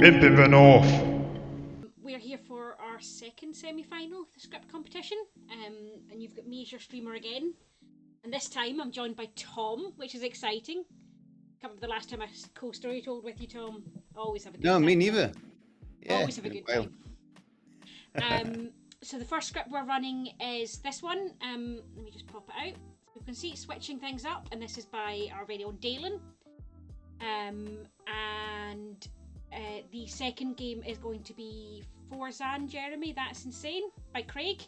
into the north. We're here for our second semi-final of the script competition, and you've got me as your streamer again. And this time I'm joined by Tom, which is exciting. Can't remember the last time I co-story told with you, Tom. Always have a good No, time. me neither. Yeah, Always have a good time. So the first script we're running is this one. Let me just pop it out. So you can see it's switching things up, and this is by our very own Dalen. And the second game is going to be for Xaan, Jeremy, That's Insane by Craig.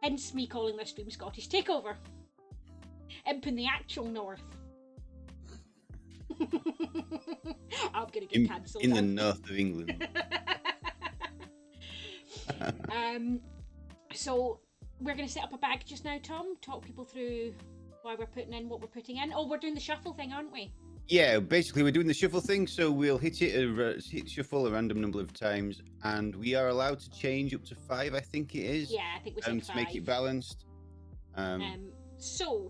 Hence me calling this stream Scottish Takeover. Imp in the actual north. I'm gonna get cancelled. In the north of England. So we're gonna set up a bag just now, Tom. Talk people through why we're putting in what we're putting in. Oh, we're doing the shuffle thing, aren't we? Yeah, basically we're doing the shuffle thing, so we'll hit shuffle a random number of times, and we are allowed to change up to 5, I think it is. Yeah, I think we said 5. To make it balanced. So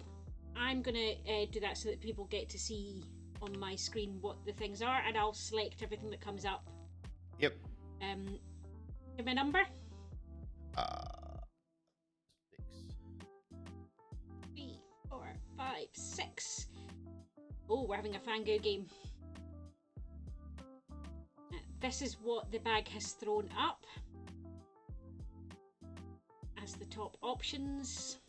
I'm gonna do that so that people get to see on my screen what the things are, and I'll select everything that comes up. Yep. Give me a number. 6. 3, 4, 5, 6. Oh, we're having a Fango game. This is what the bag has thrown up as the top options.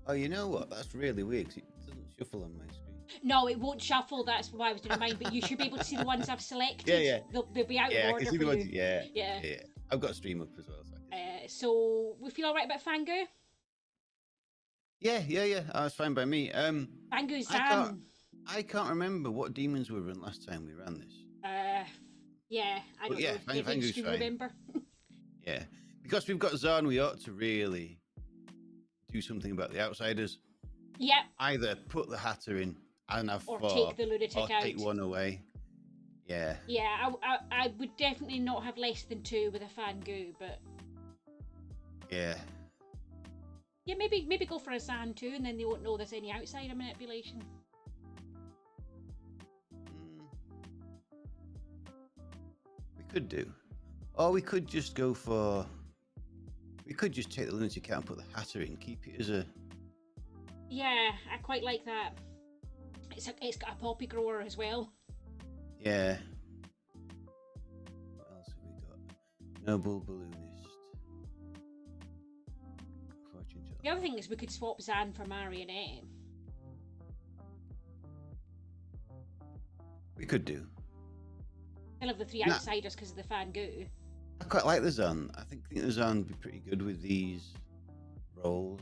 Oh, you know what? That's really weird, 'cause it doesn't shuffle on my screen. No, it won't shuffle. That's why I was doing mine. But you should be able to see the ones I've selected. Yeah. They'll be out of Yeah, I order can see for the ones. you. Yeah. I've got a stream up as well. So we feel all right about Fango? Yeah. That's fine by me. Fango's I can't remember what demons we run last time we ran this. Yeah, I don't know. Fango's do you fine. remember? Yeah, because we've got Xaan, we ought to really do something about the outsiders. Yep. Either put the Hatter in and have 4, take the lunatic or out. take one away. Yeah. Yeah, I would definitely not have less than 2 with a Fango, but Yeah, maybe go for a Xaan too, and then they won't know there's any outsider manipulation. We could do, or we could just go for. We could just take the lunatic out and put the Hatter in, keep it as a. Yeah, I quite like that. It's got a poppy grower as well. Yeah. What else have we got? Noble balloonist. Fortune teller. The other thing is we could swap Xaan for Marionette. We could do. Still have the 3 outsiders because of the Fango. I quite like the Xaan. I think the Xaan would be pretty good with these roles.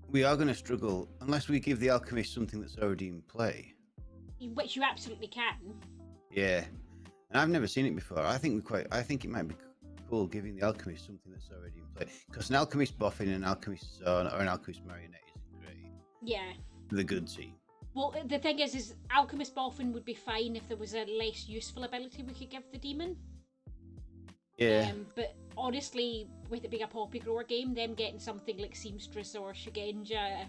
We are going to struggle unless we give the alchemist something that's already in play. Which you absolutely can. Yeah, and I've never seen it before. I think it might be cool giving the alchemist something that's already in play, because an alchemist boffin and an alchemist Xaan or an alchemist marionette isn't great. Yeah. The good team. Well, the thing is Alchemist Boffin would be fine if there was a less useful ability we could give the demon. Yeah. But honestly, with it being a poppy grower game, them getting something like Seamstress or Shugenja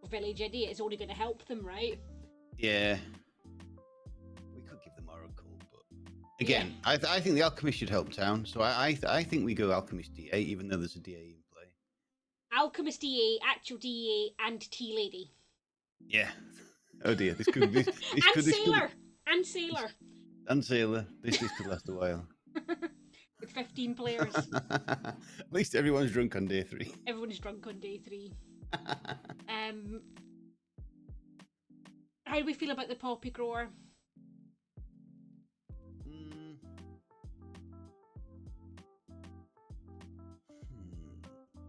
or Village Idiot is only going to help them, right? Yeah. We could give them Oracle, but again, yeah. I think the alchemist should help town, so I think we go alchemist DA, even though there's a DA in play. Alchemist DA, actual DA, and Tea Lady. Yeah. Oh dear, this could be. And Sailor. And Sailor. This could last a while. With 15 players. At least everyone's drunk on day 3. Everyone's drunk on day 3. How do we feel about the poppy grower?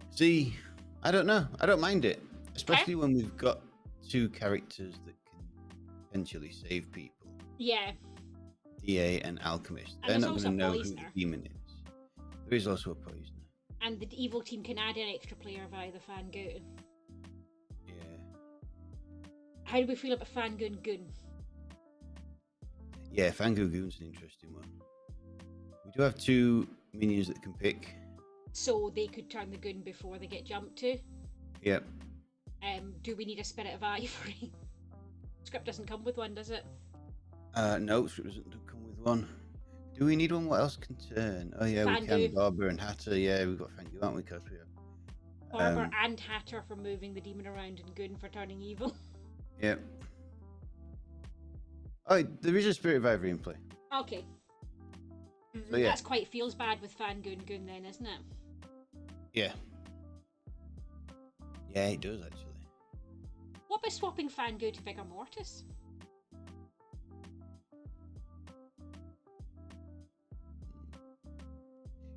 See, I don't know. I don't mind it, especially when we've got 2 characters that can potentially save people. Yeah. DA and Alchemist. They're not going to know who the demon is. There is also a poisoner. And the evil team can add an extra player via the Fango. Yeah. How do we feel about Fango and Goon? Yeah, Fango Goon's an interesting one. We do have 2 minions that can pick. so they could turn the goon before they get jumped to. Yep. Do we need a Spirit of Ivory? Script doesn't come with one, does it? No, it doesn't come with one. Do we need one? What else can turn? Oh yeah, we Fangu. can. Barber and Hatter. Yeah, we've got Fangu, aren't we? Because we have. Barber and Hatter for moving the demon around, and Goon for turning evil. Yep. Oh, there is a Spirit of Ivory in play. Okay. So, yeah. That's quite feels bad with Fangu and Goon then, isn't it? Yeah. Yeah, it does actually. What about swapping Fangu to Vigor Mortis?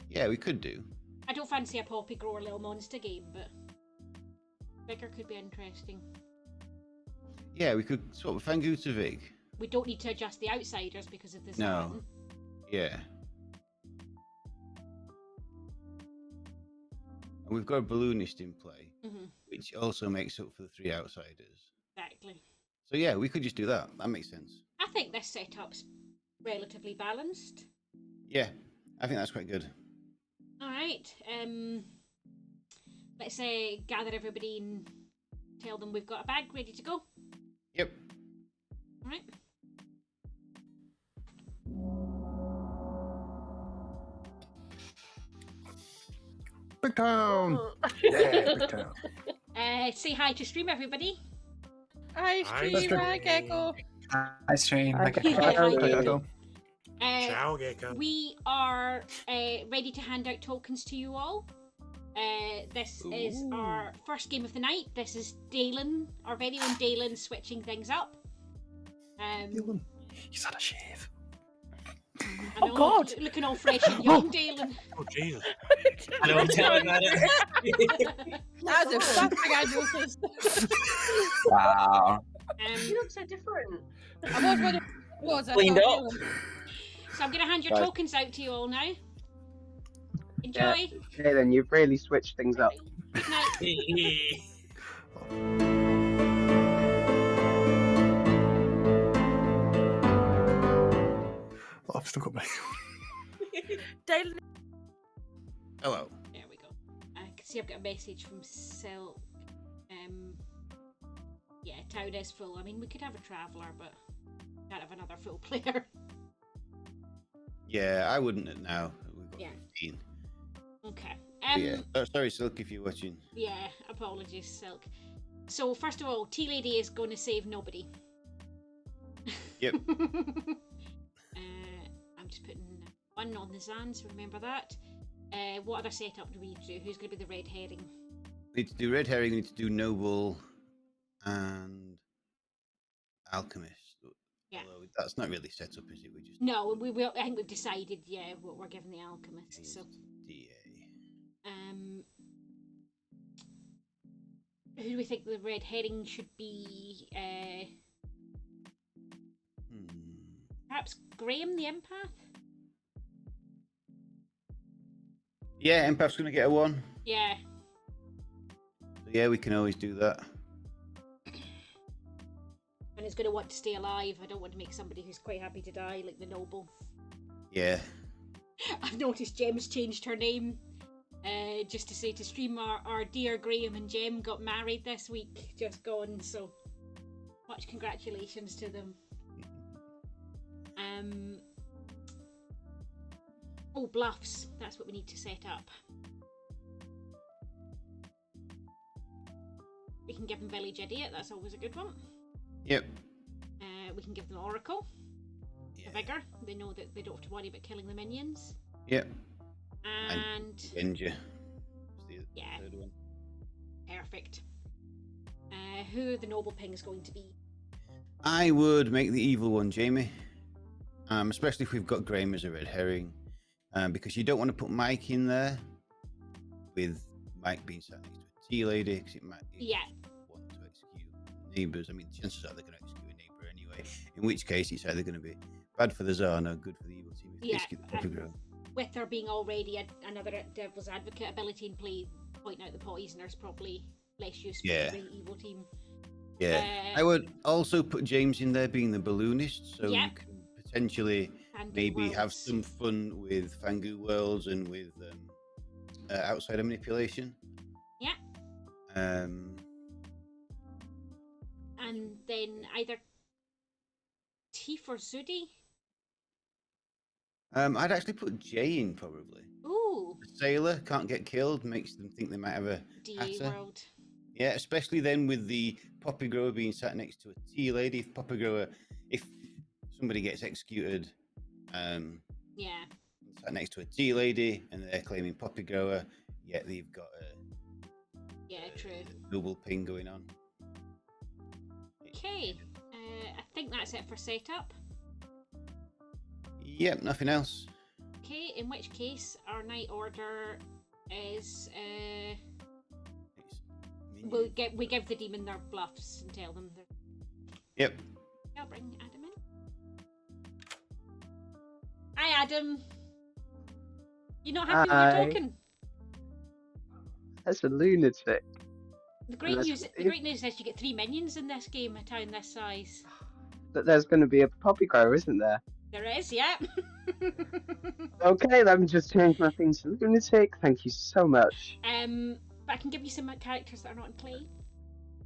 Yeah, we could do. I don't fancy a poppy grower little monster game, but Vigor could be interesting. Yeah, we could swap Fangu to Vig. We don't need to adjust the outsiders because of the Xaan. No. Yeah. And we've got a balloonist in play, which also makes up for the 3 outsiders. Exactly. So yeah, we could just do that. That makes sense. I think this setup's relatively balanced. Yeah, I think that's quite good. All right. Let's gather everybody and tell them we've got a bag ready to go. Yep. All right. Big town! Yeah, big town. Say hi to stream, everybody. Hi, stream. Hi, Gecko. Hi, stream. Hi, Gecko. Ciao, Gecko. We are ready to hand out tokens to you all. This is our first game of the night. This is Dalen, our very own Dalen, switching things up. He's had a shave. I know, God. looking all fresh and young, Dalen. Oh, Jesus. I don't tell him about it. That's the first thing I noticed. Wow. You look so different. I was wondering what it was. Cleaned up. So I'm going to hand your Right. tokens out to you all now. Enjoy. Yeah. Okay, then you've really switched things up. Good night. Oh, I've still got my. Dalen. Hello. There we go. I can see I've got a message from Silk. Yeah, town is full. I mean, we could have a traveller, but can't have another full player. Yeah, I wouldn't now. We've got Yeah. 15. Okay. Yeah. Oh, sorry, Silk, if you're watching. Yeah, apologies, Silk. So, first of all, Tea Lady is going to save nobody. Yep. I'm just putting one on the Xaan, so remember that. What other setup do we need to do? Who's going to be the red herring? We need to do Red Herring, we need to do Noble and Alchemist. Yeah. Although that's not really set up, is it? We just No, we will. I think we've decided. Yeah, what we're giving the alchemist. So, DA. who do we think the red herring should be? Perhaps Graham the empath. Yeah, Empath's going to get a 1. Yeah. So yeah, we can always do that. And is going to want to stay alive. I don't want to make somebody who's quite happy to die, like the noble. Yeah. I've noticed Jem's changed her name. Just to say to stream, our dear Graham and Jem got married this week, just gone, so much congratulations to them. Oh, bluffs. That's what we need to set up. We can give them Village Idiot, that's always a good one. Yep. We can give them Oracle. Yeah. A Vigor. They know that they don't have to worry about killing the minions. Yep. And Ginger. Yeah. Third one. Perfect. Who are the noble pings going to be? I would make the evil one, Jamie. Especially if we've got Graham as a red herring. Because you don't want to put Mike in there with Mike being sat next to a tea lady, because it might want to execute neighbours. I mean, chances are they're going to execute a neighbour anyway. In which case, it's either going to be bad for the Xaan or good for the evil team. If they execute the puppy girl. With there being already another devil's advocate ability in play, pointing out the poisoner's probably less useful for the evil team. Yeah. I would also put James in there being the balloonist, so you can potentially maybe have some fun with Fangu Worlds and with outsider manipulation. Yeah. Um, And then either Teef or Zudi. I'd actually put Jay in probably. Ooh, The sailor can't get killed, makes them think they might have a DA hatter. world. Yeah, especially then with the poppy grower being sat next to a tea lady. If poppy grower, if somebody gets executed, Yeah. sat next to a tea lady and they're claiming poppy grower, yet they've got Yeah, true. double ping going on. Okay, I think that's it for setup. Yep, nothing else. Okay, in which case our night order is we give the demon their bluffs and tell them they're. Yep. I'll bring Adam in. Hi, Adam. You not happy with Hi. your token? That's a lunatic. The great That's- news. The great news is you get 3 minions in this game. A town this size. But there's going to be a poppy grower, isn't there? There is, yeah. Okay, let me just change my thing to lunatic. Thank you so much. But I can give you some characters that are not in play.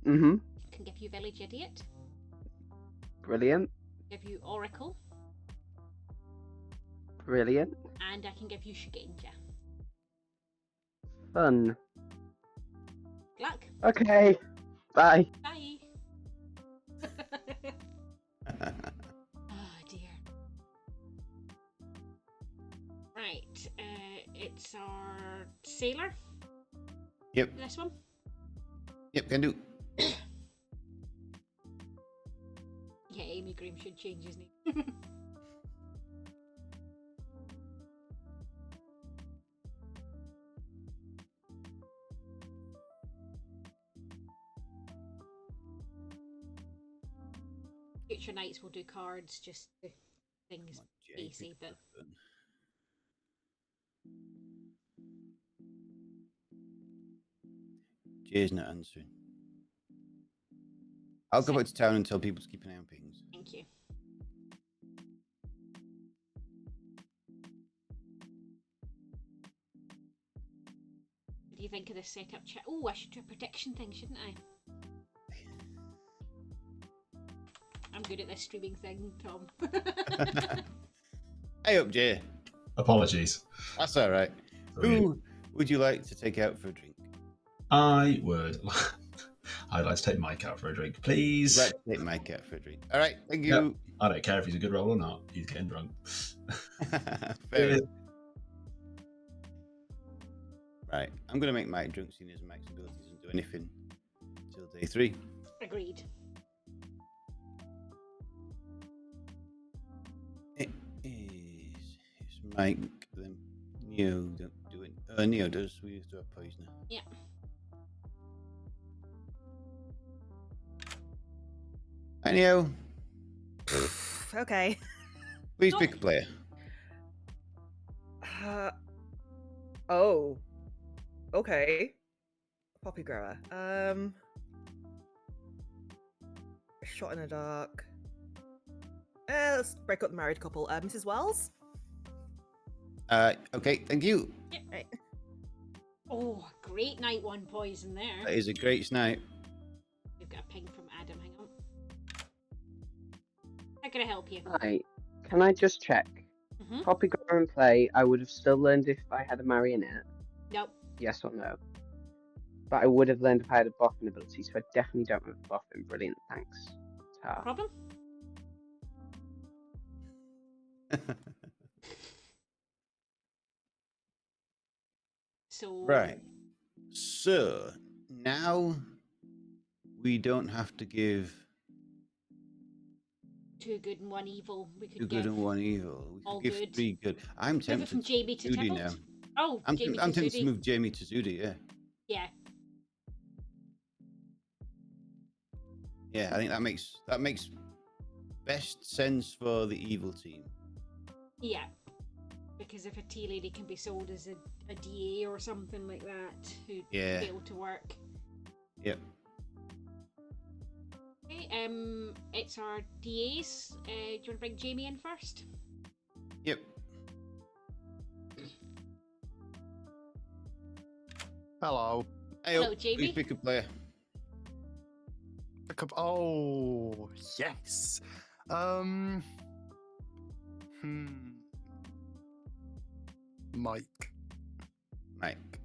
Mm-hmm. I can give you Village Idiot. Brilliant. Give you Oracle, Brilliant. and I can give you Shugenja. Fun. Good luck. Okay. Bye. Bye. Oh dear. Right, it's our sailor. Yep. This one. Yep, can do. Yeah, Amy Graham should change his name. Future nights will do cards, just to things easy, but Jay's not answering. I'll go back to town and tell people to keep an eye on pings. thank you. What do you think of this setup chat? Oh, I should do a prediction thing, shouldn't I? I'm good at this streaming thing, Tom. Hey up, Jay. Apologies. That's all right. Who would you like to take out for a drink? I would. I'd like to take Mike out for a drink, please. Right, take Mike out for a drink. All right, thank you. Yep. I don't care if he's a good roll or not. He's getting drunk. Fair enough. Right, I'm going to make Mike drunk, seeing as Mike's ability doesn't do anything until day 3. Agreed. It is. It's Mike, then Neo don't do it. Neo does. We used to have poisoner. Yeah. Hi, Neo. Okay. Please pick a player. Oh. Okay. Poppy grower. Shot in the dark. Let's break up the married couple. Mrs. Wells? Okay, thank you. Right. Oh, great night one poison there. That is a great snipe. We've got a ping from Adam. Hang on. How can I help you? Right. Can I just check? Mm-hmm. Poppy grower and play, I would have still learned if I had a marionette. Nope. Yes or no? But I would have learned if I had a buffing ability, so I definitely don't have a buffing. Brilliant, thanks. No problem. So Right. So now we don't have to give 2 good and 1 evil. We could 2 give good and 1 evil. We all could give good. 3 good. I'm Move it tempted from to Jamie to Zudi Tybalt. now. Oh, I'm Jamie tempted to to Zudi. move Jamie to Zudi, yeah. Yeah. Yeah, I think that makes best sense for the evil team. Yeah. Because if a tea lady can be sold as a DA or something like that, who'd Yeah. be able to work. Yep. Okay, it's our DAs. Do you want to bring Jamie in first? Yep. Hello. Hey, Hello, up. Jamie. Please pick a player. Oh, yes. Mike. Mike.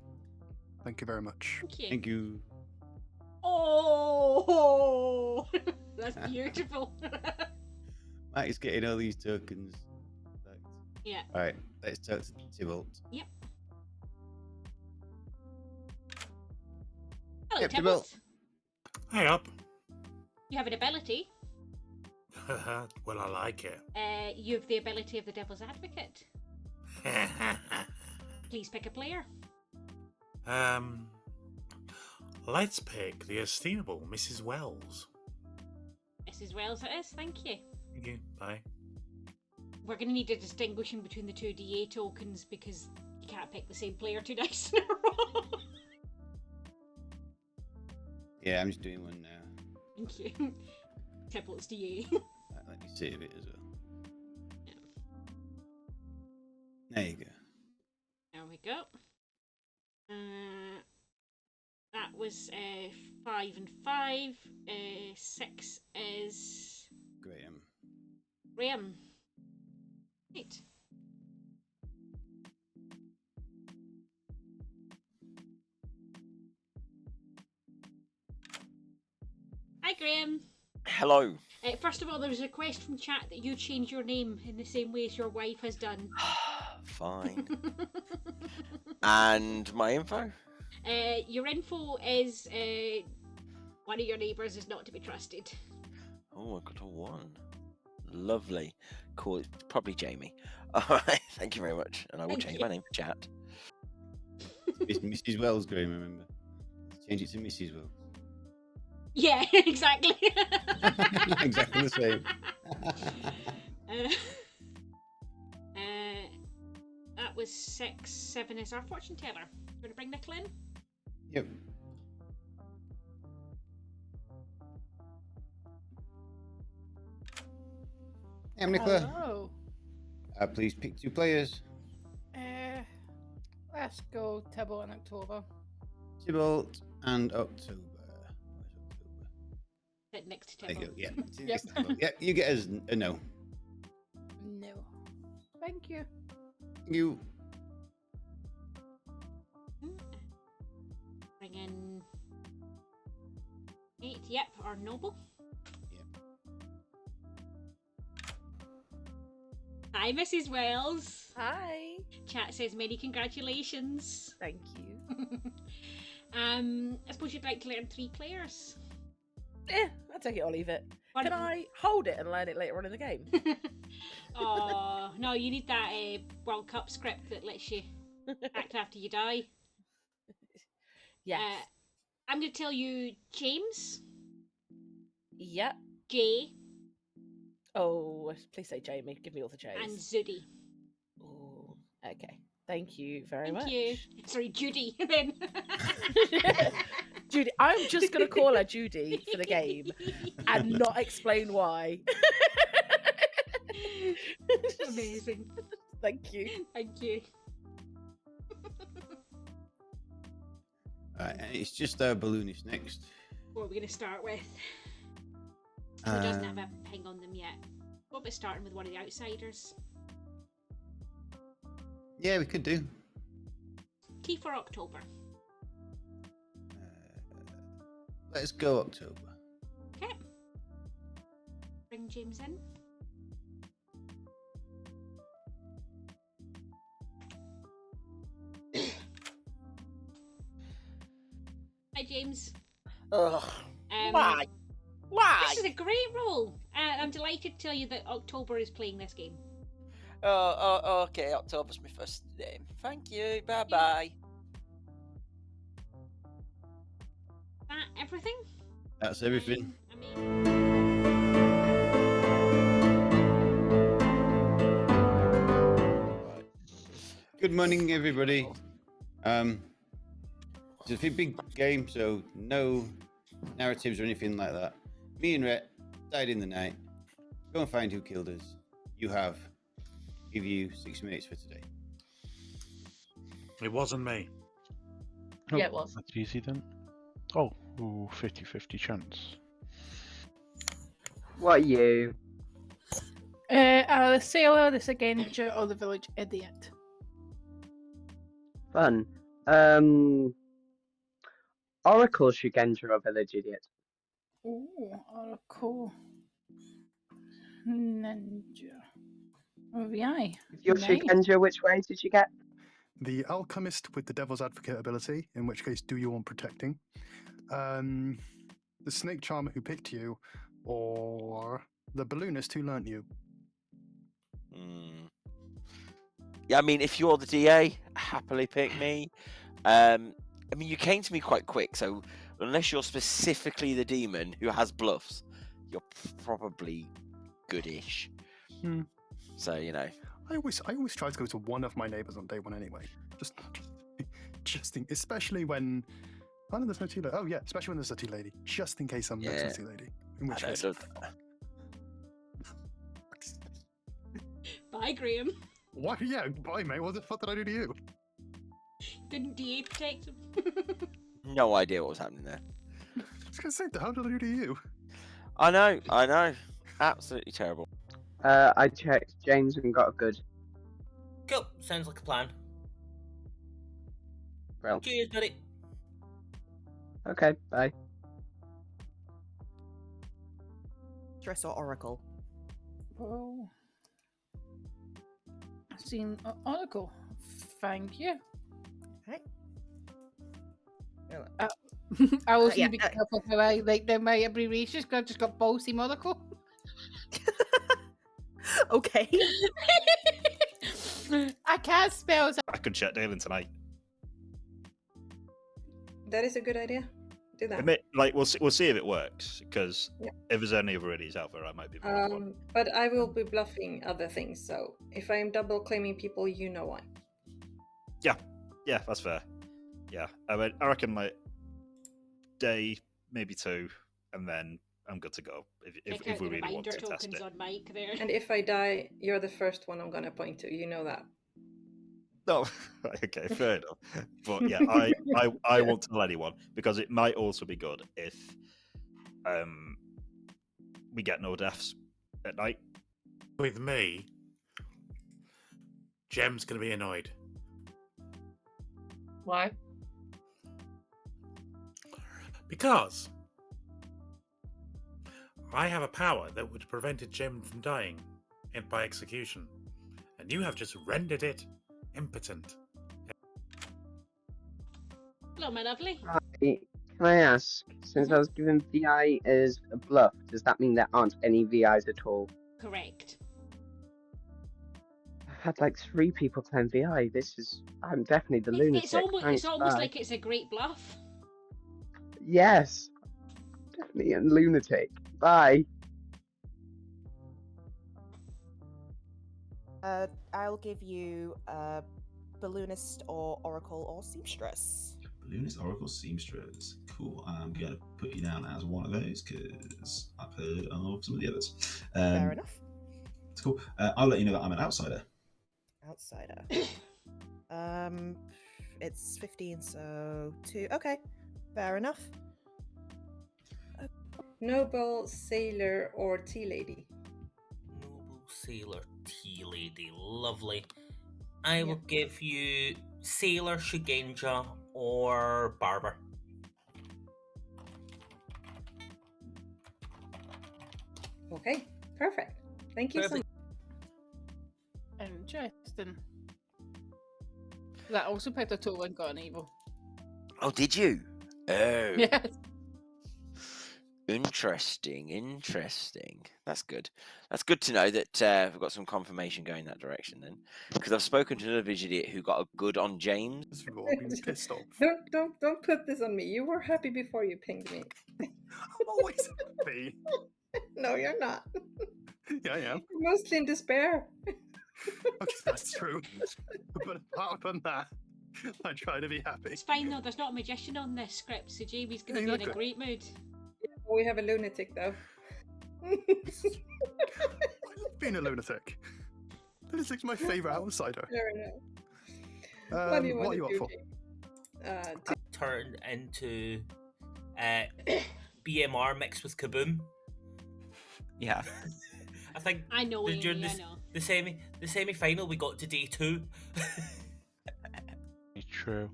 Thank you very much. Thank you. Thank you. Oh, that's beautiful. Mike's getting all these tokens. Yeah. All right, let's talk to Tybalt. Yep. Hello, Yep, Tybalt. Hey up. You have an ability. Well, I like it. You have the ability of the Devil's Advocate. Please pick a player. Let's pick the estimable Mrs. Wells. Mrs. Wells it is, thank you. Thank you. Bye. We're going to need a distinguishing between the two DA tokens because you can't pick the same player two dice in a row. Yeah, I'm just doing one now. Thank you. Tybalt's DA. Right, let me save it as well. There you go. There we go. That was 5 and 5. 6 is Graham. Graham. Right. Hi, Graham. Hello. First of all, there was a request from chat that you change your name in the same way as your wife has done. Fine. And my info? Your info is one of your neighbours is not to be trusted. Oh, I got a 1. Lovely. Cool. It's probably Jamie. Alright, thank you very much. And I will Thank change you. my name to chat. It's Mrs. Wells, Graham, remember? Change it to Mrs. Wells. Yeah, exactly. Exactly the same. That was 6. 7 is our fortune teller. You want to bring Nicola in? Yep. Hey, I'm Nicola. Hello. Please pick 2 players. Let's go Tybalt in October. Tybalt and October. Where's October? Sit next to There you go. Tybalt. Yeah. Yep. Tybalt. Yeah, you get us a no. No. Thank you. You. Bring in 8. Yep, our noble. Yep. Hi, Mrs. Wells. Hi. Chat says many congratulations. Thank you. I suppose you'd like to learn 3 players. I'll take it or leave it. One Can of them- I hold it and learn it later on in the game? Oh no, you need that World Cup script that lets you act after you die. Yes. I'm going to tell you James, Yep. Jay, Oh, please say Jamie. Give me all the J's. and Zudi. Oh, okay. Thank you very much. Thank you. Sorry, Judy. Then. Judy, I'm just going to call her Judy for the game and not explain why. Amazing. Thank you. Thank you. Alright, and it's just our balloonist next. What are we going to start with? Who doesn't have a ping on them yet? What about starting with one of the outsiders? Yeah, we could do. T for October. Let's go October. Okay. Bring James in. Hi, James. Ugh. Um, Why? Why? This is a great role. I'm delighted to tell you that October is playing this game. Oh, okay. October's my first name. Thank you. Bye bye. That everything? That's everything. I mean, Good morning, everybody. It's a big game, so no narratives or anything like that. Me and Rhett died in the night. Go and find who killed us. You have. Give you 6 minutes for today. It wasn't me. Yeah, it was. That's easy then. Oh, 50-50 chance. What are you? The sailor, the Saganger, or the village idiot? Fun. Oracle Shugendra or Village Idiot? Ooh, Oracle. Ninja. Oh, VI. Your Nice. Shugendra, which way did you get? The Alchemist with the Devil's Advocate ability, in which case, do you want protecting? The Snake Charmer who picked you, or the Balloonist who learnt you? Yeah, I mean, if you're the DA, happily pick me. I mean, you came to me quite quick, so unless you're specifically the demon who has bluffs, you're probably goodish. So, you know. I always try to go to one of my neighbours on day one anyway. Just especially when. Oh no, there's no tea lady. Oh yeah, especially when there's a tea lady. Just in case I'm next to a tea lady. In which case. Bye, Graham. Why? Yeah, bye, mate. What the fuck did I do to you? Didn't DA protect him? No idea what was happening there. I was gonna say, the hell did I do to you? I know. Absolutely terrible. I checked James and got a good. Cool. Sounds like a plan. Well. Cheers, buddy. Okay, bye. Dress or Oracle? Oh. I've seen Oracle. Thank you. Hey. I also yeah, be careful how I like them my abbreviations because I've just got Ballsy Oracle. Okay. I can't spell. I could check Dalen tonight. That is a good idea. Do that. We'll see if it works, because if there's any other idiots out there, I might be. But I will be bluffing other things, so if I am double claiming people, you know why. Yeah, that's fair. Yeah, I mean, I reckon like day, maybe 2, and then I'm good to go. If we really want to test it. On mic there. And if I die, you're the first one I'm gonna point to. You know that. No, okay, fair enough. But yeah, I won't tell anyone, because it might also be good if we get no deaths at night. With me, Gem's gonna be annoyed. Why? Because I have a power that would have prevented Gem from dying by execution, and you have just rendered it impotent. Hello, my lovely. Can I ask, since I was given VI as a bluff, does that mean there aren't any VIs at all? Correct. I've had like 3 people claim VI. I'm definitely the lunatic. It's almost like it's a great bluff. Yes. Definitely a lunatic. Bye. I'll give you Balloonist or Oracle or Seamstress. Balloonist, Oracle, Seamstress. Cool. I'm going to put you down as one of those because I've heard of some of the others. Fair enough. It's cool. I'll let you know that I'm an outsider. Outsider. It's 15, so 2. Okay, fair enough. Noble, sailor, or tea lady? Noble, sailor, tea lady. Lovely. I will give you sailor, Shugenja, or barber. Okay, perfect. Thank you so much. Interesting. That also picked a total and got an evil. Oh, did you? Oh. Yes. Interesting. That's good. That's good to know that we've got some confirmation going that direction then. Because I've spoken to another idiot who got a good on James. Pissed off. Don't put this on me. You were happy before you pinged me. I'm always happy. No, you're not. Yeah, I am. You're mostly in despair. Okay, that's true. But apart from that, I try to be happy. It's fine though, there's not a magician on this script, so Jamie's going to be in a great mood. We have a lunatic though. I love being a lunatic. Lunatic's my favourite outsider. Fair enough. What are you up for? turn into BMR mixed with Kaboom. Yeah. I think I know, Amy, during I know. the semi final we got to day 2. True.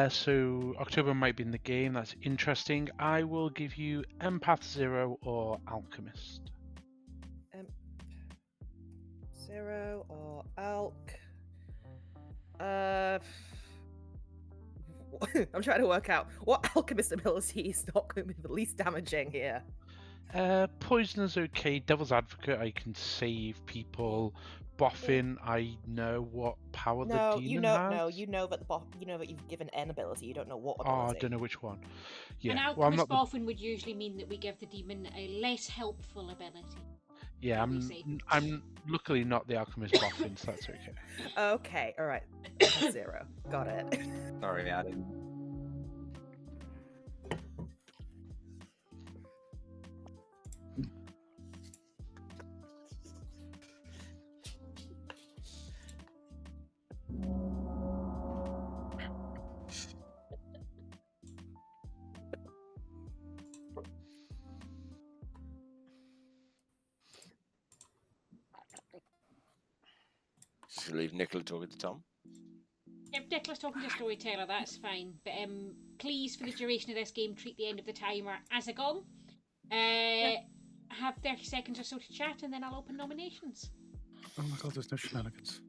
So October might be in the game. That's interesting. I will give you Empath Zero or Alchemist. 0 or Alk. I'm trying to work out what alchemist ability is not going to be the least damaging here. Poisoner's okay. Devil's Advocate, I can save people. Boffin, I know what power No, the demon you know, has. no, you know that you've given an ability. You don't know what Oh, ability. I don't know which one. Yeah, An well, I'm alchemist not. boffin would usually mean that we give the demon a less helpful ability. Yeah, I'm luckily not the alchemist boffin, so that's okay. Okay, all right. 0. Got it. Sorry, Adam. Just leave Nicola talking to Tom. If Nicholas talking to Storyteller, that's fine. But please, for the duration of this game, treat the end of the timer as a gong. Have 30 seconds or so to chat, and then I'll open nominations. Oh my god, there's no shenanigans.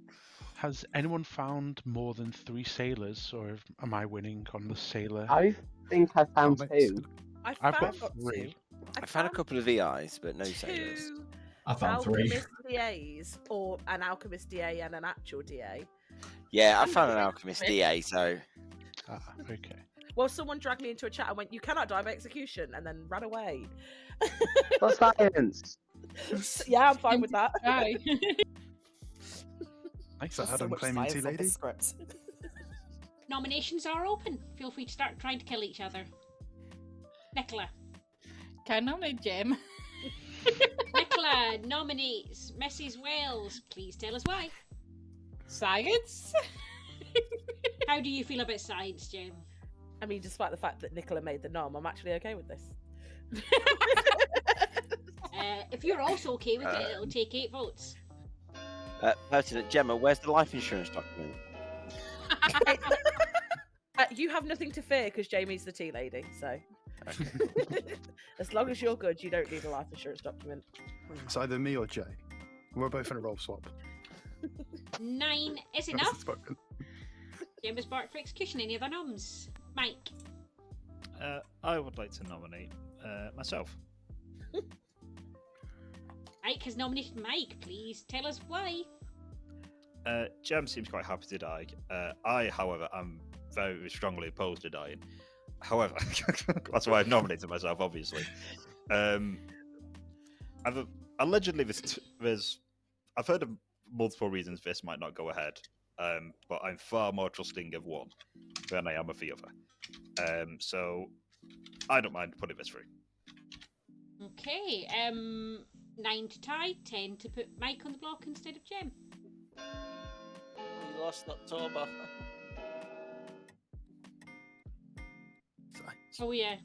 Has anyone found more than 3 sailors, or am I winning on the sailor? I think I found 2. I've got 3. I found a couple of VIs, but no sailors. I found 3. Alchemist DAs, or an alchemist DA and an actual DA. Yeah, I found an alchemist DA, so. Okay. Well, someone dragged me into a chat and went, "You cannot die by execution," and then ran away. For science. Yeah, I'm fine with that. Thanks for Adam claiming tea lady. Nominations are open. Feel free to start trying to kill each other. Nicola. Can I nominate Jem? Nicola nominates Mrs. Wells. Please tell us why. Science? How do you feel about science, Jem? I mean, despite the fact that Nicola made the nom, I'm actually okay with this. If you're also okay with it, it'll take 8 votes. Pertinent Gemma, where's the life insurance document? You have nothing to fear because Jamie's the tea lady, so. As long as you're good, you don't need a life insurance document. It's either me or Jay. We're both in a role swap. 9 is enough. Jem is barked for execution. Any other noms? Mike. I would like to nominate myself. Mike has nominated Mike. Please tell us why. Jem seems quite happy to die. I, however, am very strongly opposed to dying. However, that's why I've nominated myself, obviously. Allegedly, I've heard of multiple reasons this might not go ahead, but I'm far more trusting of one than I am of the other. So I don't mind putting this through. Okay. 9 to tie, 10 to put Mike on the block instead of Jem. We lost October. Oh yeah.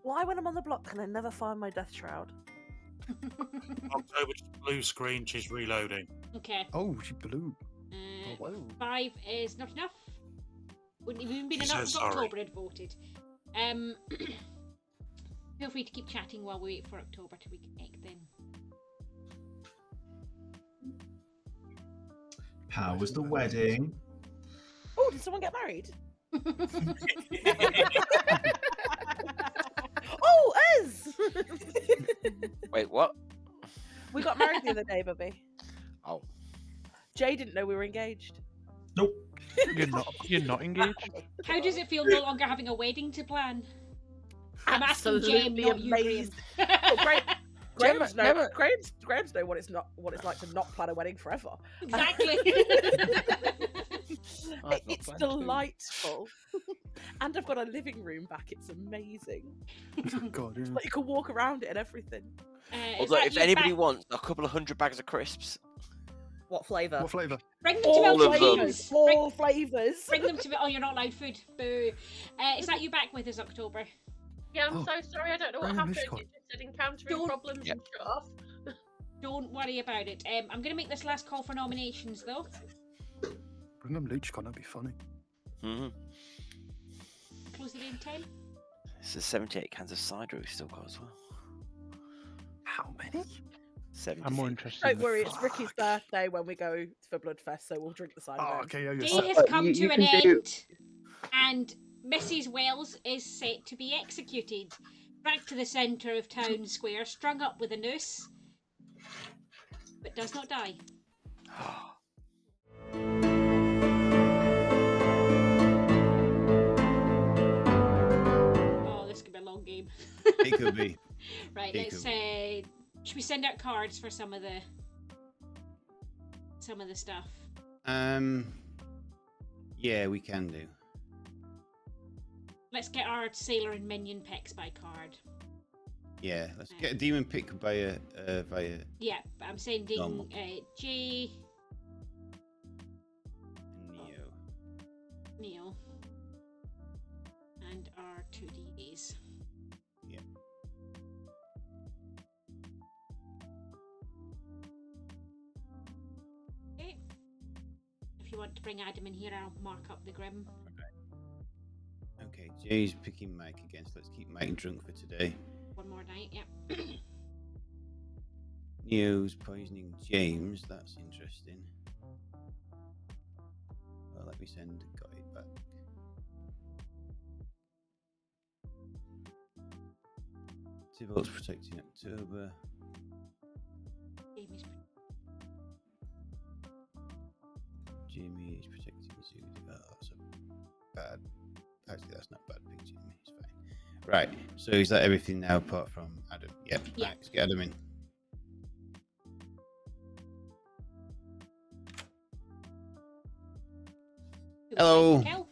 Why, when I'm on the block, can I never find my death shroud? October blue screen, she's reloading. Okay. Oh, she blew. 5 is not enough. Wouldn't even been She enough if says sorry. October had voted. Feel free to keep chatting while we wait for October to reconnect then. How was the wedding? Oh, did someone get married? Oh, Ez! Wait, what? We got married the other day, Bubby. Oh. Jay didn't know we were engaged. Nope. You're not engaged? How does it feel no longer having a wedding to plan? I'm asking Jem, Absolutely not you, Graham. amazing. Oh, Graham's know what it's like to not plan a wedding forever. Exactly. It's delightful. And I've got a living room back. It's amazing. God, yeah. Like you can walk around it and everything. Although, if anybody wants a couple of 100 bags of crisps. What flavour? What flavour? Bring them to All Milton flavours. Keynes. All flavours. Bring them to. Oh, you're not allowed food. Boo. Is that you back with us, October? Yeah, I'm Oh, so sorry. I don't know what Graham happened. Hitchcock. It just said encountering Don't- problems and shut off. Don't worry about it. I'm going to make this last call for nominations, though. Bring him Leech, that'd be funny. Mm-hmm. Close it in 10. This is 78 cans of cider we've still got as well. How many? 70. I'm more interested. Don't in the worry, it's Ricky's birthday when we go for Bloodfest, so we'll drink the cider. Oh, then. okay, yeah, Day yes. has come you to an can do- end, and Mrs. Wells is set to be executed. Dragged to the centre of town square, strung up with a noose, but does not die. Oh, this could be a long game. It could be. Right, It let's could should we send out cards for some of the stuff? Yeah, we can do. Let's get our sailor and minion picks by card. Yeah, let's get a demon pick via Yeah, I'm sending Normal. Jay, Neo. Neil, and our 2Ds. Yeah. Okay. If you want to bring Adam in here, I'll mark up the grim. Okay, Jay's picking Mike again, so let's keep Mike drunk for today. One more night, yeah. Neo's poisoning James, that's interesting. Well, let me send Guy back. Tybalt's protecting October. Jamie's Jamie is protecting Zudy. Oh, that's a bad. Actually, that's not bad pick, Jamie. It's fine. Right, so is that everything now apart from Adam? Yep. Yeah. Right, let's get Adam in. Hello. Kill.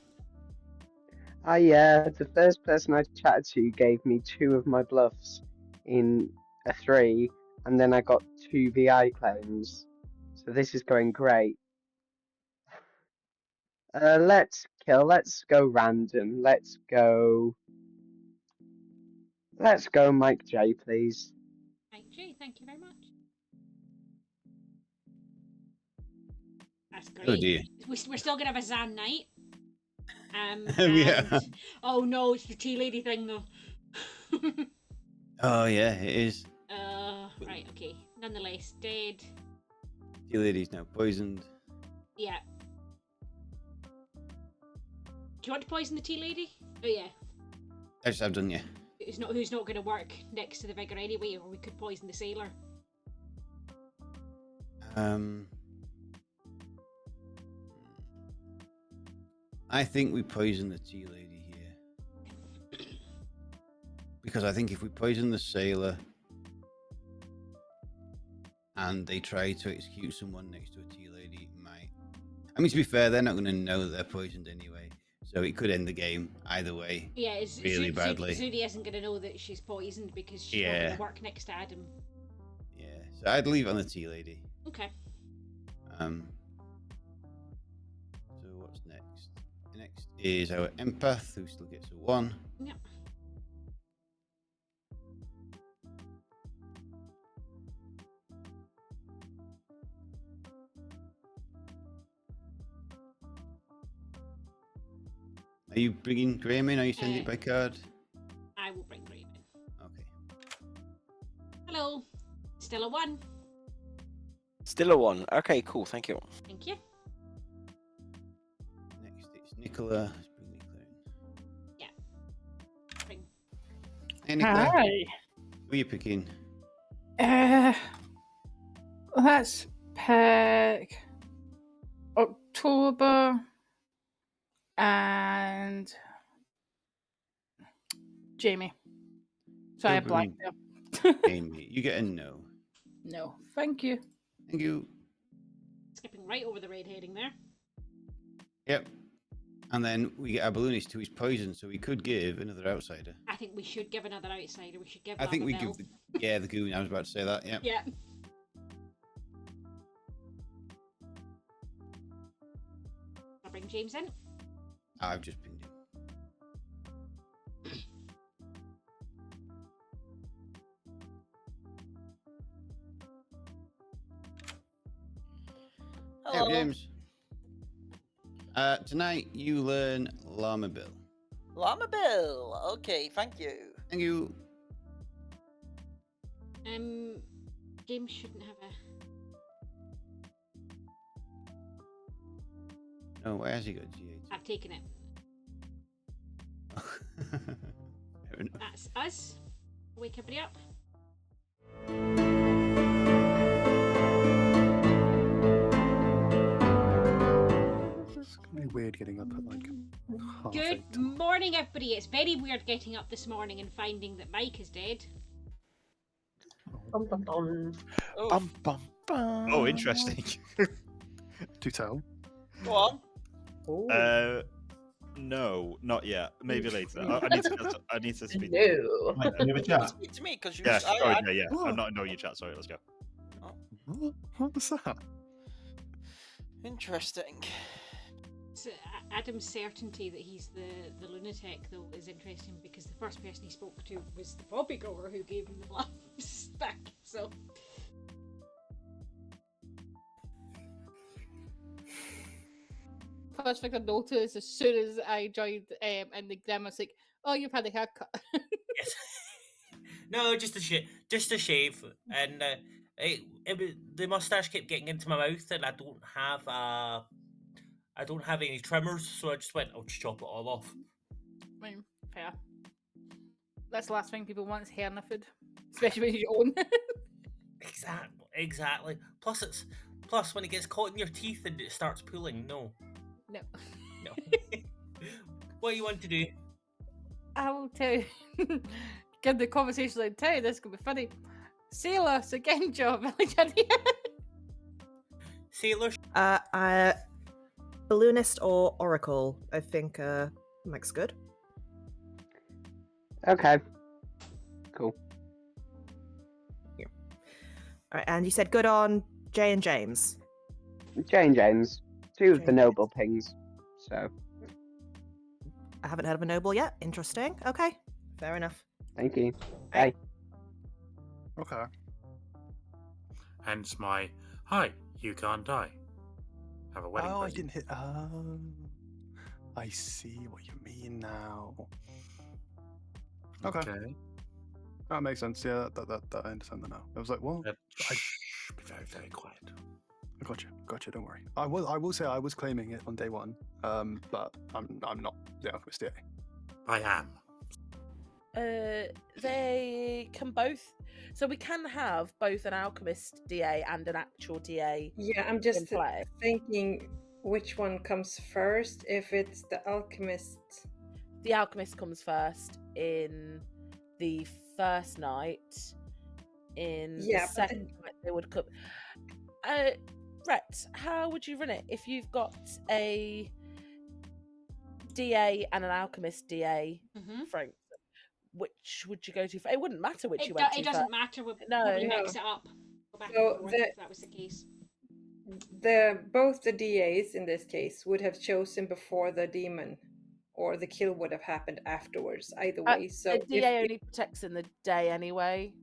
The first person I chatted to gave me 2 of my bluffs in a 3, and then I got 2 VI claims. So this is going great. Let's go random. Let's go Mike J, please. Mike J, thank you very much. That's great. Oh dear. We're still gonna have a Xaan night. Yeah. and- Oh no, it's the tea lady thing though. Oh yeah, it is. Right, okay. Nonetheless, dead. The lady's now poisoned. Yeah. Do you want to poison the tea lady? Oh yeah. I've done, yeah. Who's not going to work next to the vigor anyway, or we could poison the sailor. I think we poison the tea lady here. Because I think if we poison the sailor and they try to execute someone next to a tea lady, it might. I mean, to be fair, they're not going to know that they're poisoned anyway. So it could end the game either way. Yeah, it's really badly. Zudi isn't going to know that she's poisoned because she's not Yeah. going to work next to Adam. Yeah. So I'd leave it on the tea lady. Okay. So what's next? Next is our empath, who still gets a 1. Yep. Are you bringing Graham in? Are you sending it by card? I will bring Graham in. Okay. Hello. Still a 1. Still a 1. Okay, cool. Thank you. Thank you. Next it's Nicola. Let's bring Nicola in. Yeah. Bring. Hey Nicola. Hi. Who are you picking? Let's pick October and Jamie. Sorry, I October blanked and there. Amy. You get a no. No, thank you. Thank you. Skipping right over the red heading there. Yep. And then we get our balloonist who is poisoned, so we could give another outsider. I think we should give another outsider. We should give. I think we give Lavabelle. the goon. I was about to say that. Yeah. Yeah. bring James in. I've just pinged him. Hello. Hey, James. Tonight you learn Llama Bill. Llama Bill. Okay, thank you. Thank you. James shouldn't have a. No, where has he got G8? I've taken it. Fair enough. That's us. Wake everybody up. It's gonna be weird getting up at like half Good 8. morning, everybody. It's very weird getting up this morning and finding that Mike is dead. Dum, dum, dum. Oh, Oh, interesting. Do tell. go on. No, not yet. Maybe later. I need to. I need to speak. No. Right, can we have a chat? Speak to me because you. Yeah, sorry, I- yeah. I'm not in your chat. Sorry, let's go. What was that? Interesting. So, Adam's certainty that he's the lunatic, though, is interesting because the first person he spoke to was the poppy grower who gave him the blobs back. So. First thing I noticed as soon as I joined, and the grandma's like, "Oh, you've had a haircut." Yes. No, just a shave, and the mustache kept getting into my mouth, and I don't have any trimmers, so I just went, I'll just chop it all off. I mean, fair. That's the last thing people want is hair in their food, especially when you own. Exactly. Plus when it gets caught in your teeth and it starts pulling. No. No. What do you want to do? I will tell you. Give the conversation on tell you this could be funny. Sailor, so again, job, village idea. Sailor. Balloonist or oracle? I think Mike's good. Okay. Cool. All right, and you said good on Jay and James. Jay and James, two of the noble pings. So. I haven't heard of a noble yet. Interesting. Okay, fair enough. Thank you. Bye. Okay. Hence my, hi, you can't die. Have a wedding Oh, present. I didn't hit. Oh, I see what you mean now. Okay. That makes sense. Yeah, that I understand that now. I was like, what? Be very, very quiet. I gotcha. Don't worry. I will say I was claiming it on day one. But I'm not the Alchemist DA. I am. They can both. So we can have both an alchemist DA and an actual DA. Yeah, I'm just in play. thinking which one comes first. If it's the alchemist. The alchemist comes first in the first night. In the second night, they would come. Rhett, how would you run it if you've got a DA and an alchemist DA? Frank, which would you go to? It wouldn't matter which you went to. It doesn't matter. We'll No. probably mix it up. Go back So and forth if that was the case. Both the DAs in this case would have chosen before the demon, or the kill would have happened afterwards. Either way, so the DA only protects in the day anyway.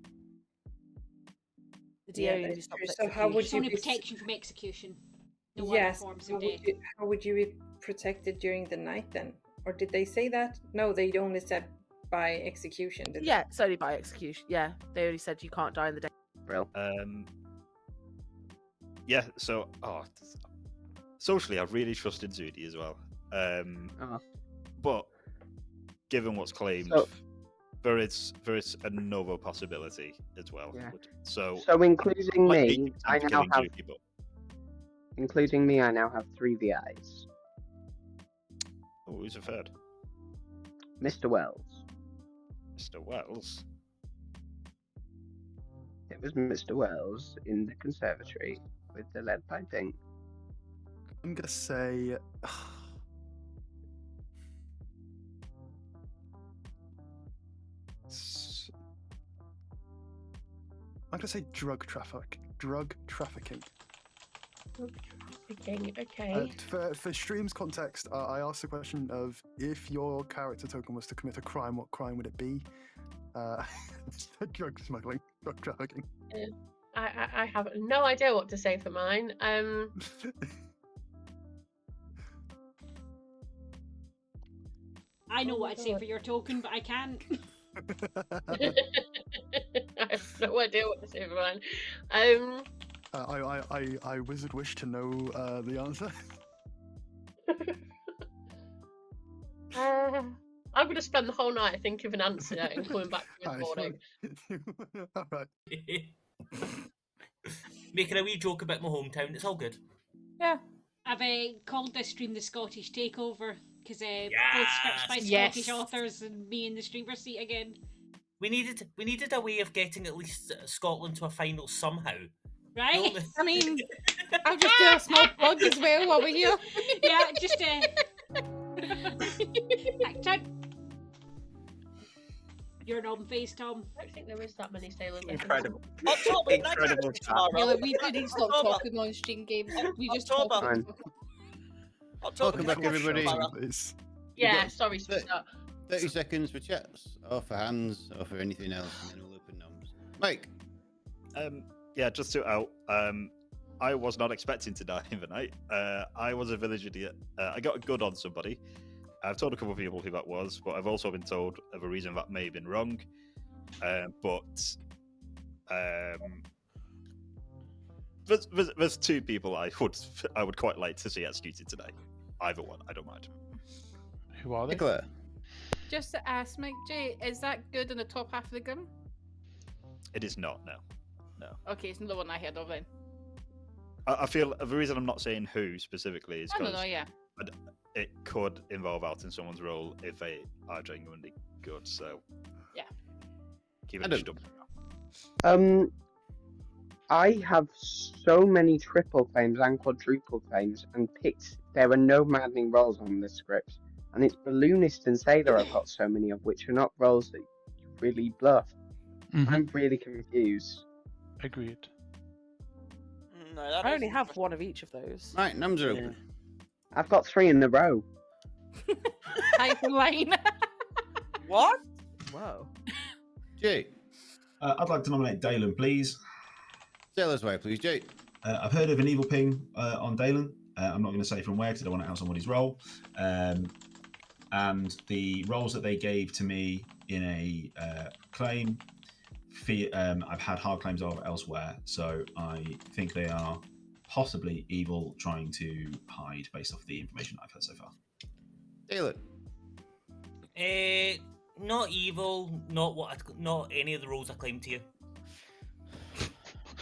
The DA only that's stops true. So how would It's you only be protection from execution. No other Yes. forms How of would, death. how would you be protected during the night then? Or did they say that? No, they only said by execution. Didn't Yeah, it's only by execution. Yeah, they only said you can't die in the day. Brill. Yeah. So, socially, I really trusted Zudi as well. But given what's claimed, there is another possibility as well. Yeah. So including like me, 80% I for now killing have. Zudi, but Including me, I now have 3 VIs. who's a third? Mr. Wells. Mr. Wells. It was Mr. Wells in the conservatory with the lead piping. I'm gonna say. I'm gonna say drug trafficking. Interesting. Okay. For stream's context, I asked the question of if your character token was to commit a crime, what crime would it be? Drug smuggling, drug trafficking. I have no idea what to say for mine. I know Oh what my I'd say God. for your token, but I can't. I have no idea what to say for mine. I wizard wish to know the answer. I'm going to spend the whole night thinking of an answer and coming back to you in the morning. All right. Making a wee joke about my hometown. It's all good. Yeah. I've called this stream the Scottish Takeover because both scripts by Yes. Scottish authors and me in the streamer seat again. We needed a way of getting at least Scotland to a final somehow. Right? I mean, I'll just do a small plug as well while we're here. Yeah, just You're on face, Tom. I don't think there is that many sailors. Incredible. October, Incredible chat. Yeah, like, we do need to stop talking on stream games. We just talk October. about Welcome back, everybody. Yeah, got sorry, sweetheart. 30 seconds for chats, or for hands, or for anything else, and then we'll open numbers. Mike. Yeah, just to out. I was not expecting to die in the night. I was a village idiot. I got a good on somebody. I've told a couple of people who that was, but I've also been told of a reason that may have been wrong. There's two people I would quite like to see executed today. Either one, I don't mind. Who are they? Nicola. Just to ask, Mike J, is that good in the top half of the gun? It is not, no. Okay, it's another one I heard of then. I feel the reason I'm not saying who specifically is I don't because know, yeah. it could involve out in someone's role if they are genuinely good. So yeah, keep it stubborn. I have so many triple claims and quadruple claims, and picked. There are no maddening rolls on this script, and it's Balloonist and Sailor I've got so many of, which are not rolls that you really bluff. I'm really confused. Agreed. No, I only have one of each of those. Right, numbers are open. I've got 3 in a row. Type in line. What? Whoa. Jay. I'd like to nominate Dalen, please. Sailor's way, please, Jay. I've heard of an evil ping on Dalen. I'm not going to say from where because I don't want to out somebody's role. And the roles that they gave to me in a claim, I've had hard claims of elsewhere. So I think they are possibly evil, trying to hide based off the information I've had so far. Dalen. Not evil, not any of the roles I claimed to you.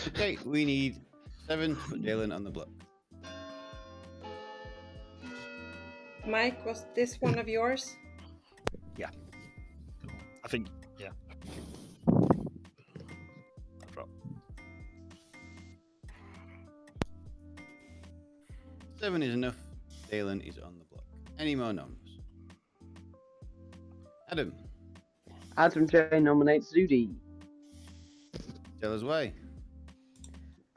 Okay, we need 7 to put Dalen on the block. Mike, was this one of yours? Yeah. I think, yeah. 7 is enough. Dalen is on the block. Any more numbers? Adam. Adam J nominates Zudi. Sailor's way.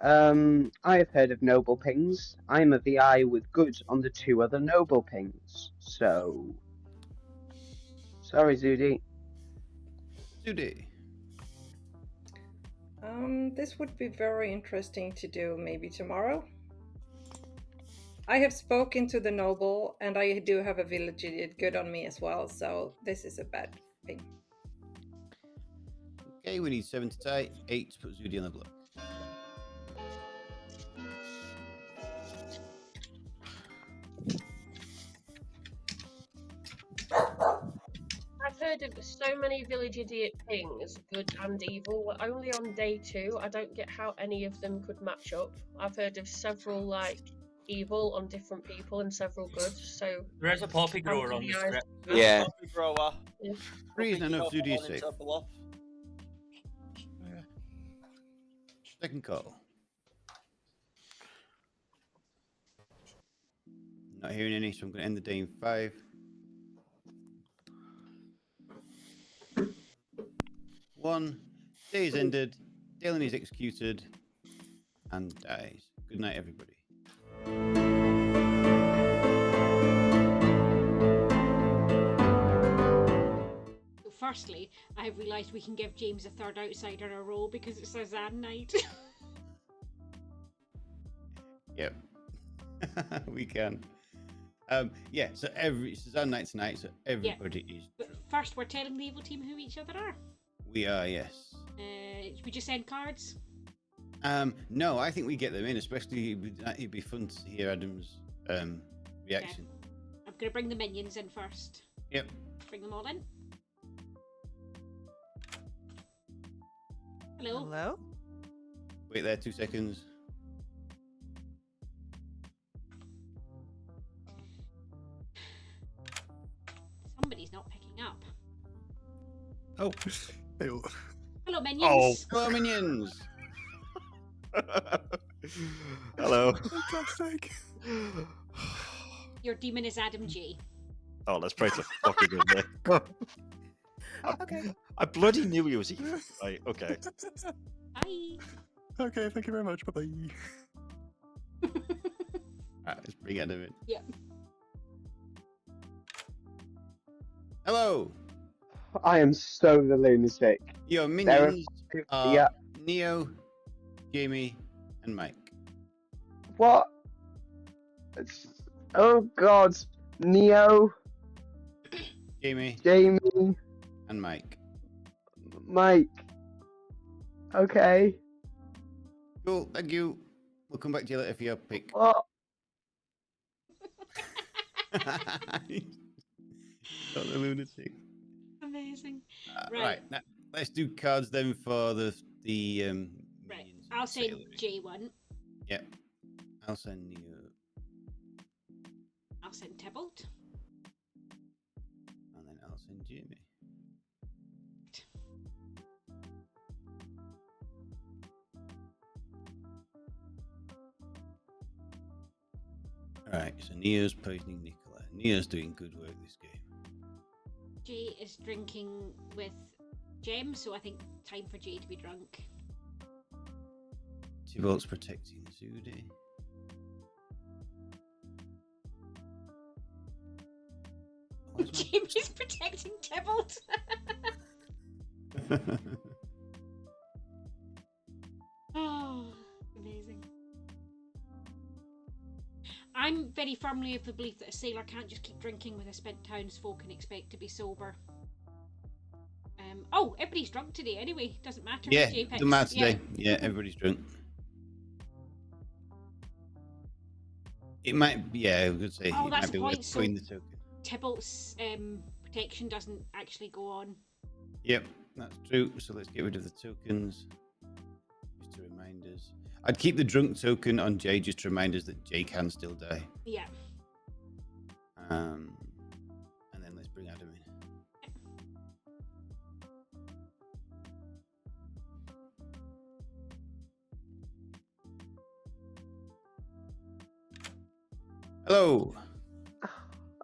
I have heard of noble pings. I'm a VI with good on the 2 other noble pings. So, sorry, Zudi. Zudi. This would be very interesting to do maybe tomorrow. I have spoken to the noble, and I do have a village idiot good on me as well, so this is a bad thing. Okay, we need 7 to tie, 8 to put Zudi on the block. I've heard of so many village idiot things, good and evil. We're only on day 2. I don't get how any of them could match up. I've heard of several evil on different people and several good. So there is a poppy grower on the script. Yeah. Poppy grower. 3 is enough. Zudi is Falling safe. into a bluff. Second call. Not hearing any, so I'm going to end the day in 5. 1. Day is ended. Dalen is executed and dies. Good night, everybody. firstly, I have realised we can give James a third outsider a role because it's a Xaan night. Yep. We can. Yeah, so it's Xaan night tonight, so everybody is. But first, we're telling the evil team who each other are. We are, yes. Should we just send cards? No, I think we get them in, especially it'd be fun to hear Adam's reaction. Okay. I'm going to bring the minions in first. Yep. Bring them all in. Hello. Hello. Wait there 2 seconds. Somebody's not picking up. Oh. Ew. Hello, minions. Hello, minions. Hello. Fantastic. Your demon is Adam G. Oh, let's pray to fucking good there. Okay. I bloody knew he was here. Right, okay. Bye. Okay, thank you very much. Bye-bye. Alright, let's bring Adam in. Yep. Hello. I am so the lunatic. Your There minions are yeah. Neo, Jamie, and Mike. What? Oh God, Neo, Jamie, Jamie, and Mike. Mike. Okay. Cool, thank you. We'll come back to you later for your pick. What? Not the lunatic. Amazing. Right, now let's do cards then for the Right. I'll send J1. Yep. I'll send you. I'll send Tybalt. And then I'll send Jamie. Alright, so Neo's poisoning Nicola. Neo's doing good work this game. Jay is drinking with Jem, so I think time for Jay to be drunk. Tybalt's protecting Zudi. Jamie's protecting Tybalt. Oh, amazing. I'm very firmly of the belief that a sailor can't just keep drinking with a spent townsfolk and expect to be sober. Oh, everybody's drunk today anyway. Doesn't matter. Yeah, Jay picks. doesn't matter today. Yeah, everybody's drunk. It might, yeah, I would say Oh, it that's might be the worth point. So putting the token. Tybalt's protection doesn't actually go on. Yep, that's true. So let's get rid of the tokens. Just to remind us. I'd keep the drunk token on Jay just to remind us that Jay can still die. Yeah. And then let's bring Adam in. Hello.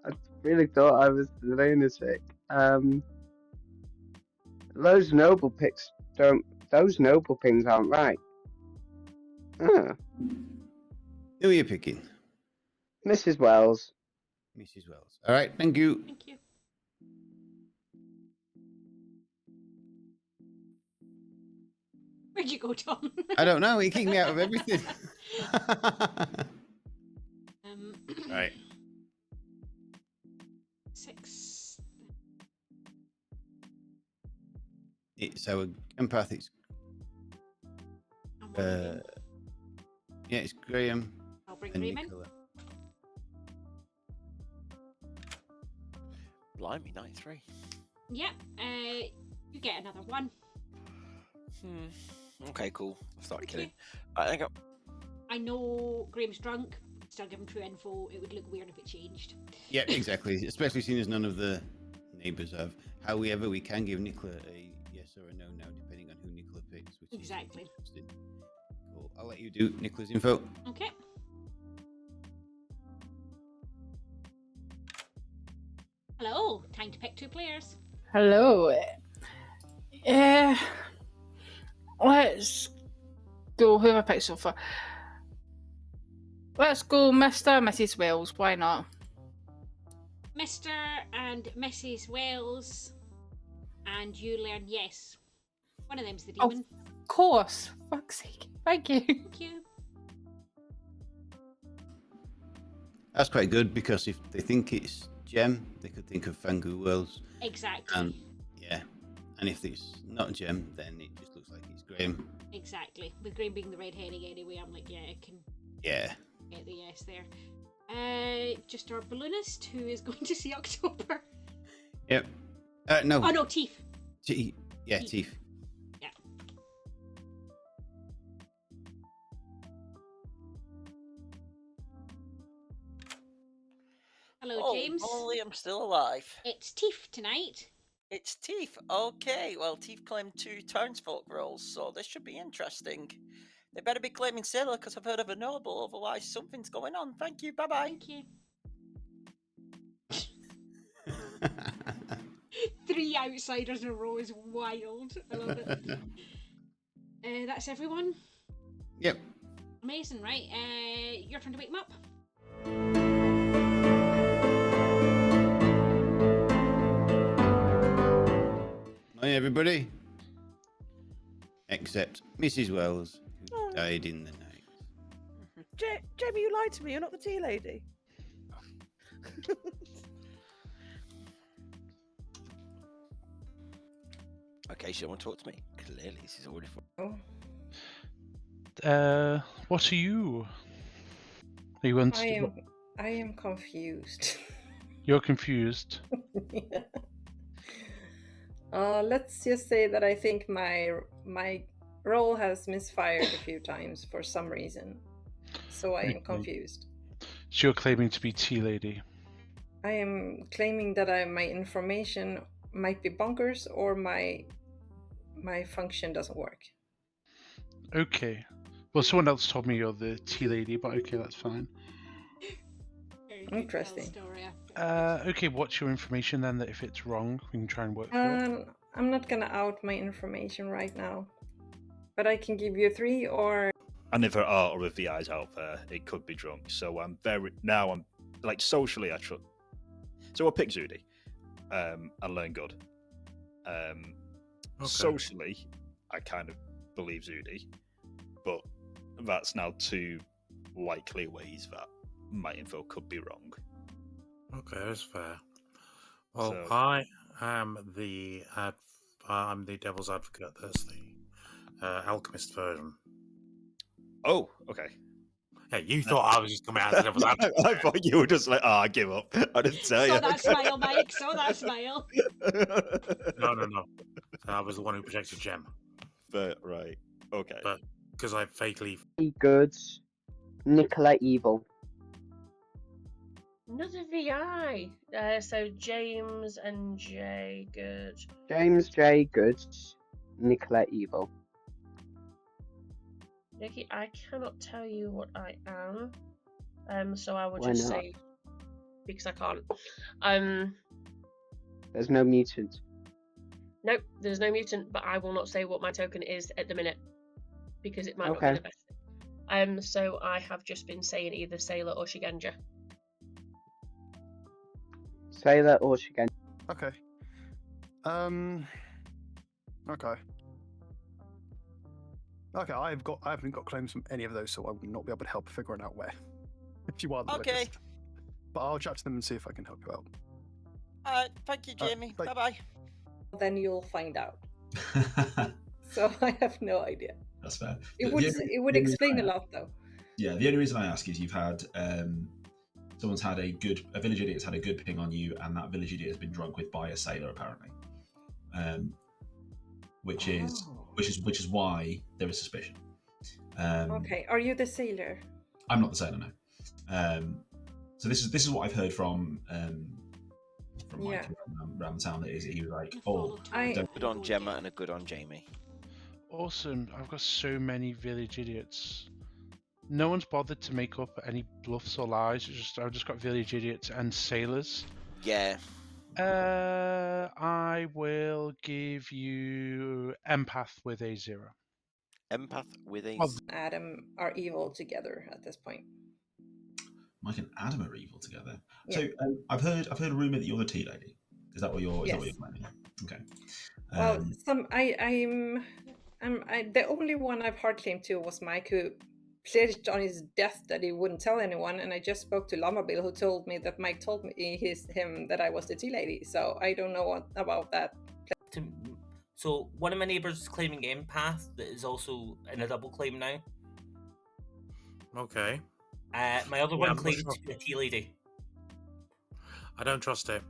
I really thought I was the lunatic. Those noble picks don't. Those noble pings aren't right. Huh. Who are you picking? Mrs. Wells. Mrs. Wells. All right, thank you. Thank you. Where'd you go, Tom? I don't know. He kicked me out of everything. Right. 6. It's our empathics. Yeah, it's Graham. I'll bring and Graham in. Nicola. Blimey, 93. Yeah. You get another one. Okay, cool. I'll start killing. There you go. I know Graham's drunk. Still give him true info. It would look weird if it changed. Yeah, exactly. Especially seeing as none of the neighbours have. However, we can give Nicola a yes or a no now, depending on who Nicola picks. Which Exactly. Is interesting. Cool. I'll let you do Nicola's info. Okay. Hello. Time to pick 2 players. Hello. Let's go. Who have I picked so far? Let's go, Mr. and Mrs. Wells. Why not? Mr. and Mrs. Wells and you learn yes. One of them's the Oh, demon. of course. Fuck's sake. Thank you. Thank you. That's quite good because if they think it's Gem, they could think of Fangu Worlds. Exactly. And yeah, and if it's not Gem, then it just looks like it's Graham. Exactly. With Graham being the red herring anyway, I'm like, yeah, I can Yeah. get the yes there. Just our balloonist who is going to see October. Yep. No. Oh no, Teeth. Yeah, Teeth. Yeah. Hello, Oh, James. only I'm still alive. It's Teeth tonight. It's Teeth. Okay, well, Teeth claimed 2 townsfolk roles, so this should be interesting. They better be claiming Sailor because I've heard of a noble, otherwise something's going on. Thank you, bye-bye. Thank you. 3 outsiders in a row is wild. I love it. That's everyone. Yep. Amazing, right? Your turn to wake them up. Hi, everybody. Except Mrs. Wells, who died in the night. Jamie, you lied to me. You're not the tea lady. Okay, she don't want to talk to me. Clearly, this is already. What are you? Are you I am confused. You're confused. Yeah. Let's just say that I think my role has misfired a few times for some reason, so I am Okay. confused. So you're claiming to be tea lady. I am claiming that my information might be bonkers or my function doesn't work. Okay. Well, someone else told me you're the tea lady, but okay, that's fine. Interesting. Okay, what's your information then? That if it's wrong, we can try and work through it. I'm not gonna out my information right now, but I can give you 3 or. And if there are other VIs out there, it could be drunk. So I'm like socially actually. So I'll pick Zudi, and learn good. Socially, I kind of believe Zudi, but that's now 2 likely ways that my info could be wrong. Okay, that's fair. Well, So- I am I'm the devil's advocate. That's the alchemist version. Oh, okay. Yeah, you thought I was just coming out as the devil's advocate. I thought you were just like, I give up. I didn't tell you. Saw that smile, Mike. Saw that smile. No. I was the one who protected Gem. But right, okay. But because I fakely. Good. Nicola evil. Another VI. So James and Jay, good. James J. Good. Nicola evil. Nikki, I cannot tell you what I am. So I will Why just not? say because I can't. There's no mutant. Nope, there's no mutant, but I will not say what my token is at the minute because it might not Okay. be the best. So I have just been saying either Sailor or Shiganja. Sailor or Shigen. Okay. Okay. Okay, I haven't got claims from any of those, so I will not be able to help figuring out where. If you are the Okay. locust. But I'll chat to them and see if I can help you out. Thank you, Jamie. bye. Bye-bye. Then you'll find out. So I have no idea. That's fair. It The would only- it would the only explain a reason I- lot though. Yeah, the only reason I ask is you've had someone's had a village idiot's had a good ping on you, and that village idiot has been drunk with by a sailor apparently, which is why there is suspicion. Okay, are you the sailor? I'm not the sailor, no. So this is what I've heard from Yeah. Mike around town. That is, he was like, "Oh, Good on Gemma and a good on Jamie. Awesome. I've got so many village idiots. No one's bothered to make up any bluffs or lies. I've just got village idiots and sailors. Yeah. I will give you empath with a 0. Empath with a. Adam are evil together at this point. Mike and Adam are evil together." Yeah. So I've heard a rumor that you're the tea lady. Is that what you're Yes. planning? Okay. Well, the only one I've hard claimed to was Mike, who pledged on his death that he wouldn't tell anyone, and I just spoke to Llama Bill, who told me that Mike told me him that I was the tea lady. So I don't know about that. So one of my neighbours is claiming empath that is also in a double claim now. Okay. My other Yeah, one I'm not claimed sure. to be a tea lady. I don't trust it.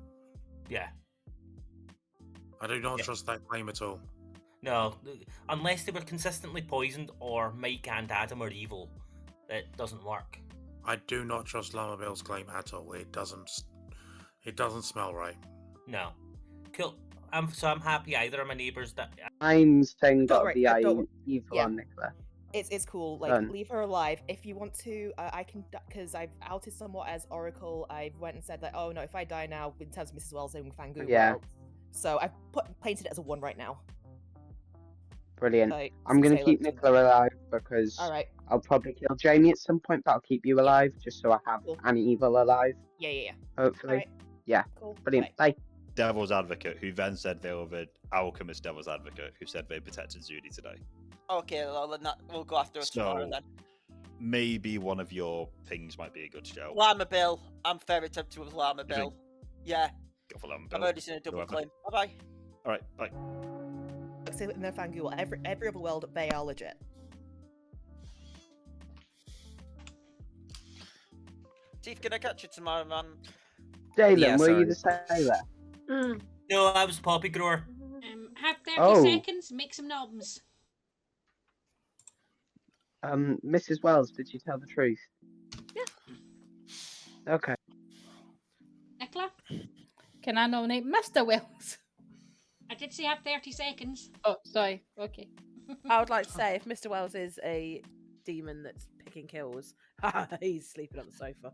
Yeah. I do not trust that claim at all. No, unless they were consistently poisoned or Mike and Adam are evil, it doesn't work. I do not trust Llama Bill's claim at all. It doesn't smell right. No. Cool. I'm happy either of my neighbours that. I'm saying Don't got worry, the don't eye worry. evil Yeah. on Nicola. It's cool. Like, Done. leave her alive. If you want to, I can, because I've outed somewhat as Oracle. I went and said that, oh no, if I die now, in terms of Mrs. Wells and Fangu, Yeah. well, so I've painted it as a 1 right now. Brilliant. Like, I'm going to Sailor keep Nicola alive because All right. I'll probably kill Jamie at some point, but I'll keep you alive just so I have an evil alive. Yeah. Hopefully. Alright. Yeah. Cool. Brilliant. Bye. Devil's Advocate, who then said they were the Alchemist Devil's Advocate, who said they protected Zudi today. Okay, well, then we'll go after us tomorrow then. Maybe one of your pings might be a good shout. Llama Bill. I'm very tempted with Llama You think? Bill. Yeah. Go for Llama I've Bill. already seen a double Whoever. claim. Bye-bye. All right, bye. So in their Fangu, every other world, they are legit. Chief, can I catch you tomorrow, man? Jalen, were you the sailor? No, I was a poppy grower. Have 30 Oh. seconds, make some knobs. Mrs. Wells, did you tell the truth? Yeah. Okay. Nicola? Can I nominate Mr. Wells? I did say have 30 seconds. Oh, sorry. Okay. I would like to say if Mr. Wells is a demon that's picking kills, he's sleeping on the sofa.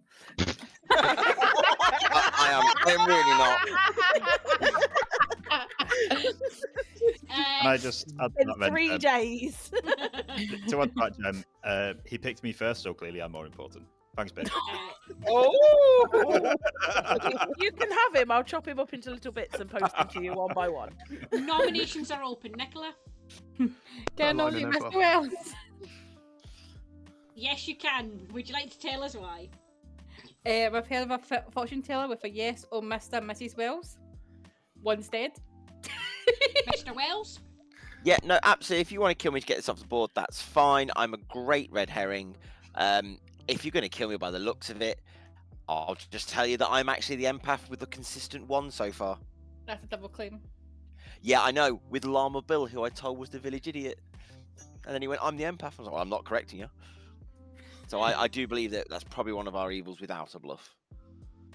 I'm really not. And I just add to In that then, 3 days. to add to that, Jem, he picked me first, so clearly I'm more important. Thanks, babe. Oh! You can have him. I'll chop him up into little bits and post them to you one by one. Nominations are open. Nicola? Can I nominate Mr. Wells? Yes, you can. Would you like to tell us why? I've heard of a fortune teller with a yes or Mr. and Mrs. Wells. One's dead. Mr. Wells? Yeah, no, absolutely. If you want to kill me to get this off the board, that's fine. I'm a great red herring. If you're going to kill me by the looks of it, I'll just tell you that I'm actually the empath with the consistent one so far. That's a double claim. Yeah, I know, with Llama Bill, who I told was the village idiot. And then he went, I'm the empath. I was like, well, I'm not correcting you. So I do believe that that's probably one of our evils without a bluff.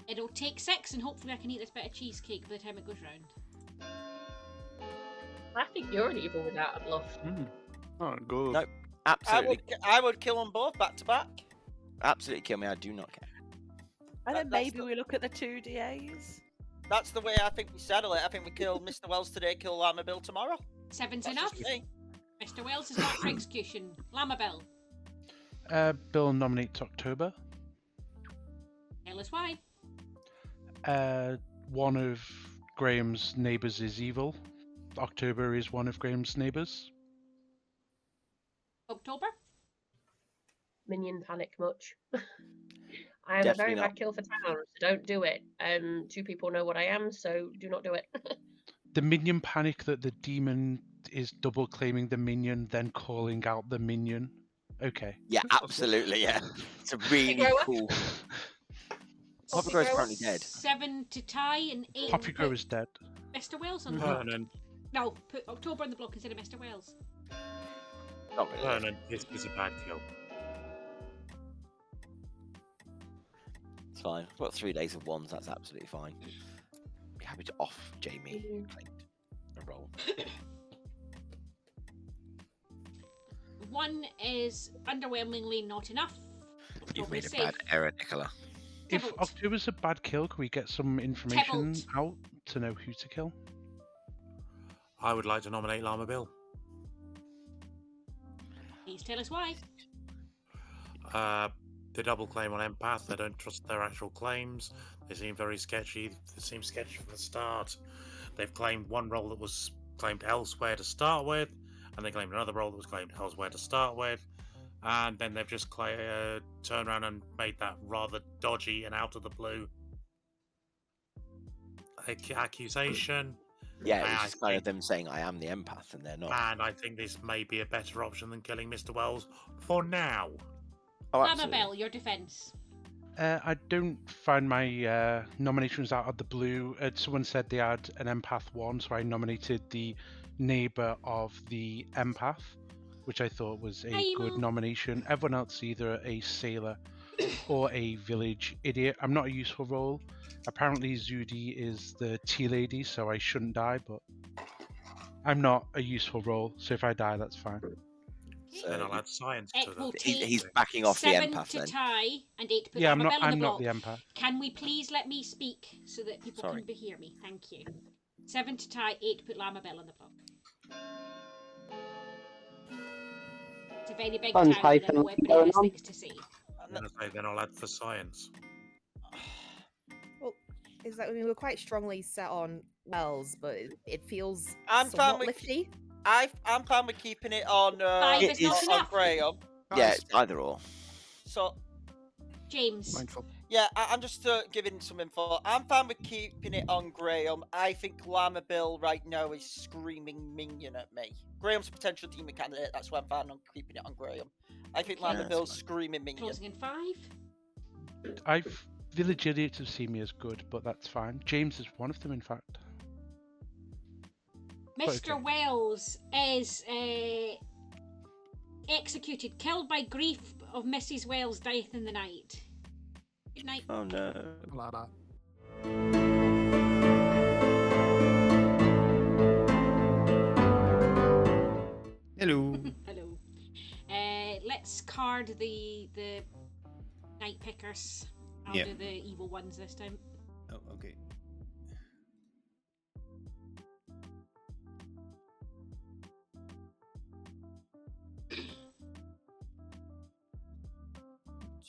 It'll take 6 and hopefully I can eat this bit of cheesecake by the time it goes round. I think you're an evil without a bluff. Oh, good. No, absolutely. I would kill them both back to back. Absolutely kill me, I do not care. And then That's maybe we look at the 2 DAs. That's the way I think we settle it. I think we kill Mr. Wells today, kill Llama Bill tomorrow. 7's That's enough. just me. Mr. Wells is not for execution. Llama Bill. Bill nominates October. Tell us why. One of Graham's neighbours is evil. October is one of Graham's neighbours. October? Minion panic much. I am a Definitely very not. bad kill for town, so don't do it. 2 people know what I am, so do not do it. The minion panic that the demon is double claiming the minion, then calling out the minion. Okay. Yeah, absolutely, yeah. It's a really Poppygrower? cool... Poppygrower's currently dead. 7 to tie and 8 Poppygrower is dead. Mr. Wells on the Vernon. block. No, put October on the block instead of Mr. Wells. Not really. Vernon is a bad kill. It's fine. I've got 3 days of ones, that's absolutely fine. Be happy to off Jamie claimed a roll. 1 is underwhelmingly not enough. You've made a Safe. bad error, Nicola. If Tybalt. October's a bad kill, can we get some information Tybalt. out to know who to kill? I would like to nominate Llama Bill. Please tell us why. the double claim on empath. They don't trust their actual claims. They seem very sketchy. They seem sketchy from the start. They've claimed one role that was claimed elsewhere to start with, and they claimed another role that was claimed elsewhere to start with, and then they've just turned around and made that rather dodgy and out of the blue accusation. Yeah, it was I just kind of think, them saying, I am the empath, and they're not. and I think this may be a better option than killing Mr. Wells for now. Oh, Amabel, your defence. I don't find my nominations out of the blue. Someone said they had an empath one, so I nominated the neighbour of the empath, which I thought was a good nomination. Everyone else either a sailor or a village idiot. I'm not a useful role. Apparently Zudi is the tea lady, so I shouldn't die, but I'm not a useful role, so if I die, that's fine. Then I'll add science to Will that. take He's backing off the 7 empath to then. tie and 8 to put Yeah, Amabel on the I'm not block. the empath. Can we please let me speak so that people Sorry. can hear me? Thank you. 7 to tie, 8 to put Lamabel on the block. It's a very big Fun tower and I know hyphen everybody going has on. things to say. Then I'll add for science. Well, is that we were quite strongly set on Wells, but it feels I'm fine somewhat with lifty. I'm fine with keeping it on. 5 is not on enough. Graham. Yeah, it's either or. So James. Mindful. yeah, I'm just giving some info. I'm fine with keeping it on Graham. I think Llama Bill right now is screaming minion at me. Graham's a potential demon candidate. That's why I'm fine on keeping it on Graham. I think Llama Bill's screaming minion. Closing in 5. Village idiots have seen me as good, but that's fine. James is one of them, in fact. Mr. Wells is executed, killed by grief of Mrs. Wells' death in the night. Good night. Oh no. Like that. Hello. Hello. Let's card the night pickers. I'll Yeah. do the evil ones this time. Oh, okay.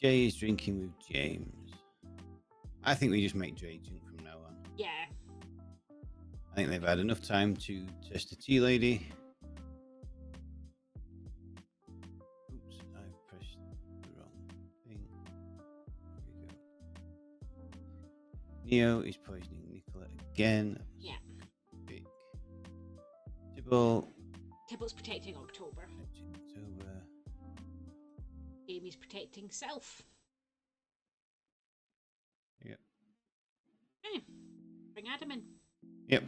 Jay is drinking with James. I think we just make Jay drink from now on. Yeah. I think they've had enough time to test the tea lady. Oops, I've pressed the wrong thing. Here we go. Neo is poisoning Nicola again. Yeah. Big. Tibble. Tibble's protecting October. October. Amy's protecting self. Yep. Okay. Bring Adam in. Yep.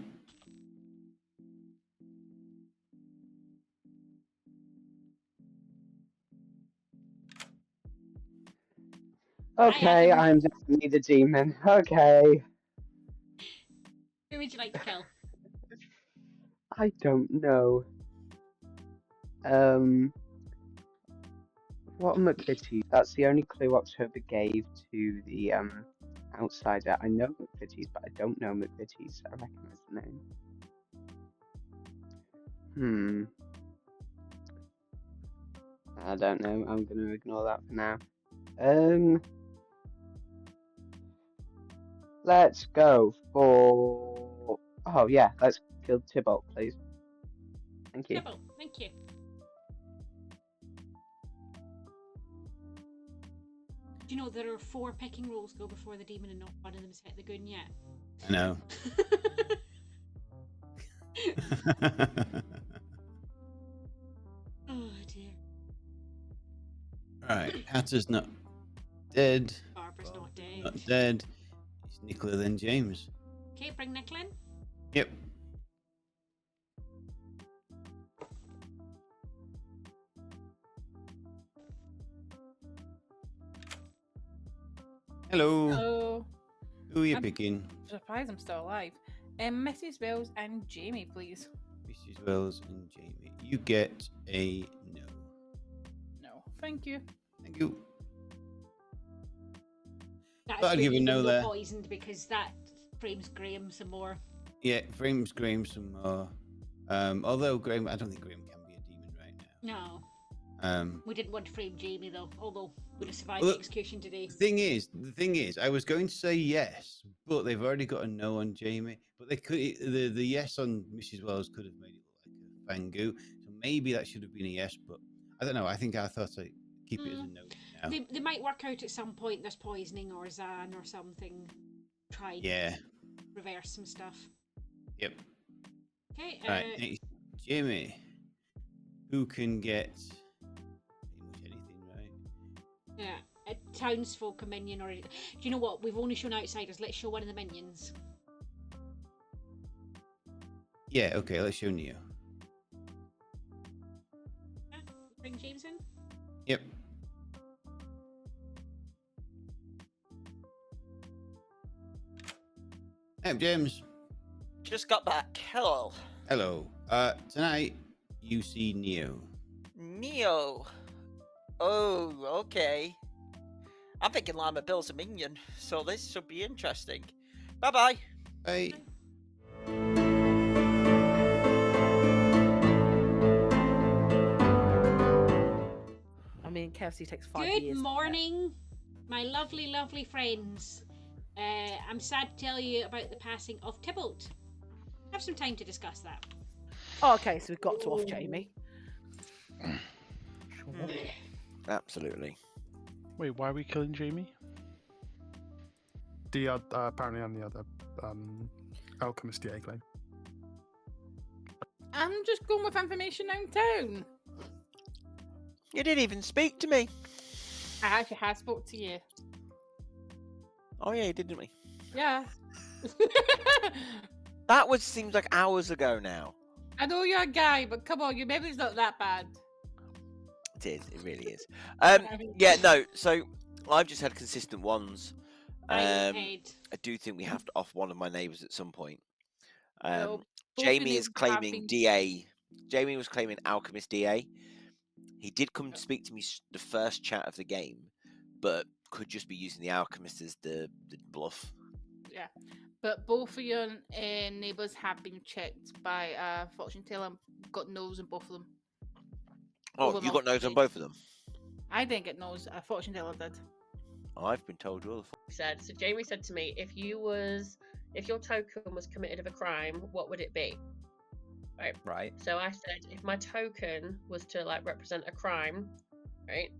Okay, I'm definitely the demon. Okay. Who would you like to kill? I don't know. What McVitie's? That's the only clue October gave to the outsider. I know McVitie's, but I don't know McVitie's. I recognise the name. I don't know. I'm gonna ignore that for now. Let's go for. Oh yeah, let's kill Tybalt, please. Thank you. Tibble, thank you. Do you know there are 4 picking rolls go before the demon and not one of them's hit the goon yet? I know. Oh dear. Right, Hatter's not dead. Barbara's not dead. Not dead. It's Nicola then James. Okay, bring Nicola in. Yep. Hello. Hello. Who are you I'm picking? surprised I'm still alive. Mrs. Wells and Jamie, please. Mrs. Wells and Jamie. You get a no. No, thank you. Thank you. That's I'll give really a no been there. poisoned because that frames Graham some more. Yeah, frames Graham some more. Although Graham, I don't think Graham can be a demon right now. No. Um, We didn't want to frame Jamie though, although would have survived Well, the execution today. The thing is, I was going to say yes, but they've already got a no on Jamie. But they could the yes on Mrs. Wells could have made it look like a Fangu. So maybe that should have been a yes, but I don't know. I thought I'd keep it as a no now. They might work out at some point there's poisoning or Xaan or something. Try reverse some stuff. Yep. Okay. Right, next, Jamie, who can get pretty much anything, right? Yeah, a townsfolk, a minion, or do you know what? We've only shown outsiders. Let's show one of the minions. Yeah. Okay. Let's show Neo. Yeah, bring James in. Yep. Hey, James. Just got back. Hello. Hello. Tonight you see Neo. Neo. Oh, okay. I'm thinking Llama Bill's a minion, so this should be interesting. Bye-bye. Bye. I mean, KFC takes 5 years. Good morning, my lovely, lovely friends. I'm sad to tell you about the passing of Tybalt. Have some time to discuss that. Oh, okay, so we've got to off Jamie. Absolutely. Wait, why are we killing Jamie? The apparently on the other alchemist DA claim. I'm just going with information downtown. You didn't even speak to me. I actually have spoke to you. Oh yeah, didn't we? Yeah. That seems like hours ago now. I know you're a guy, but come on, your memory's not that bad. It is. It really is. Yeah. No. So I've just had consistent ones. I do think we have to off one of my neighbours at some point. No, both Jamie your is neighbours have claiming been- DA. Jamie was claiming Alchemist DA. He did come to speak to me the first chat of the game, but could just be using the Alchemist as the bluff. Yeah, but both of your neighbours have been checked by fortune teller. Got nose in both of them. Oh, Over you got notes on both of them? I didn't get nose. Fortune teller did. I've been told you're the Said so. Jamie said to me, if your token was committed of a crime, what would it be? Right. Right. So I said, if my token was to like represent a crime, right,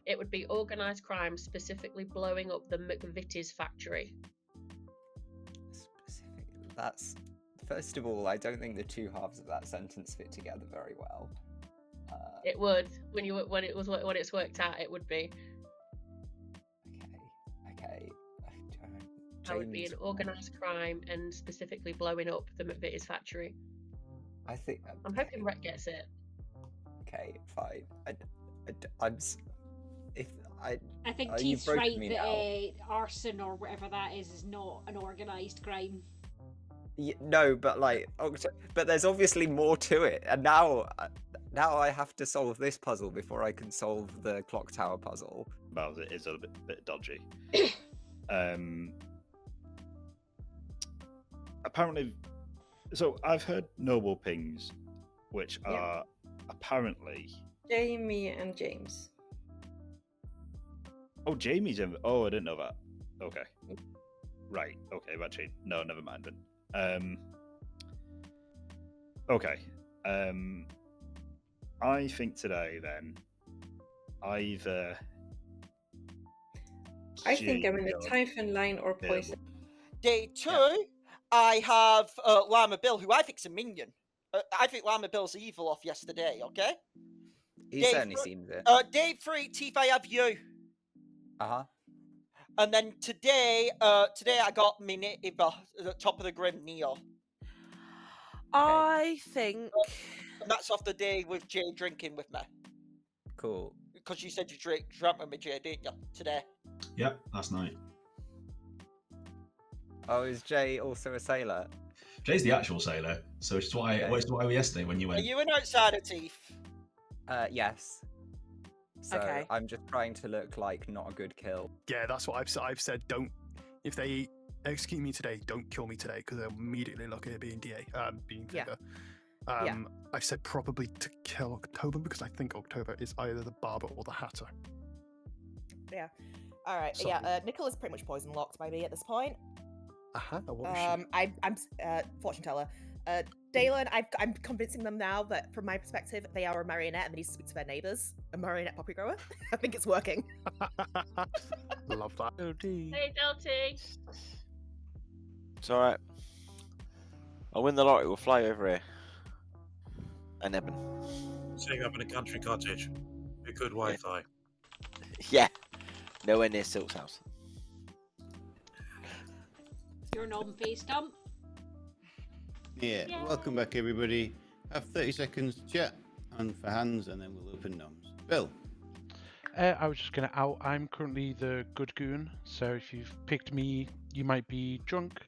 it would be organized crime, specifically blowing up the McVitie's factory. That's first of all, I don't think the two halves of that sentence fit together very well. It would when it's worked out. It would be. Okay. That would be an organized crime and specifically blowing up the McVitie's factory. I think. I'm hoping Rhett gets it. Okay, fine. I think you've Teeth's broken right me that now. arson or whatever that is not an organised crime. No, but but there's obviously more to it, and now I have to solve this puzzle before I can solve the Clocktower puzzle. Well, it is a bit dodgy. Apparently, so I've heard noble pings, which are apparently. Jamie and James. Oh, Jamie's in. Oh, I didn't know that. Okay. Right. Okay. Actually, no. Never mind then. Okay. I think today then, either. I think I'm in the Typhon line or poison. Day 2, I have Llama Bill, who I think's a minion. I think Llama Bill's evil off yesterday, okay? He certainly seems it. Day 3, Teeth, I have you. Uh-huh. And then today I got me neighbour at the top of the grim, Neo. I think. And that's off the day with Jay drinking with me. Cool. Because you said you drank with me, Jay, didn't you? Today. Yep, last night. Oh, is Jay also a sailor? Jay's the actual sailor, so it's what I were yesterday when you Are went. you an outsider, Teeth? Yes. So Okay. I'm just trying to look like not a good kill. Yeah, that's what I've said. Don't, if they execute me today, don't kill me today because they'll immediately look at it being DA, being Yeah. figure. Yeah. I've said probably to kill October because I think October is either the barber or the hatter. Yeah. All right. Sorry. Yeah. Nicola's pretty much poison locked by me at this point. Aha, what was she? I'm fortune teller. Dalen, I'm convincing them now that from my perspective, they are a marionette and they need to speak to their neighbours. A marionette poppy grower. I think it's working. Love that. Hey, Delty. It's all right. I'll win the lottery. We'll fly over here. And Eben. Setting up in a country cottage. A good Wi-Fi. Yeah. Nowhere near Silk's house. You're non face dump. Yeah, welcome back, everybody. Have 30 seconds to chat and for hands, and then we'll open noms. Bill. I was just going to out. I'm currently the good goon, so if you've picked me, you might be drunk.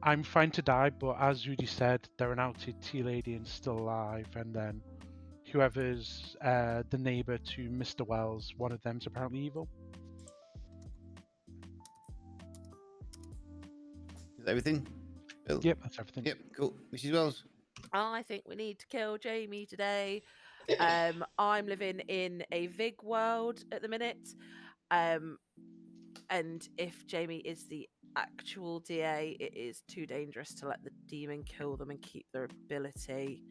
I'm fine to die, but as Rudy said, they're an outed tea lady and still alive, and then whoever's the neighbour to Mr. Wells, one of them's apparently evil. Is that everything? Bill? Yep, that's everything. Yep, cool. Mrs. Wells? I think we need to kill Jamie today. I'm living in a Vig world at the minute. And if Jamie is the actual DA, it is too dangerous to let the demon kill them and keep their ability.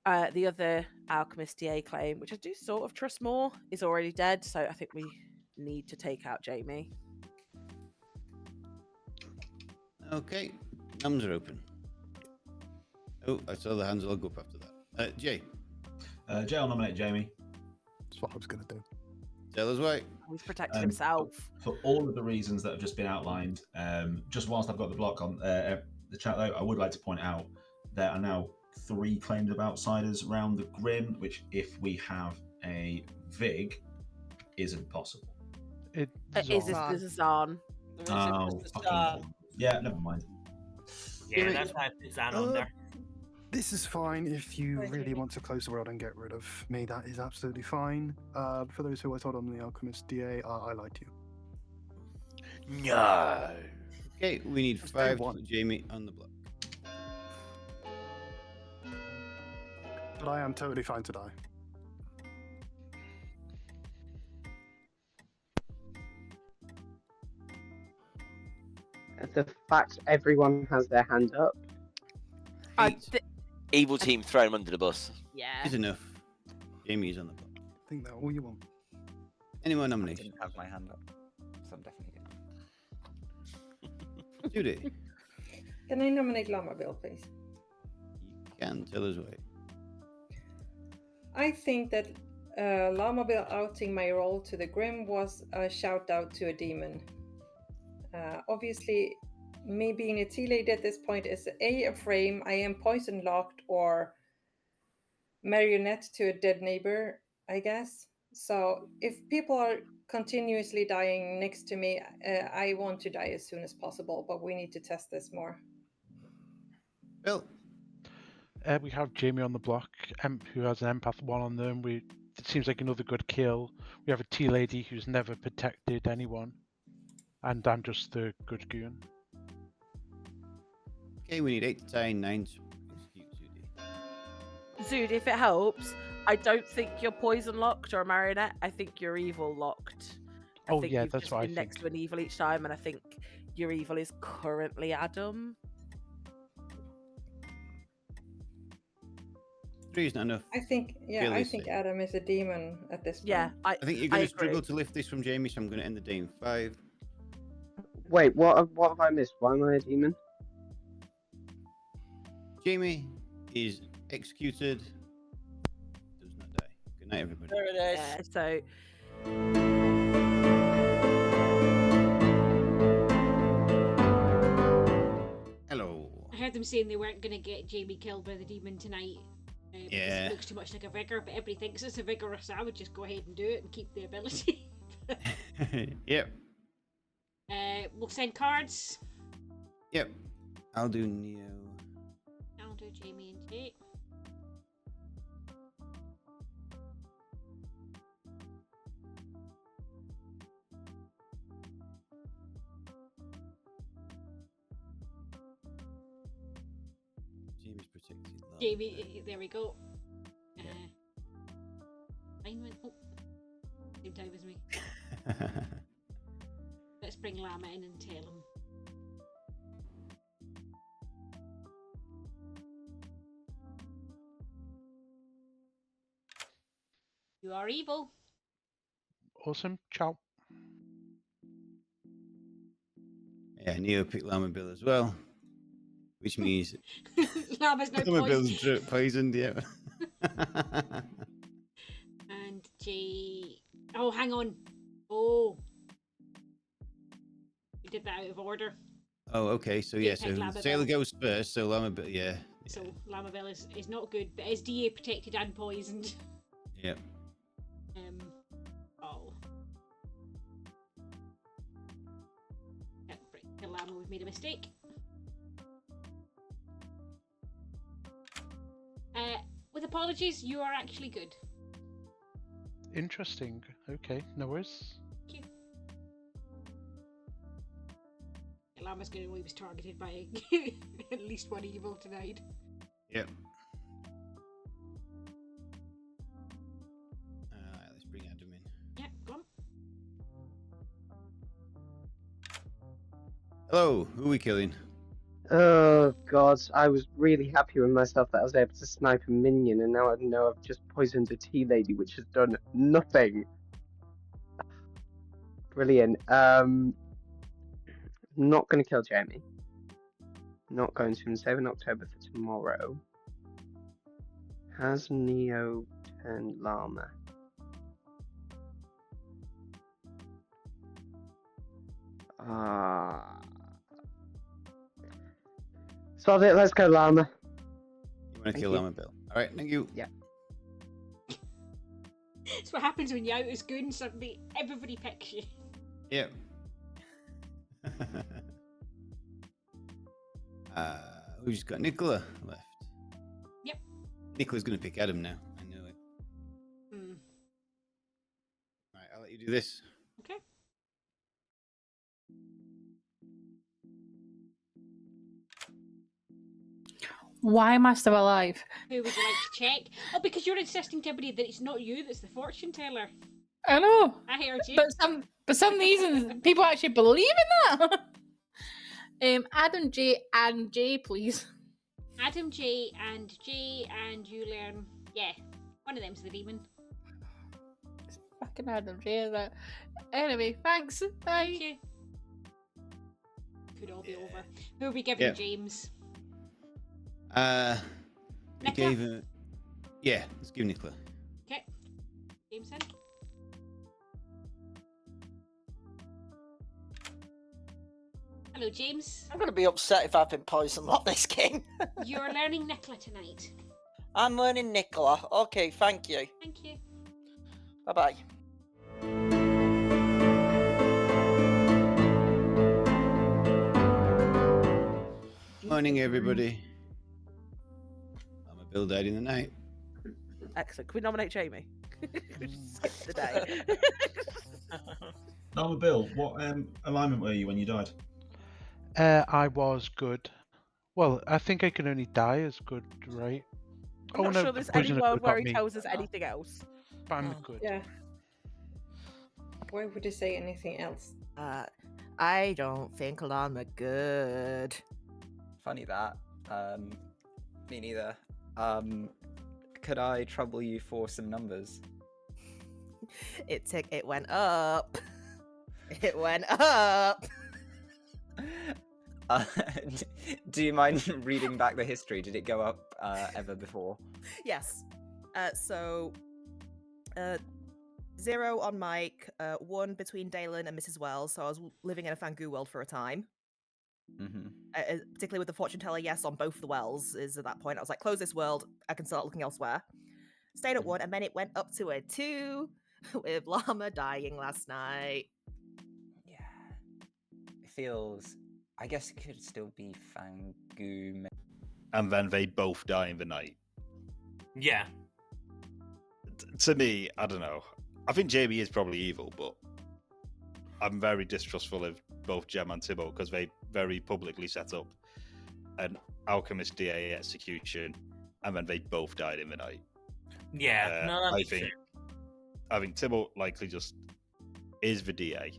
The other alchemist DA claim, which I do sort of trust more, is already dead, so I think we need to take out Jamie. Okay, noms are open. Oh, I saw the hands all go up after that. Jay? Jay will nominate Jamie. That's what I was going to do. Tell us why. He's protected himself. For all of the reasons that have just been outlined, just whilst I've got the block on the chat, though, I would like to point out there are now 3 claims of outsiders around the Grim, which, if we have a Vig, isn't possible. There's a Xaan. Oh, fucking yeah, never mind. Yeah, that's why I put Xaan on there. This is fine if you really want to close the world and get rid of me. That is absolutely fine. For those who I told I'm the Alchemist DA, I lied to you. No. Okay, we need 5 to put Jamie on the block. But I am totally fine to die. The fact everyone has their hand up. Evil team, throw him under the bus. Yeah. Is enough. Jamie's on the block. I think that's all you want. Any more I nominations? didn't have my hand up, so I'm definitely good. Judy? Can I nominate Llama Bill, please? Can tell us why. I think that Llama Bill outing my role to the Grim was a shout out to a demon. Obviously, me being a tea lady at this point is a frame. I am poison locked or marionette to a dead neighbor, I guess. So if people are continuously dying next to me, I want to die as soon as possible, but we need to test this more. Bill? We have Jamie on the block, who has an empath 1 on them. It seems like another good kill. We have a tea lady who's never protected anyone. And I'm just the good goon. Okay, we need 8 to tie, 9 to Zood, if it helps, I don't think you're poison locked or a marionette. I think you're evil locked. I think you've that's just what I been next think. to an evil each time, and I think your evil is currently Adam. 3 is not enough. I think Adam is a demon at this point. Yeah, I think you're going to struggle to lift this from Jamie, so I'm going to end the day in 5. Wait, what have I missed? Why am I a demon? Jamie is executed. Does not die. Good night, everybody. There it is. Yeah, so Hello. I heard them saying they weren't going to get Jamie killed by the demon tonight. Because Yeah. it looks too much like a vigor, but everybody thinks it's a vigor, so I would just go ahead and do it and keep the ability. Yep. We'll send cards. Yep. I'll do Neo. I'll do Jamie and Jake. Jamie's protected. Love. Jamie, there we go. Mine went. Oh, same time as me. bring Llama in and tell him. You are evil. Awesome. Ciao. Yeah, Neo picked Llama Bill as well, which means Llama's now Llama Bill's poisoned. poisoned. Yeah. And Jay. Oh, hang on. Oh. We did that out of order. Oh, okay. So Jay yeah, so picked Llama Sailor Bill. goes first. So Llama Bill, yeah. So Llama Bill is not good, but is DA protected and poisoned? Yeah. Oh. Tell Llama we've made a mistake. With apologies, you are actually good. Interesting. Okay, no worries. Thank you. Llama's going to know he was targeted by at least one evil tonight. Yep. Let's bring Adam in. Yep, go on. Hello, who are we killing? Oh god, I was really happy with myself that I was able to snipe a minion, and now I know I've just poisoned a tea lady, which has done nothing. Brilliant. Not going to kill Jamie. Not going to. I'm saving October for tomorrow. Has Neo turned Llama? Sod it, let's go Llama. You want to kill Llama Bill? All right, thank you. Yeah. That's what happens when you're out as good and suddenly everybody picks you. Yep. We've just got Nicola left. Yep. Nicola's going to pick Adam now. I know it. All right, I'll let you do this. Okay. Why am I still alive? Who would you like to check? Oh, because you're insisting to everybody that it's not you that's the fortune teller. I know. I heard you. But for some reason, people actually believe in that. Adam, J, and J, please. Adam, J, and you learn. Yeah, one of them's the demon. Fucking Adam J. Is that? Anyway, thanks. Bye. Thank you. Could all be over. Who are we giving James? We gave him. Yeah, let's give Nicola. Okay. Jameson. Hello, James. I'm going to be upset if I've been poisoned like this game. You're learning Nicola tonight. I'm learning Nicola. Okay, thank you. Thank you. Bye-bye. Morning, everybody. Llama Bill died in the night. Excellent. Can we nominate Jamie? Skip the day. Llama Bill, what alignment were you when you died? I was good. Well, I think I can only die as good, right? I'm not sure there's any world where he tells us anything else. But I'm good. Yeah. Why would he say anything else? I don't think Llama good. Funny that. Me neither. Could I trouble you for some numbers? It went up. It went up. Do you mind reading back the history? Did it go up ever before? Yes. So 0 on Mike, 1 between Dalen and Mrs. Wells. So I was living in a Fangu world for a time. Mm-hmm. Particularly with the fortune teller, yes, on both the wells. Is at that point I was like, close this world. I can start looking elsewhere. Stayed at 1, and then it went up to a 2 with Llama dying last night. It feels. I guess it could still be Fangu. And then they both die in the night. Yeah. To me, I don't know. I think Jamie is probably evil, but I'm very distrustful of both Gem and Tibbo because they very publicly set up an alchemist DA execution, and then they both died in the night. Yeah, no, that I makes think sense. I think Tibbo likely just is the DA.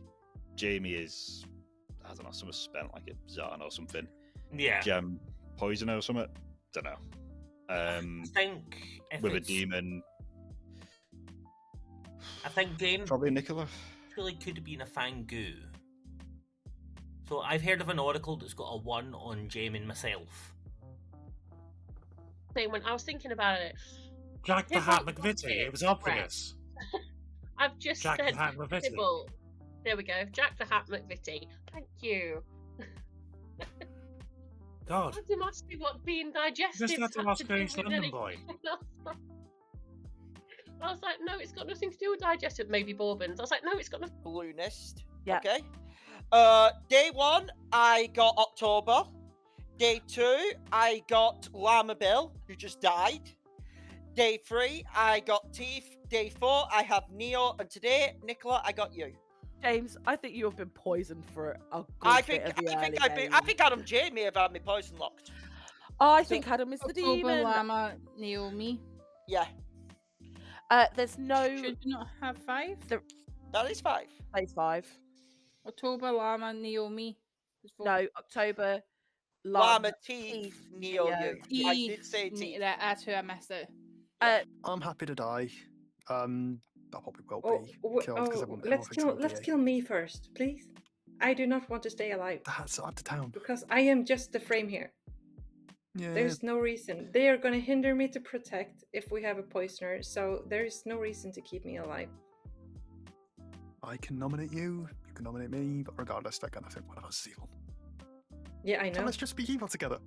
Jamie is I don't know, someone spent like a Xaan or something. Yeah. Gem poison or something. Don't know. I think if With a it's- demon. I think James Probably Nicola. really could have been a Fangu. So I've heard of an oracle that's got a 1 on James and myself. When I was thinking about it, Jack the Hibble Hat got McVitie. it It was obvious. I've just Jack the said Hat McVitie. Hibble. There we go. Jack the Hat McVitie. Thank you. God. I had him ask me what being digested Just had to ask do for East with London anything. boy. I was like, no, it's got nothing to do with digestive. Maybe Bourbons. I was like, no, it's got nothing. Balloonist. Yeah. Okay. Day 1, I got October. Day 2, I got Llama Bill, who just died. Day 3, I got Teeth. Day 4, I have Neo. And today, Nicola, I got you. James, I think you have been poisoned for a good I bit of the early game. I think Adam Jamie have had me poison locked. I think Adam is the October, demon. Llama, Naomi. Yeah. There's no. Should you not have 5? That is 5. That is 5. October, Llama, Naomi. There's 4. No, October. Llama, Teeth, Neo, you. I did say Teeth. Teeth. That's who I missed it. I'm happy to die. I probably will be Oh, killed because everyone let's kill me first, please. I do not want to stay alive. That's up to town. Because I am just the frame here. Yeah. There's no reason. They are going to hinder me to protect if we have a poisoner, so there is no reason to keep me alive. I can nominate you. You can nominate me. But regardless, they're gonna think one of us is evil. Yeah, I So know. let's just be evil together.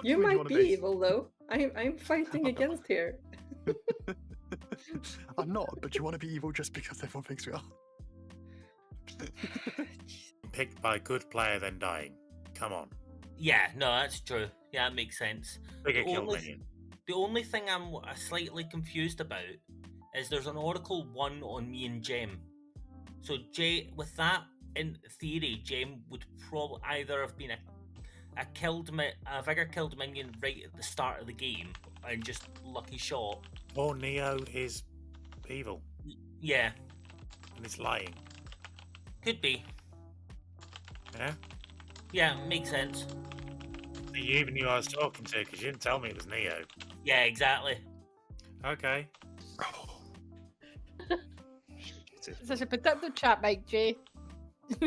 You might be evil though. I'm fighting against here. I'm not, but you want to be evil just because everyone thinks we are. Picked by a good player, then dying. Come on. Yeah, no, that's true. Yeah, that makes sense. Bigger The kill only- minion. The only thing I'm slightly confused about is there's an Oracle 1 on me and Jem. So with that, in theory, Jem would probably either have been a vigor killed minion right at the start of the game and just lucky shot. Or Neo is evil. Yeah, And he's lying. could be. Yeah? Yeah, makes sense. You even knew who I was talking to because you didn't tell me it was Neo. Yeah, exactly. Okay. Such a productive chat, Mike J.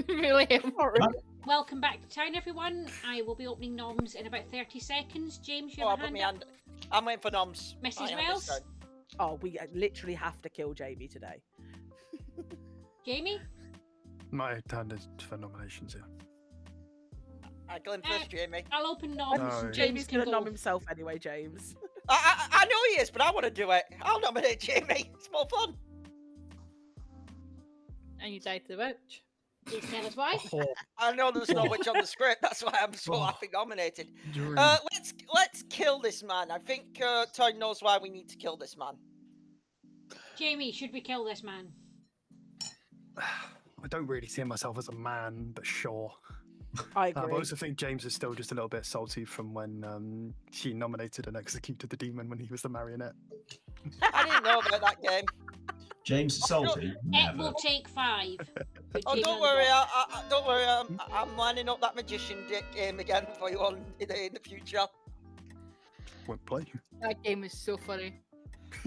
Really important. Welcome back to town, everyone. I will be opening noms in about 30 seconds. James, you Oh, have I a put my hand hand. up. I'm waiting for noms. Mrs. I am this Wells? time. Oh, we literally have to kill Jamie today. Jamie? My hand is for nominations, yeah. I go in first, Jamie. I'll open noms. No. James Jamie's can gonna go. nom himself anyway, James. I know he is, but I want to do it. I'll nominate Jamie. It's more fun. And you died to the witch. Please tell us why. I know there's no witch on the script. That's why I'm so happy nominated. During- Let's kill this man. I think Todd knows why we need to kill this man. Jamie, should we kill this man? I don't really see myself as a man, but sure. I I agree. also think James is still just a little bit salty from when she nominated and executed the demon when he was the marionette. I didn't know about that game. James is salty. It Never. will take 5. Put Oh, Jamie don't on the worry. board. Don't worry. I'm lining up that magician game again for you on in the future. Won't play. That game is so funny.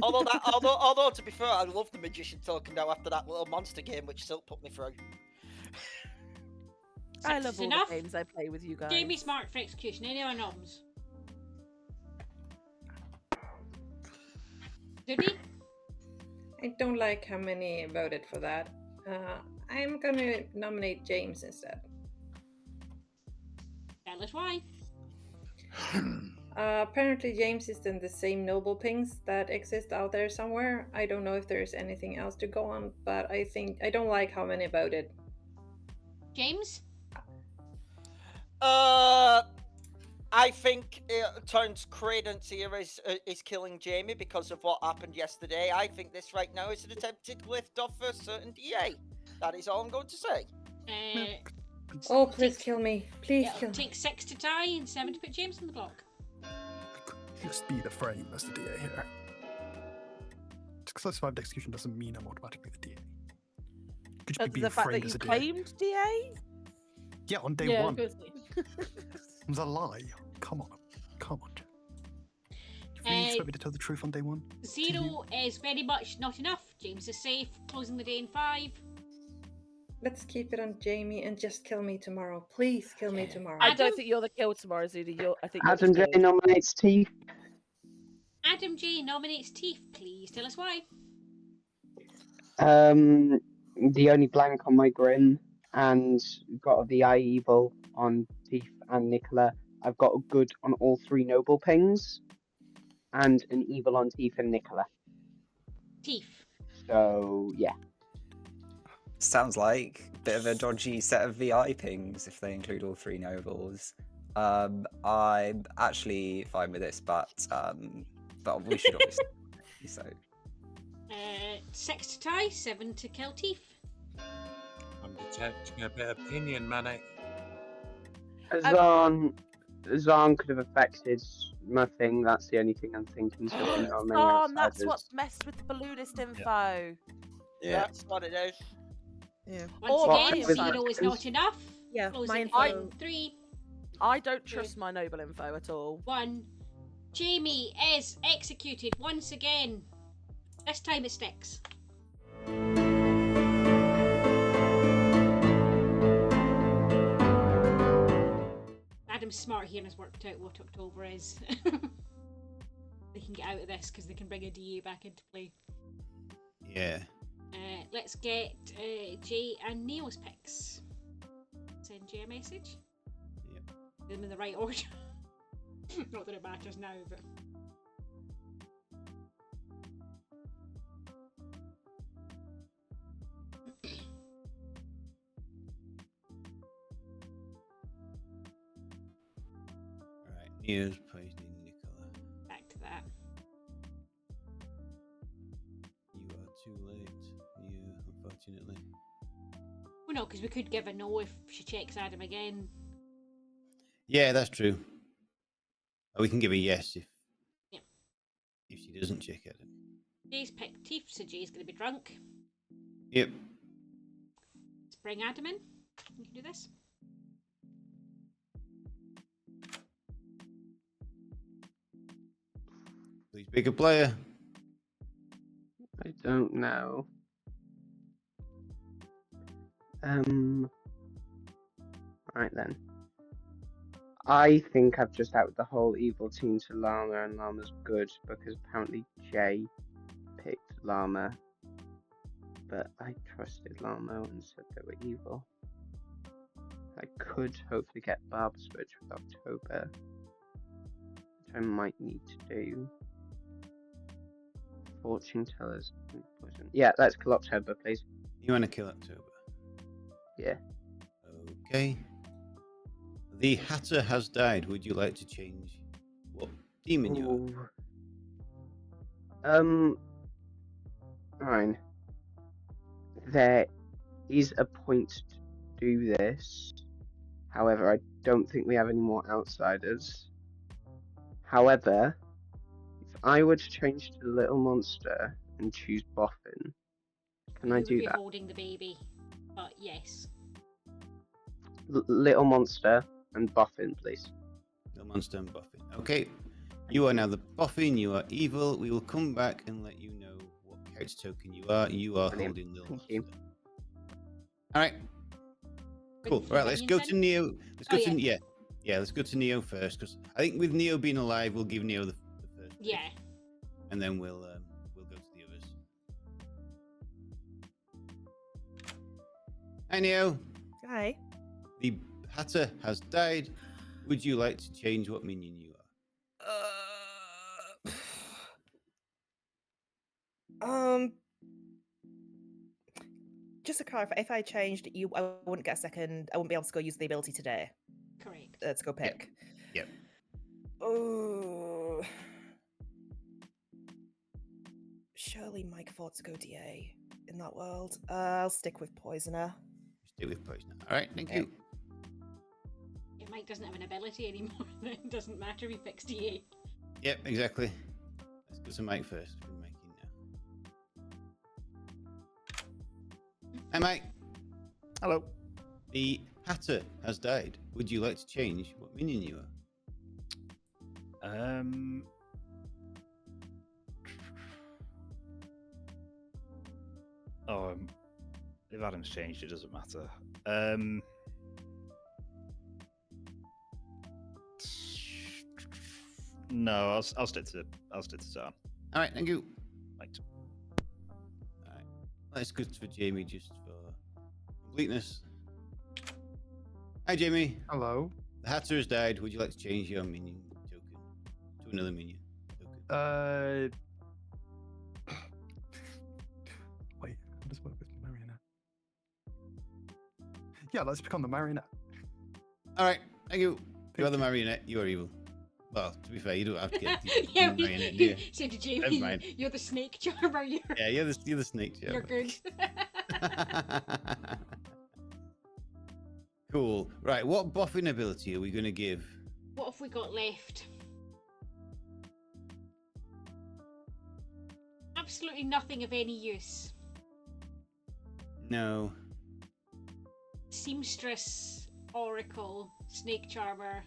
Although to be fair, I love the magician token now after that little monster game, which still put me through. I love all enough. the games I play with you guys. Jamie smart for execution. Any other noms? Doody? I don't like how many voted for that. I'm gonna nominate James instead. Tell us why. Apparently James is in the same noble pings that exist out there somewhere. I don't know if there's anything else to go on, but I don't like how many voted. James? I think Town's credence here is killing Jamie because of what happened yesterday. I think this right now is an attempted lift off a certain DA. That is all I'm going to say. Oh, please kill me. Please It'll kill me. take 6 to tie and 7 to put James on the block. Just be the frame as the DA here. Just because I survived execution doesn't mean I'm automatically the DA. could just be being The fact framed that as you a DA. claimed DA? Yeah, on day Yeah, one. good. It was a lie. Come on. Do you really expect me to tell the truth on day one? 0 is very much not enough. James is safe. Closing the day in 5. Let's keep it on Jamie and just kill me tomorrow. Please kill me tomorrow. I don't think you're the kill tomorrow, Zudi. I think Adam J you're nominates Teeth. Adam J nominates Teeth. Please tell us why. The only blank on my grim, and got the eye evil on Teeth and Nicola. I've got a good on all 3 noble pings, and an evil on Teeth and Nicola. Teeth. So yeah. Sounds like a bit of a dodgy set of VI pings if they include all 3 nobles. I'm actually fine with this, but we should obviously. So 6 to tie, 7 to kill Teeth. I'm detecting a bit of opinion, Manic. Xaan could have affected my thing. That's the only thing I'm thinking. So we know many that's outsiders. what messed with the balloonist info. Yeah. That's what it is. Yeah. Once What again, with 0 is not enough. Yeah, Closing my in info. 3. I don't trust my noble info at all. 1. Jamie is executed once again. This time it sticks. Adam's smart here and has worked out what October is. They can get out of this because they can bring a DA back into play. Yeah. Let's get Jay and Neo's picks. Send Jay a message. Yep. Do them in the right order. Not that it matters now, but. Alright, Neo's poisoning Nicola. Back to that. You are too late, Neo, unfortunately. Well, no, because we could give a no if she checks Adam again. Yeah, that's true. Or we can give a yes if Yeah. if she doesn't check Adam. Jay's picked Teeth, so Jay's going to be drunk. Yep. Let's bring Adam in. You can do this. Please pick a player. I don't know. Right then. I think I've just outed the whole evil team to Llama, and Llama's good because apparently Jay picked Llama, but I trusted Llama and said they were evil. I could hopefully get Barb Switch with October, which I might need to do. Fortune tellers. Yeah, let's kill October, please. You want to kill October? Yeah. Okay. The Hatter has died. Would you like to change what demon you are? Fine. There is a point to do this. However, I don't think we have any more outsiders. However, if I were to change to Little Monster and choose Boffin, can I You do would be that? holding the baby, but yes. Little Monster and Boffin, please. The monster and Buffin. Okay. You are now the Boffin. You are evil. We will come back and let you know what character token you are. You are Brilliant. holding Little Thank Monster. you. Alright. Cool. Right, let's go to Neo. Let's go Oh, to yeah. yeah, let's go to Neo first, because I think with Neo being alive, we'll give Neo the first. Yeah. And then we'll go to the others. Hi Neo. Hi. The Hatter has died. Would you like to change what minion you are? Just to clarify, if I changed you, I wouldn't get a second. I wouldn't be able to go use the ability today. Correct. To go pick. Yep. Oh. Surely Mike afford to go DA in that world. I'll stick with Poisoner. Stick with Poisoner. All right, thank you. If Mike doesn't have an ability anymore, then it doesn't matter if he picks DA. Yep, exactly. Let's go to Mike first. Bring Mike in now. Hi, Mike. Hello. The Hatter has died. Would you like to change what minion you are? If Adam's changed, it doesn't matter. No, I'll stick to Xaan. All right, thank you. Right. All right, let's go for Jamie just for completeness. Hi, Jamie. Hello. The Hatter has died. Would you like to change your minion token to another minion token? Wait, how does it work with the marionette? Yeah, let's become the marionette. All right, thank you. You are the marionette. You are evil. Well, to be fair, you don't have to get the Yeah, marionette, do you? said to Never Jamie, mind. you're the snake charmer. Yeah, you're the snake charmer. You're good. Cool. Right, what buffing ability are we going to give? What have we got left? Absolutely nothing of any use. No. Seamstress, Oracle, Snake Charmer,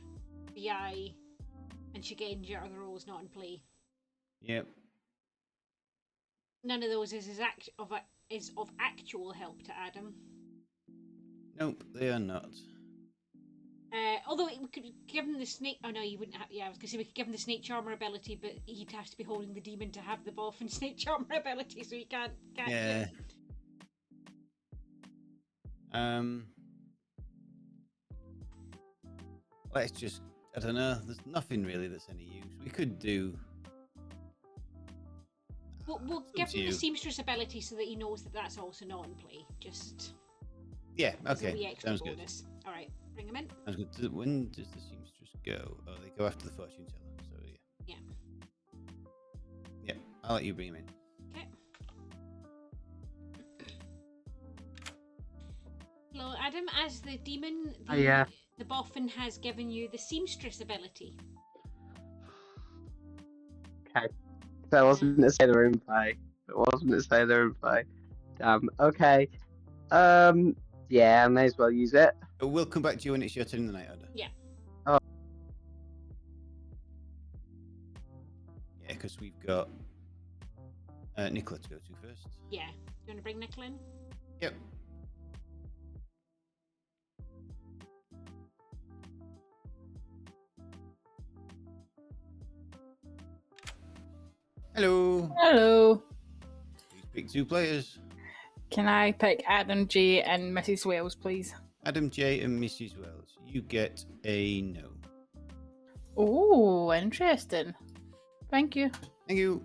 VI, and Shigenja are the roles not in play. Yep. None of those is of actual help to Adam. Nope, they are not. Although we could give him the snake. Oh no, you wouldn't have. Yeah, I was gonna say we could give him the Snake Charmer ability, but he'd have to be holding the demon to have the buff and Snake Charmer ability, so he can't. Yeah. Let's just. I don't know. There's nothing really that's any use. We could do. We'll give him the Seamstress ability so that he knows that that's also not in play. Just. Yeah. as a Okay. wee extra Sounds bonus. good. All right, bring him in. Sounds good. When does the seamstress go? Oh, they go after the fortune teller. So yeah. Yeah. Yeah. I'll let you bring him in. Okay. Hello, Adam. As the demon, the boffin has given you the Seamstress ability. Okay. That wasn't to say they're in play. It wasn't to say they're in play. Okay. Yeah, I may as well use it. But we'll come back to you when it's your turn in the night order. Yeah. Oh. Yeah, because we've got Nicola to go to first. Yeah. You want to bring Nicola in? Yep. Hello. Hello. Please pick two players. Can I pick Adam J and Mrs. Wells, please? Adam J and Mrs. Wells. You get a no. Oh, interesting. Thank you. Thank you.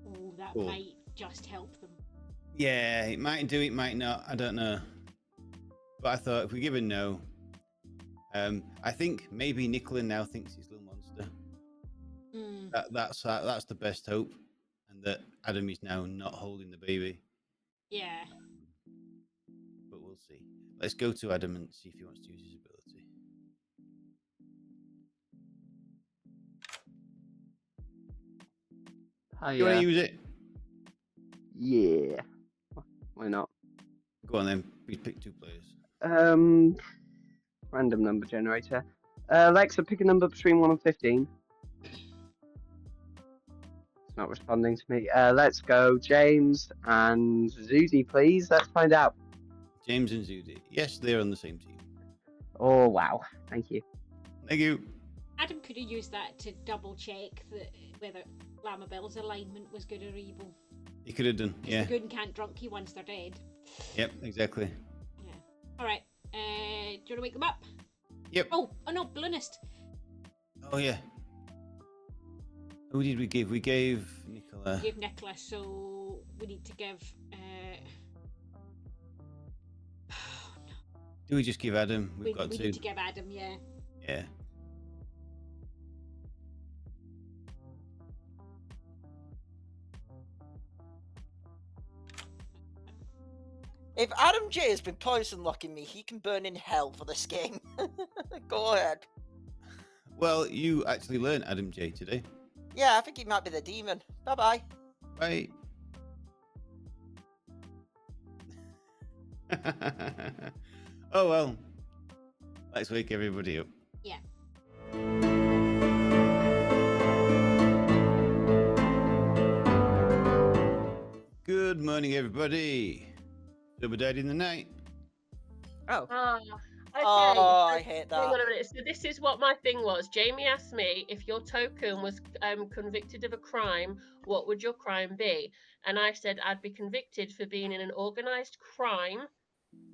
Oh, that Cool. might just help them. Yeah, it might do, it might not. I don't know. But I thought if we give a no, I think maybe Nicola now thinks he's Little Monster. Mm. That's the best hope, and that Adam is now not holding the baby. Yeah. But we'll see. Let's go to Adam and see if he wants to use his ability. You want to use it? Yeah. Why not? Go on then. Please pick two players. Random number generator. Alexa, pick a number between 1 and 15. It's not responding to me. Let's go James and Zuzi, please. Let's find out. James and Zuzi. Yes, they're on the same team. Oh, wow. Thank you. Thank you. Adam could have used that to double check that whether Llama Bill's alignment was good or evil. He could have done, 'Cause yeah. the good and can't drunky once they're dead. Yep, exactly. Yeah. Alright. Do you want to wake them up? Yep. Oh no, balloonist. Oh, yeah. Who did we give? We gave Nicola. We gave Nicholas, so we need to give. Do we just give Adam? We've got we two. need to give Adam, yeah. Yeah. If Adam J has been poison locking me, he can burn in hell for this game. Go ahead. Well, you actually learned Adam J today. Yeah, I think he might be the demon. Bye bye. Bye. Oh well. Let's wake everybody up. Yeah. Good morning, everybody. Double Dead in the night. Oh. Okay. Oh, I hate Hang that. on a minute. So this is what my thing was. Jamie asked me if your token was convicted of a crime, what would your crime be? And I said I'd be convicted for being in an organised crime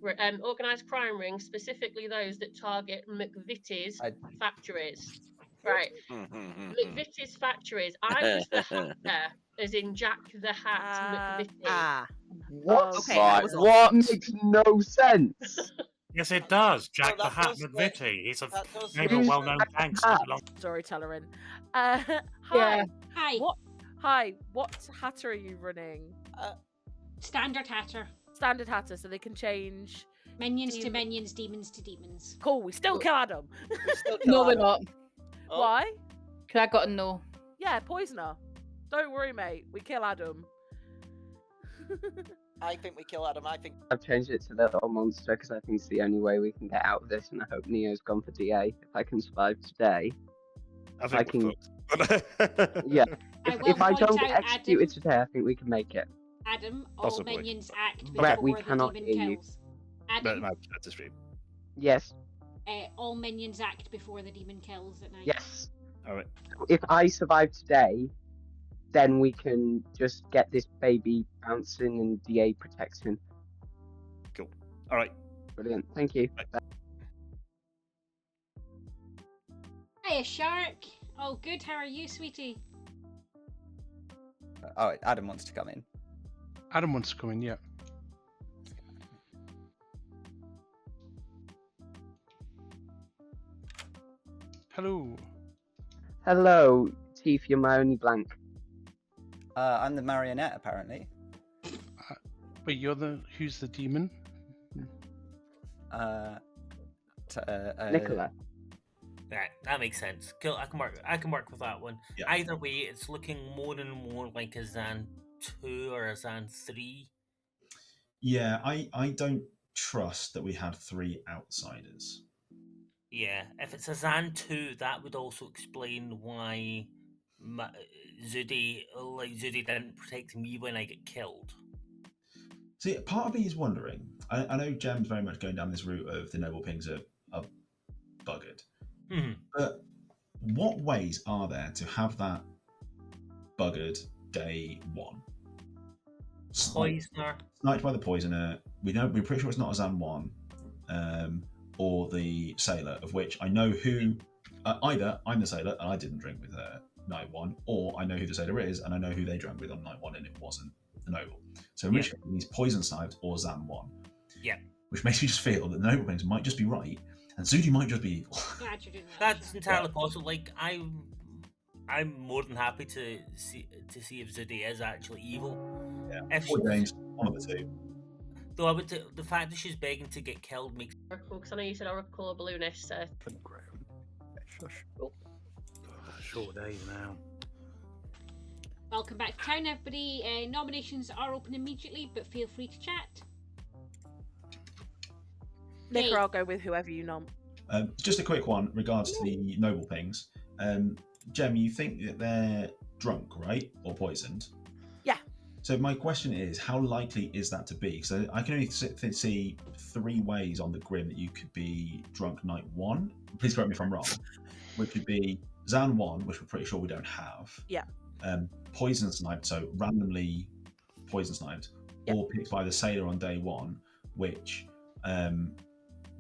ring, specifically those that target McVitie's factories. Right. McVitie's factories. I was the hatter, as in Jack the Hat McVitie. What? Okay, that was off. That makes no sense. Yes, it does. Jack the that Hat does make- McVitie. He's a that does name of a make well-known sense. gangster. Storyteller in. Yeah. Hi. What hatter are you running? Standard hatter. Standard hatter, so they can change Minions to minions, demons to demons. Cool. We still kill Adam. No, we're not. Why? Because I got a no. Yeah, poisoner. Don't worry, mate. We kill Adam. I think we kill Adam. I think I've changed it to the little monster because I think it's the only way we can get out of this, and I hope Neo's gone for DA. If I can survive today, I think we're yeah. I will If I point don't out, get executed today, I think we can make it. Adam, all Possibly. minions act Brett, we before the cannot demon hear you. kills. But Adam, that's a stream. Yes. all minions act before the demon kills at night. Yes. All right. If I survive today, then we can just get this baby bouncing and DA protection. Cool. All right. Brilliant. Thank you. Hiya, Shark. Oh, good. How are you, sweetie? Oh, Adam wants to come in. Adam wants to come in, yeah. Hello. Hello, Teeth, you're my only blank. I'm the marionette, apparently. Wait, who's the demon? Nicola. Right, that makes sense. Cool. I can work with that one. Yeah. Either way, it's looking more and more like a Xaan 2 or a Xaan 3. Yeah, I don't trust that we had 3 outsiders. Yeah, if it's a Xaan 2, that would also explain why Zudi didn't protect me when I get killed. See, part of me is wondering. I know Gem's very much going down this route of the noble pings are buggered. Mm-hmm. But what ways are there to have that buggered day 1? Poisoner. Sniped by the poisoner. We're pretty sure it's not a Xaan 1, or the sailor, of which I know who. Either I'm the sailor and I didn't drink with night 1, or I know who the sailor is and I know who they drank with on night 1 and it wasn't the noble. So in which case he's poison sniped or Xaan 1. Yeah. Which makes me just feel that the noble things might just be right and Zudi might just be evil. Glad you're doing that. That's entirely possible. Like I'm more than happy to see if Zudi is actually evil. Yeah. If Four games, one of the 2. Though I would the fact that she's begging to get killed makes Oracle, because I know you said Oracle or Balloonist. Short days now. Welcome back to town, everybody. Nominations are open immediately, but feel free to chat. Nick, Hey. or I'll go with whoever you nom. Just a quick one regards to the noble pings. Gem, you think that they're drunk, right? Or poisoned? Yeah. So my question is, how likely is that to be? So I can only see 3 ways on the grim that you could be drunk night 1. Please correct me if I'm wrong. Which would be Xaan 1, which we're pretty sure we don't have. Yeah. Poison sniped, so randomly poison sniped, or picked by the sailor on day 1, which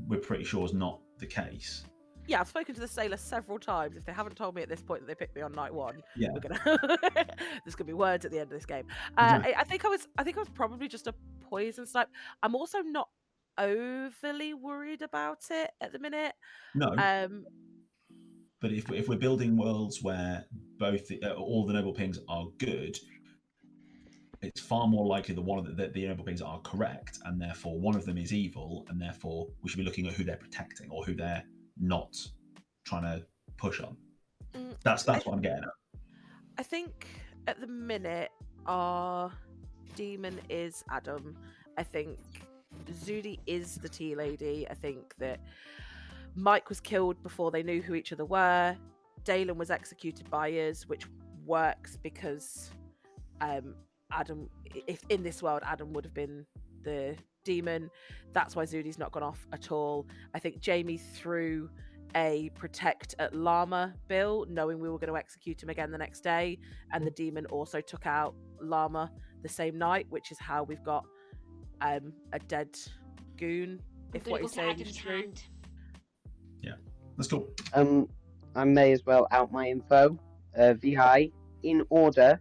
we're pretty sure is not the case. Yeah, I've spoken to the sailor several times. If they haven't told me at this point that they picked me on night 1, Yeah. we're gonna. There's gonna be words at the end of this game. Exactly. I think I was probably just a poison snipe. I'm also not overly worried about it at the minute. No. But if we're building worlds where both all the noble pings are good, it's far more likely that one of the noble pings are correct, and therefore one of them is evil, and therefore we should be looking at who they're protecting or who they're not trying to push on. That's what I'm getting at. I think at the minute our demon is Adam. I think Zudi is the tea lady. I think that Mike was killed before they knew who each other were. Dalen was executed by us, which works because Adam, if in this world Adam would have been the demon. That's why Zudi's not gone off at all. I think Jamie threw a protect at Llama Bill, knowing we were going to execute him again the next day, and the demon also took out Llama the same night, which is how we've got a dead goon. If what he's saying is true. Hand. Yeah, let's go. I may as well out my info. VI in order.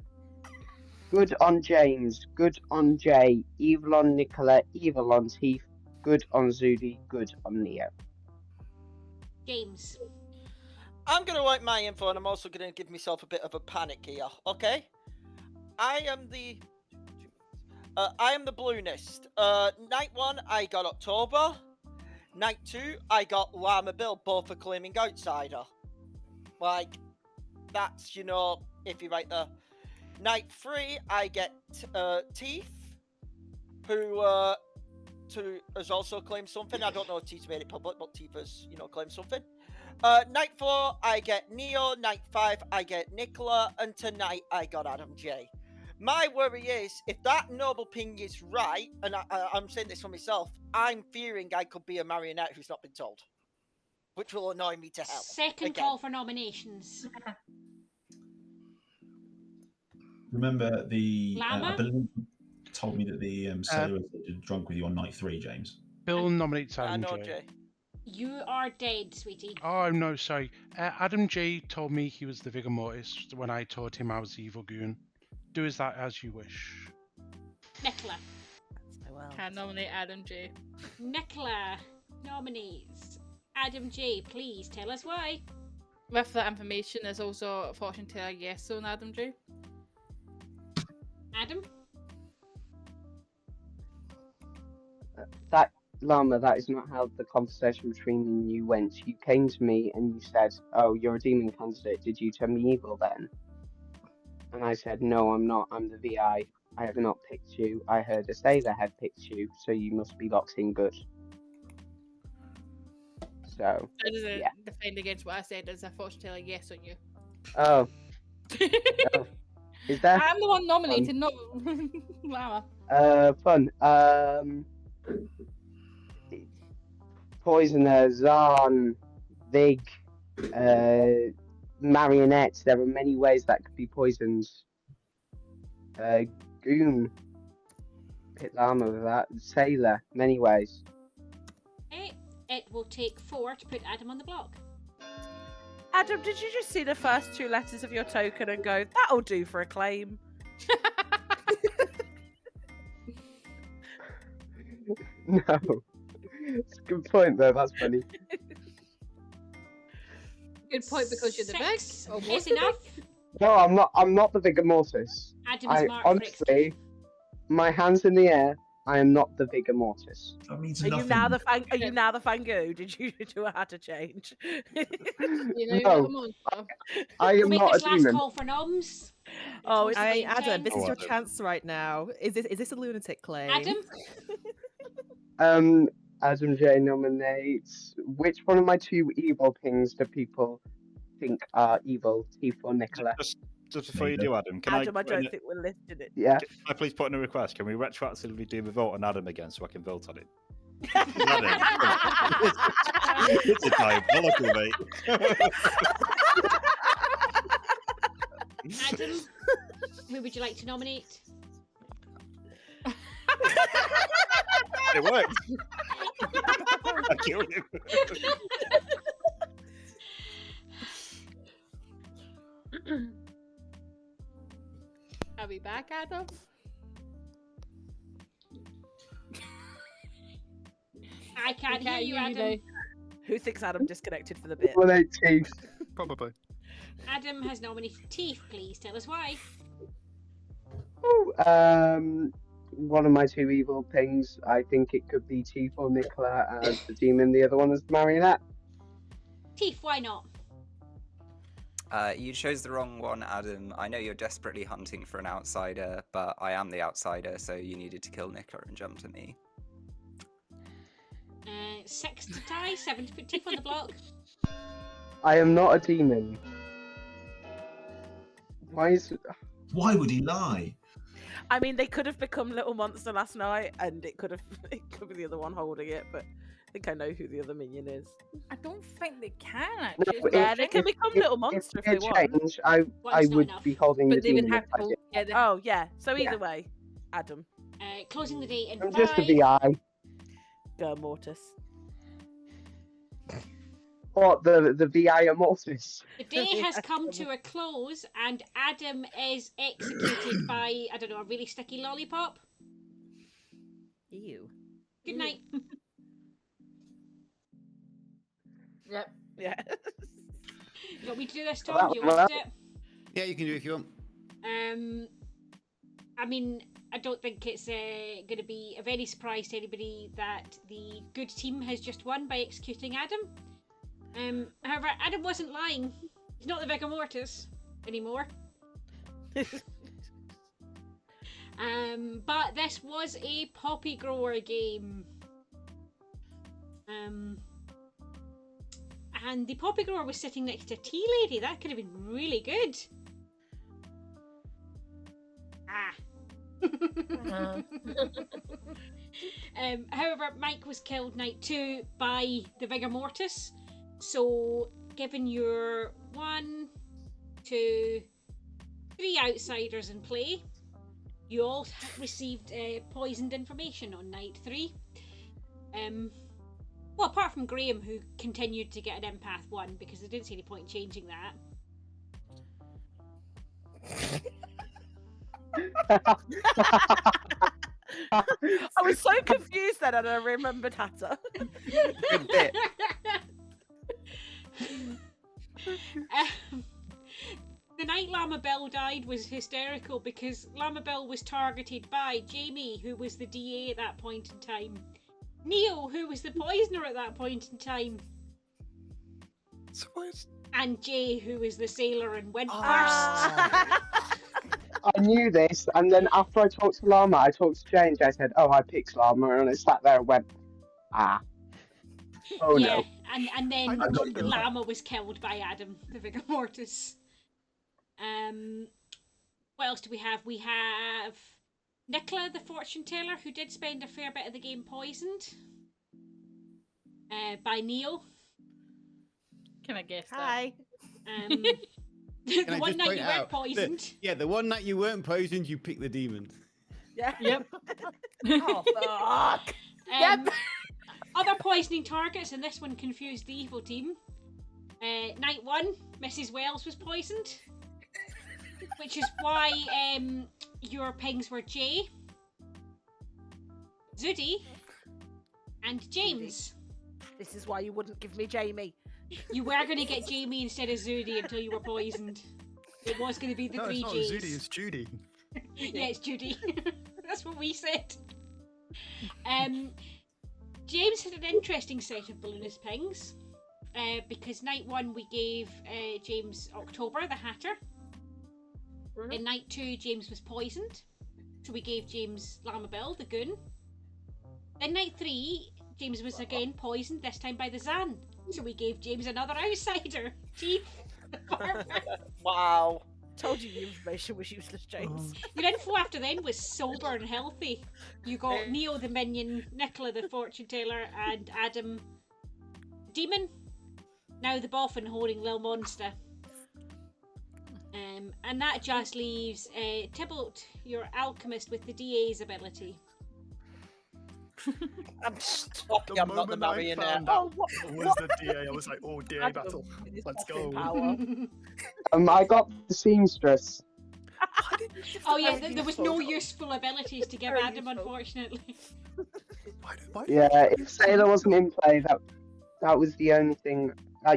Good on James, good on Jay, evil on Nicola, evil on Teeth, good on Zudi, good on Neo. James. I'm going to write my info, and I'm also going to give myself a bit of a panic here, okay? I am the balloonist. Night 1, I got October. Night 2, I got Llama Bill, both for claiming outsider. Like, that's, you know, if you right there. Night 3, I get Teeth, who has also claimed something. I don't know if Teeth made it public, but Teeth has, you know, claimed something. Night 4, I get Neo. Night 5, I get Nicola. And tonight, I got Adam J. My worry is, if that noble ping is right, and I'm saying this for myself, I'm fearing I could be a marionette who's not been told, which will annoy me to hell. Second again. call for nominations. Remember, I Llama? believe you told me that the sailor was drunk with you on night 3, James. Bill nominates I Adam know, J. Jay. You are dead, sweetie. Oh no, sorry. Adam J told me he was the Vigor Mortis when I told him I was the evil goon. Do as that as you wish. Nicola. Can nominate Adam J. Nicola nominates Adam J. Please tell us why. With that information, there's also a fortune teller yes on Adam J. Adam? That Llama, that is not how the conversation between me and you went. You came to me and you said, "Oh, you're a demon candidate. Did you turn me evil then?" And I said, "No, I'm not. I'm the VI. I have not picked you. I heard a sailor had picked you, so you must be locked in good." So, That doesn't yeah. defend against what I said. There's a fortune teller yes on you. Oh. Oh. Is there? I'm the one nominated, not Llama. Fun. Poisoner, Xaan, Vig, marionettes. There are many ways that could be poisoned. Goon. Pit Llama with that. Sailor. Many ways. Okay. It will take 4 to put Adam on the block. Adam, did you just see the first 2 letters of your token and go, that'll do for a claim? No. It's a good point though, that's funny. Good point because you're the big. Oh, is enough. No, I'm not the Vigor Mortis. Adam's marked honestly, my hands in the air, I am not the Vigor Mortis. That means Are you now the Fangu? Did you do a how to change? No, I am Make not a this last demon. call for noms. Oh, It's Adam, Adam, this is your chance right now. Is this a lunatic claim? Adam? Adam J nominates. Which one of my 2 evil pings do people think are evil? Teeth or Nicola? Just before you do, Adam, can Adam, I put don't in think we're lifting it. Yeah. Can I please put in a request? Can we retroactively do the vote on Adam again so I can vote on it? It's diabolical, mate. Adam, who would you like to nominate? It worked. I killed him. Are we back, Adam? I can't hear you, Adam. Who thinks Adam disconnected for the bit? Nominate Teeth. Probably. Adam has nominated Teeth. Please tell us why. One of my 2 evil pings, I think it could be Teeth or Nicola as the demon, the other one as the marionette. Teeth, why not? You chose the wrong one, Adam. I know you're desperately hunting for an outsider, but I am the outsider, so you needed to kill Nicola and jump to me. 6 to tie, 7 to put teeth on the block. I am not a demon. Why would he lie? I mean, they could have become Little Monster last night, and it could be the other one holding it, but I think I know who the other minion is. I don't think they can No, actually. Yeah, they can become Little Monster if they want. change, I would be holding the But they would demon. have if I to. did. Yeah, they, Oh, yeah. So either Yeah. way, Adam. Closing the day in I'm 5. just a VI. Go, Mortis. What, the VI Amorphis? The day has come to a close, and Adam is executed by, I don't know, a really sticky lollipop. Ew. Good night. Yep. Yeah. You want me to do this, Tom? Do you want to do it? Yeah, you can do it if you want. I mean, I don't think it's going to be of any surprise to anybody that the good team has just won by executing Adam. However, Adam wasn't lying. He's not the Vigor Mortis anymore. But this was a poppy grower game. And the poppy grower was sitting next to a tea lady. That could have been really good. However, Mike was killed night 2 by the Vigor Mortis. So, given your 1, 2, 3 outsiders in play, you all received poisoned information on night 3. Well, apart from Graham, who continued to get an empath 1 because I didn't see any point in changing that. I was so confused then, and I remembered Hatter. Good bit. The night Llama Bell died was hysterical because Llama Bell was targeted by Jamie, who was the DA at that point in time, Neo, who was the poisoner at that point in time, and Jay, who was the sailor and went first. I knew this, and then after I talked to Llama, I talked to James. I said, "Oh, I picked Llama," and I sat there and went, "Ah, oh yeah, no." and then I got you. Llama was killed by Adam, the Vigor Mortis. What else do we have? We have Nicola, the fortune teller, who did spend a fair bit of the game poisoned by Neo. Can I guess Hi. The Can I one just night point you weren't out poisoned. the one night you weren't poisoned, you picked the demon. Yeah. Yep. Oh, fuck. Other poisoning targets, and this one confused the evil team. Night 1, Mrs. Wells was poisoned, which is why your pings were Jay, Zudi, and James. This is why you wouldn't give me Jamie. You were going to get Jamie instead of Zudi until you were poisoned. It was going to be the No, 3 it's not J's. Judy, it's Judy. Yeah, it's Judy. That's what we said. James had an interesting set of balloonist pings. Because night 1 we gave James October, the Hatter. In night 2, James was poisoned. So we gave James Llama Bill, the Goon. Then night 3, James was again poisoned, this time by the Xaan. So we gave James another outsider, Teeth. Wow. Told you the information was useless, James. Your info after then was sober and healthy. You got Neo the Minion, Nicola the Fortune Teller, and Adam Demon. Now the Boffin holding Lil Monster. And that just leaves Tybalt, your alchemist, with the DA's ability. I'm stopping. I'm not the marionette. Oh, what was the DA? I was like, oh, DA battle. Let's go. I got the seamstress. Oh yeah, there was no useful abilities to give Adam, unfortunately. Yeah, if Sailor wasn't in play, that was the only thing.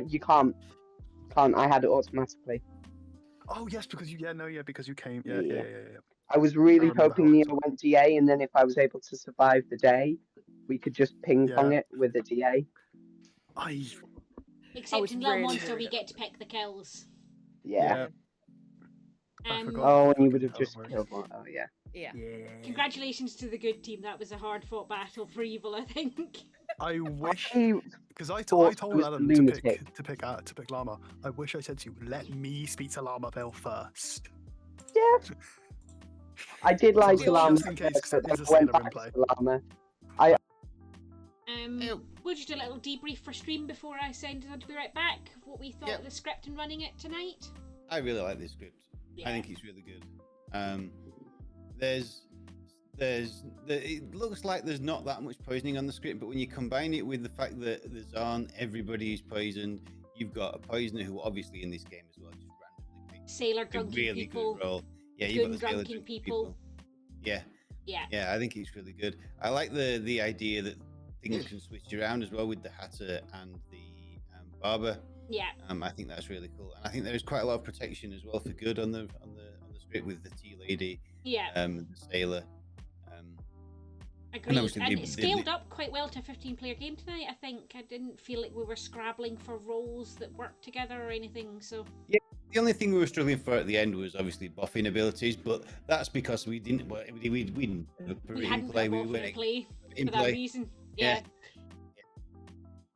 You can't. I had it automatically. Oh yes, because because you came. Yeah. I was really remember hoping Neo went DA, and then if I was able to survive the day, we could just ping pong it with the DA. Except in Lil Monster, we get to pick the kills. Yeah. I forgot. Oh, and you would have just killed one. Oh yeah. Yeah. Congratulations to the good team. That was a hard fought battle for evil, I think. I wish I because I thought told I was Adam the lunatic. to pick Llama. I wish I said to you, let me speak to Llama Bill first. Yeah. I did like Just Llama in case, first, because but it then is a I went sailor in back play. to Llama. I We'll just do a little debrief for stream before I send it on to be right back. What we thought of the script and running it tonight. I really like this script. I think it's really good. It looks like there's not that much poisoning on the script, but when you combine it with the fact that the Xaan, everybody is poisoned, you've got a poisoner who obviously in this game as well just randomly picks Sailor a drunken really people. good role. Yeah, you've got the sailor drunken drunken people. Yeah. Yeah. Yeah, I think it's really good. I like the idea that things can switch around as well with the Hatter and the Barber. Yeah. I think that's really cool, and I think there is quite a lot of protection as well for good on the script with the tea lady, Yeah. the sailor. Agreed. obviously And it scaled up quite well to a 15-player game tonight. I think I didn't feel like we were scrabbling for roles that worked together or anything. So Yeah, the only thing we were struggling for at the end was obviously buffing abilities, but that's because we didn't put it we in hadn't play. got We off in weren't play in for that play. reason. Yeah.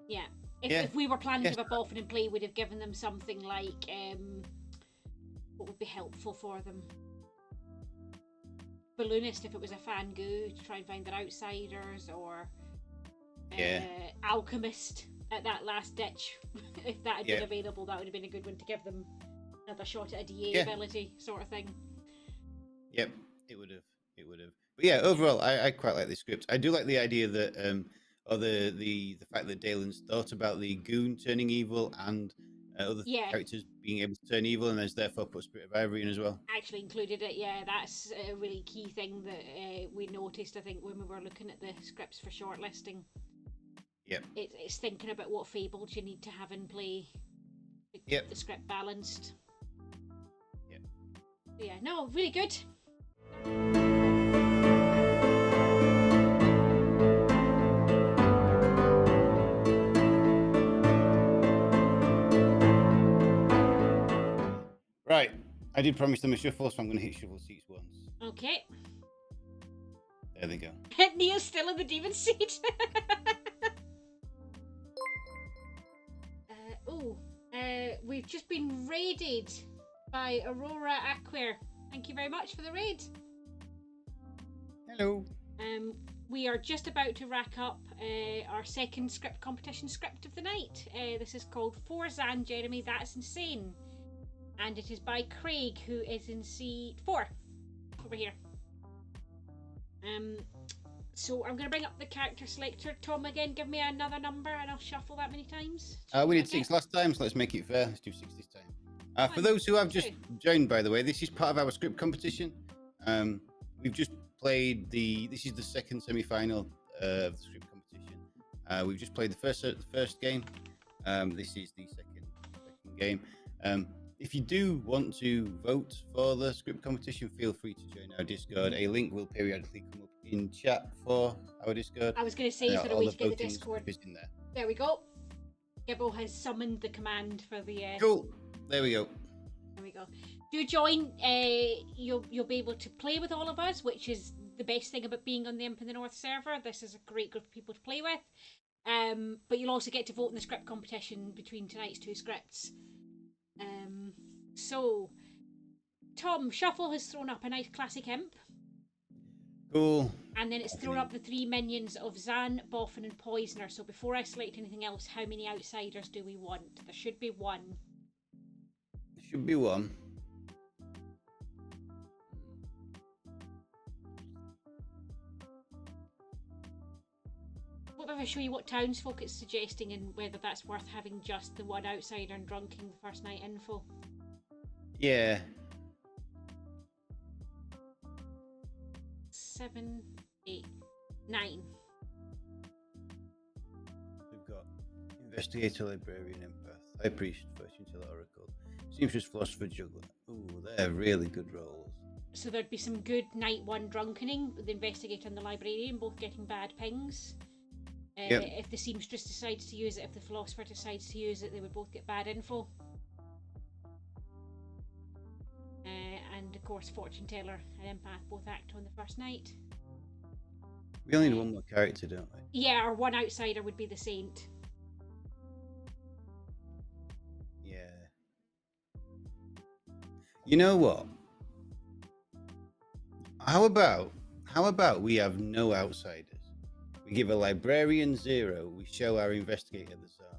Yeah. Yeah. If we were planning Yes. to have a Boffin in play, we'd have given them something like what would be helpful for them. Balloonist if it was a Fangoo to try and find their outsiders, or Alchemist at that last ditch. If that had been available, that would have been a good one to give them another shot at a DA ability sort of thing. Yep, it would have. But yeah, overall, I quite like this script. I do like the idea that, or the fact that Dalen's thought about the goon turning evil and other characters being able to turn evil, and has therefore put Spirit of Ivory in as well. Actually included it, yeah. That's a really key thing that we noticed, I think, when we were looking at the scripts for shortlisting. Yep. It's thinking about what fables you need to have in play to keep the script balanced. Yep. Yeah, no, really good. Right, I did promise them a shuffle, so I'm going to hit shuffle seats once. Okay. There they go. Neil's still in the demon seat. We've just been raided by Aurora Aquer. Thank you very much for the raid. Hello. We are just about to rack up our second script competition script of the night. This is called For Xaan, Jeremy, That's Insane. And it is by Craig, who is in C4 over here. So I'm going to bring up the character selector. Tom, again, give me another number and I'll shuffle that many times. We did 6 last time, so let's make it fair. Let's do 6 this time. For those who have just joined, by the way, this is part of our script competition. We've just played this is the second semi-final of the script competition. We've just played the first game. This is the second game. If you do want to vote for the script competition, feel free to join our Discord. A link will periodically come up in chat for our Discord. I was going to say, is there a way to get the voting Discord? stuff is in there. There we go. Gibbo has summoned the command for the... Cool. There we go. There we go. Do join. You'll be able to play with all of us, which is the best thing about being on the Imp in the North server. This is a great group of people to play with. But you'll also get to vote in the script competition between tonight's 2 scripts. So, Tom, Shuffle has thrown up a nice classic Imp. Cool. And then it's thrown up the 3 minions of Xaan, Boffin and Poisoner. So before I select anything else, how many outsiders do we want? There should be 1. There should be 1. What if I show you what townsfolk it's suggesting and whether that's worth having just the 1 outsider and drunking the first night info? Yeah. 7, 8, 9. We've got Investigator, Librarian, Empath, High Priest, Fortune Teller, Oracle, Seamstress, Philosopher, Juggler. Ooh, they're really good roles. So there'd be some good night 1 drunkening with the Investigator and the Librarian both getting bad pings. If the Seamstress decides to use it, if the Philosopher decides to use it, they would both get bad info. And of course, Fortune Teller and Empath both act on the first night. We only need one more character, don't we? Yeah, our one outsider would be the saint. Yeah. You know what? How about we have no outsiders? We give a librarian 0. We show our investigator the Xaan.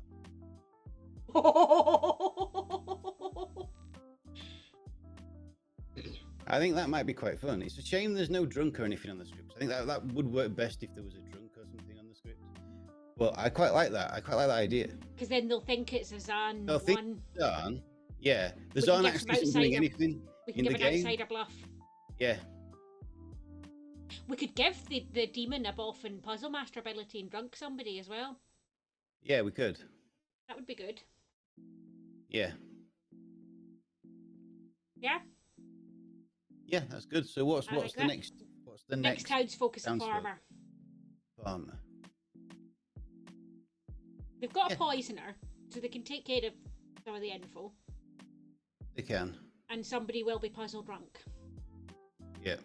I think that might be quite fun. It's a shame there's no drunk or anything on the script. I think that would work best if there was a drunk or something on the script. But I quite like that. I quite like that idea. Because then they'll think it's a Xaan They'll think one. Xaan, yeah. The We can Xaan give actually some isn't doing outsider- anything We can in the give an game. outsider bluff. Yeah. We could give the demon a buff and puzzle master ability and drunk somebody as well. Yeah, we could. That would be good. Yeah. Yeah. Yeah, that's good. So what's I like the that. next? What's the Next town's focus on town's farmer. Farmer. They've got a poisoner, so they can take care of some of the info, They can. and somebody will be puzzle drunk. Yeah.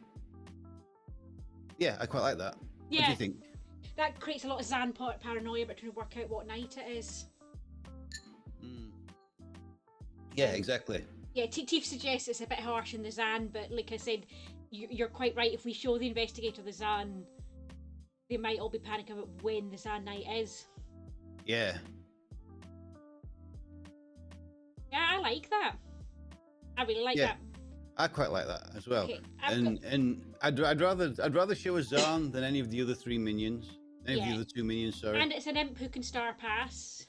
Yeah, I quite like that. What do Yeah. you think? That creates a lot of Xaan paranoia, but trying to work out what night it is. Yeah, exactly. Yeah, Tief suggests it's a bit harsh in the Xaan, but like I said, you're quite right. If we show the investigator the Xaan, they might all be panicking about when the Xaan night is. Yeah. Yeah, I like that. I really like Yeah. that. I quite like that as well. Okay, I've and I'd rather show a Xaan than any of the other 3 minions. Any of Yeah. the other 2 minions, sorry. And it's an imp who can star pass.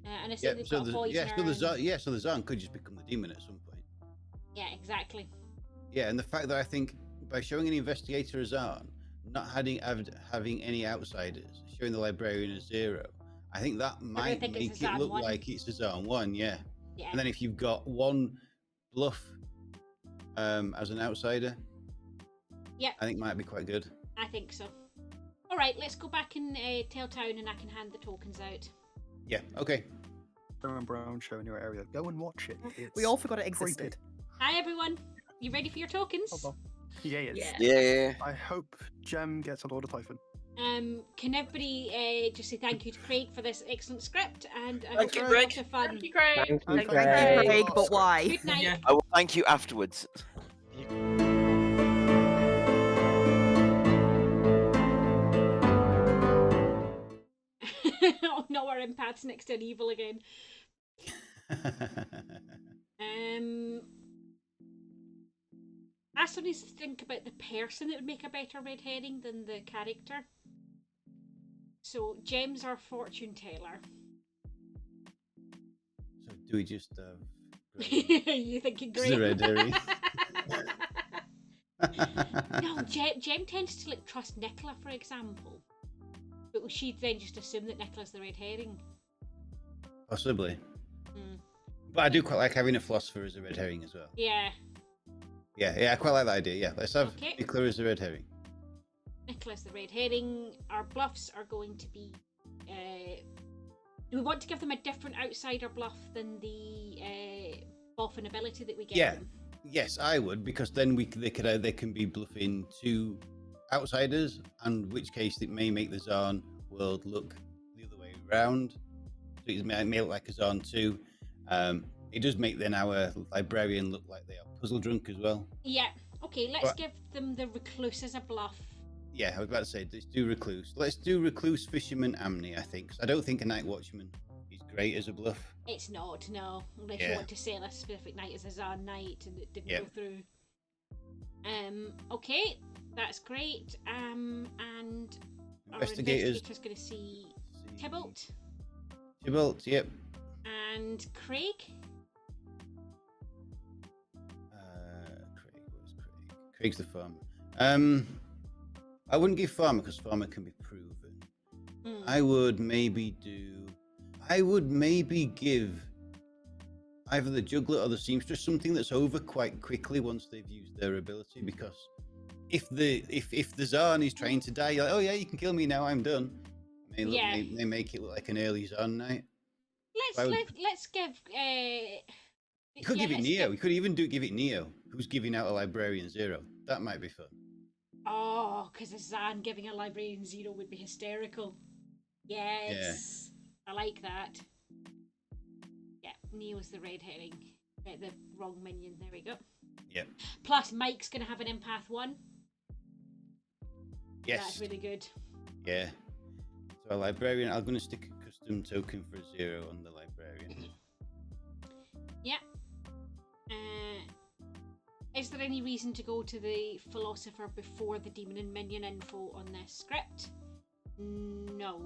And I Yeah, said they've so got a the poisoner. so the Xaan could just become the demon at some point. Yeah, exactly. Yeah, and the fact that I think by showing an investigator a Xaan, not having any outsiders, showing the librarian a 0, I think that might think it's make a it Xaan look 1. like it's a Xaan 1, yeah. Yeah. And then if you've got one bluff as an outsider, Yeah, I think might be quite good. I think so. All right, let's go back and tell town, and I can hand the tokens out. Yeah, okay. Brown Brown show in your area. Go and watch it. We all It's forgot it creepy. existed. Hi everyone, you ready for your tokens? Yes. Yeah. I hope Gem gets a Lord of Typhon. Can everybody just say thank you to Craig for this excellent script, and I Thank hope you, it was Craig. lots of fun. Thank you, Craig. Thank you, Thank you, Craig. Craig, but why? Good night. Yeah. I will thank you afterwards. Oh no, our empath's next to an evil again. I still need to think about the person that would make a better red herring than the character. So Gem's our fortune teller. So do we just You thinking Just great? the red herring. No, Gem tends to like trust Nicola, for example. But she'd then just assume that Nicola's the red herring. Possibly. Mm. But I do quite like having a philosopher as a red herring as well. Yeah, Yeah, I quite like that idea. Yeah, let's have Okay. Nicola as a red herring. Nicola's the red herring. Our bluffs are going to be. Do we want to give them a different outsider bluff than the buff and ability that we give Yeah. them? Yes, I would, because then they can be bluffing 2 outsiders, and which case it may make the Xaan world look the other way around. So it may look like a Xaan 2. It does make then our librarian look like they are puzzle drunk as well. Yeah. Okay, let's But- give them the recluse as a bluff. Yeah, I was about to say, let's do recluse. Let's do recluse, fisherman, Amni, I think. 'Cause I don't think a night watchman is great as a bluff. It's not, no. Unless you Yeah. want to sell a specific night as a Xaan night and it didn't Yeah. go through. Okay, that's great. And our Investigators. investigator's going to see Tybalt Tybalt, yep. and Craig. Craig, where's Craig? Craig's the farmer. I wouldn't give farmer because farmer can be proven. Mm. I would maybe give either the juggler or the seamstress something that's over quite quickly once they've used their ability, because if the Xaan is trying to die, you're like, oh yeah, you can kill me now, I'm done. Yeah. They make it look like an early Xaan night. Let's give. You could yeah, give it let's Neo. give- You could even give it Neo, who's giving out a librarian 0. That might be fun. Oh, because a Xaan giving a librarian 0 would be hysterical. Yes. I like that. Yeah, Neo's the red herring. The wrong minion. There we go. Yep. Plus, Mike's going to have an empath 1. Yes. That's really good. Yeah. So a librarian, I'm going to stick a custom token for 0 on the librarian. Yeah. Is there any reason to go to the philosopher before the demon and minion info on this script? No.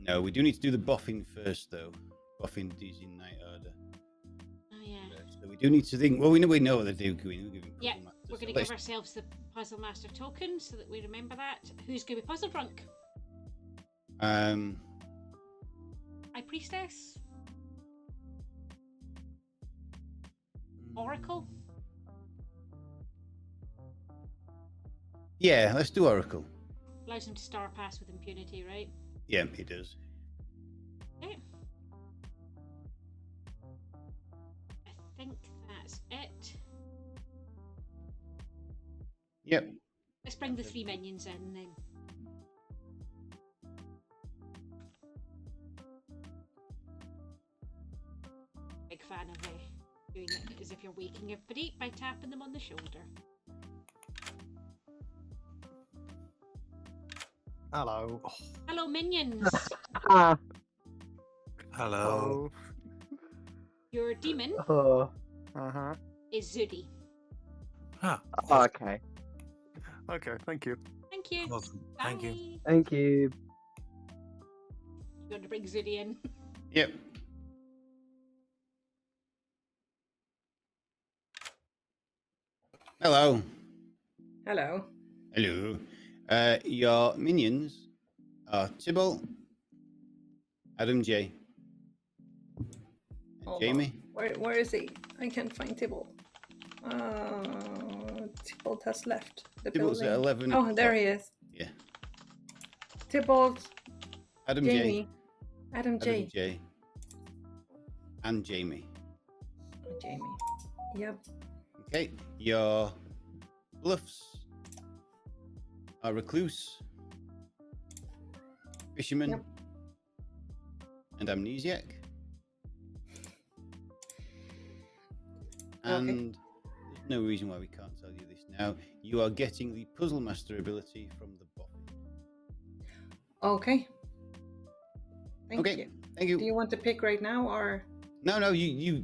No, we do need to do the buffing first, though. Buffing these in Night Order. Oh, yeah. So we do need to think. Well, we know what they're doing. Yeah, we're going to give ourselves the Puzzle Master token so that we remember that. Who's going to be puzzle drunk? Um. High Priestess? Oracle? Yeah, let's do Oracle. Allows him to star pass with impunity, right? Yeah, he does. Okay. I think that's it. Yep. Let's bring the 3 minions in then. Big fan of doing it as if you're waking everybody by tapping them on the shoulder. Hello. Hello, minions. Hello. Your demon Uh-huh. is Zudi. Huh. Okay. Okay, thank you. Thank you. Awesome. Thank you. Bye. Thank you. You want to bring Zudi in? Yep. Hello. Hello. Hello. Your minions are Tybalt, Adam J, and Hold Jamie. on. Where is he? I can't find Tybalt. Tybalt has left the Tybalt's building. at 11. Oh, there he is. Yeah. Tybalt, Adam Jamie, J. Adam J. Adam J. And Jamie. Jamie. Yep. Okay. Your bluffs are Recluse, Fisherman, Yep. and Amnesiac. And there's no reason why we can't tell you this now. You are getting the Puzzle Master ability from the buff. Okay. Thank Okay, you. thank you. Do you want to pick right now or? No, you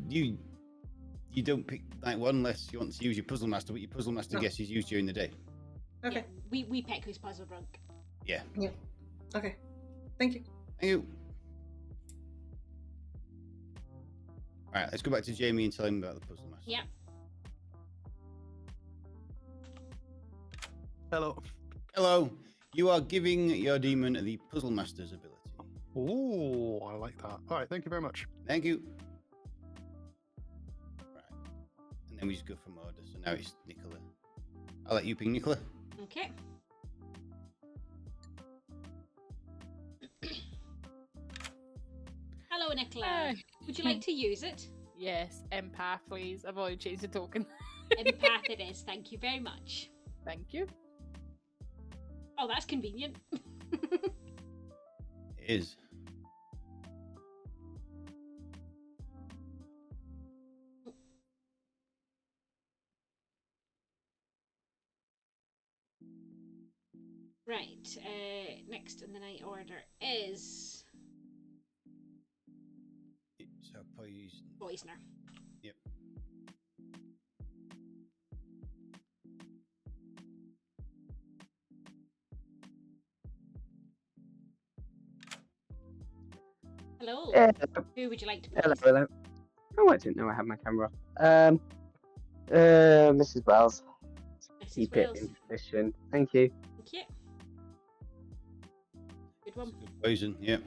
don't pick night 1 unless you want to use your Puzzle Master, but your Puzzle Master No. guess is used during the day. Okay. Yeah, we pick who's puzzle drunk. Yeah. Yeah. Okay. Thank you. Thank you. Alright, let's go back to Jamie and tell him about the Puzzle Master. Yeah. Hello. Hello. You are giving your demon the Puzzle Master's ability. Ooh, I like that. All right, thank you very much. Thank you. Right. And then we just go from order. So now it's Nicola. I'll let you pick Nicola. Okay. Hello, Nicola. Hi. Would you like to use it? Yes, empath, please. I've already changed the token. Empath it is. Thank you very much. Thank you. Oh, that's convenient. It is. Right. Next in the night order is It's a poison. Poisoner. Yep. Hello. Hello. Who would you like to Hello, poison? hello. Oh, I didn't know I had my camera off. Mrs. Wells. Keep it Wells. in position. Thank you. Thank you. Good one. Poison, yep.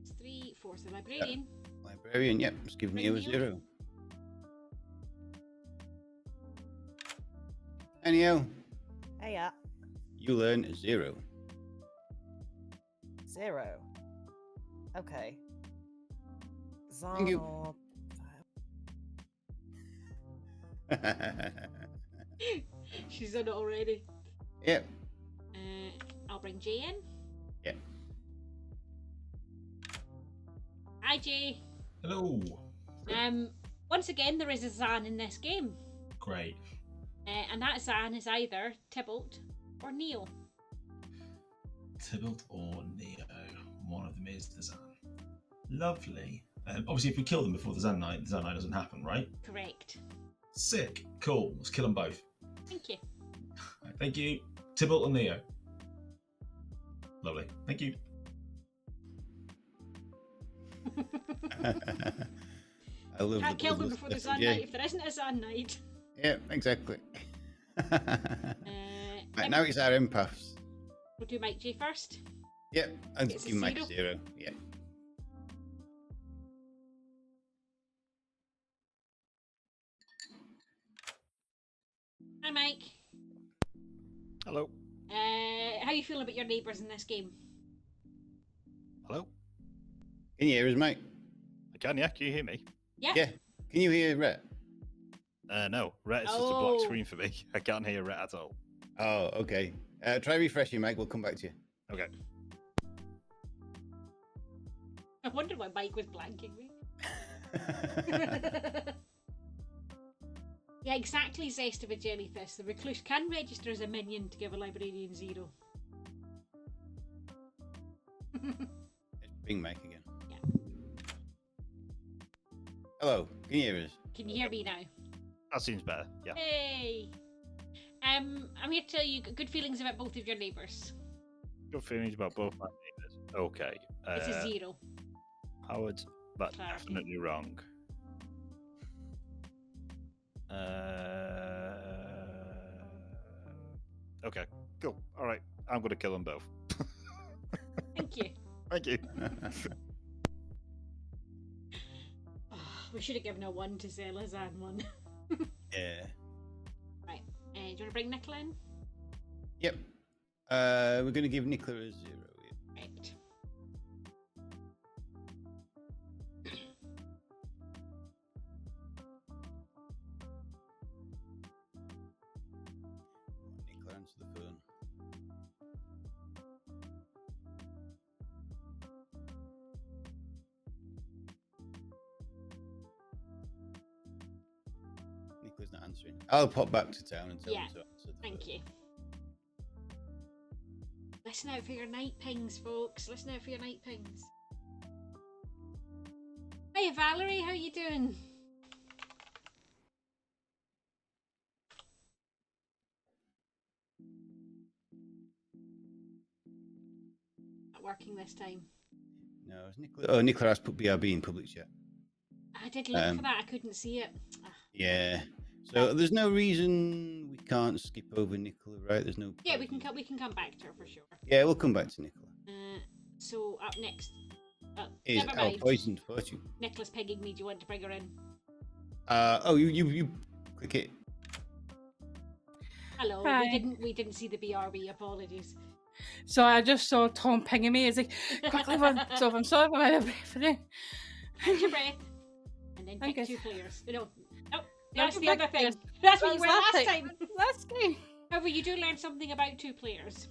It's 3, 4, so librarian. Librarian, yep. Just give me a Bring me 0. Anyhow, Hey, yeah. you learn 0. 0. Okay. Thank you. Xaan. She's in it already. Yep. I'll bring Jay in. Yep. Hi, Jay. Hello. Once again, there is a Xaan in this game. Great. And that Xaan is either Tybalt or Neo. Tybalt or Neo. One of them is the Xaan. Lovely. Obviously, if we kill them before the Xaan Knight doesn't happen, right? Correct. Sick. Cool. Let's kill them both. Thank you. Right, thank you. Tybalt or Neo. Lovely. Thank you. I love Can't kill them bloodlust before the stuff, Xaan yeah. Knight if there isn't a Xaan Knight. Yeah, exactly. Right, now it's our empaths. We'll do Mike J first. Yep, I'll It's a give Mike zero. 0. Yeah. Hi, Mike. Hello. How you feeling about your neighbours in this game? Hello. Can you hear us, mate? I can, yeah. Can you hear me? Yeah. Yeah. Can you hear Rhett? No. Rhett is just a black Oh. screen for me. I can't hear Rhett at all. Oh, okay. Try refreshing, Mike. We'll come back to you. Okay. I wonder why Mike was blanking me. Yeah, exactly. Zest of a jellyfish. The recluse can register as a minion to give a librarian 0. Bring Mike again. Yeah. Hello. Can you hear us? Can you hear me now? That seems better. Yeah. Hey. I'm here to tell you good feelings about both of your neighbours. Good feelings about both my neighbours. Okay. It's a 0. Howard, that's Clarity. definitely wrong. Okay, cool. All right, I'm going to kill them both. Thank you. Thank you. We should have given a 1 to Zella's and 1. Yeah. Right. Do you want to bring Nicola in? Yep. We're going to give Nicola a 0. Yeah. Right. Nicola, answer the phone. Nicola's not answering. I'll pop back to town and tell Yeah. them to answer the Thank phone. you. Listen out for your night pings, folks. Listen out for your night pings. Hey, Valerie, how you doing? Not working this time. No, it's Nicola. Oh, Nicola has put BRB in public chat. I did look for that. I couldn't see it. Yeah. So there's no reason we can't skip over Nicola, right? There's no. Yeah, we can come back to her for sure. Yeah, we'll come back to Nicola. So up next. Is Never our mind. poisoned fortune? Nicholas pegging me. Do you want to bring her in? Oh, you click it. Hello. Hi. We didn't see the BRB. Apologies. So I just saw Tom pinging me. He's like, quickly run. So if I'm sorry, I'm out of breath for you. Hold your breath. And then Thank pick you. 2 players. No, No, that's the pick other thing. players. That's what you That's were last last time. time. Last game. However, you do learn something about 2 players.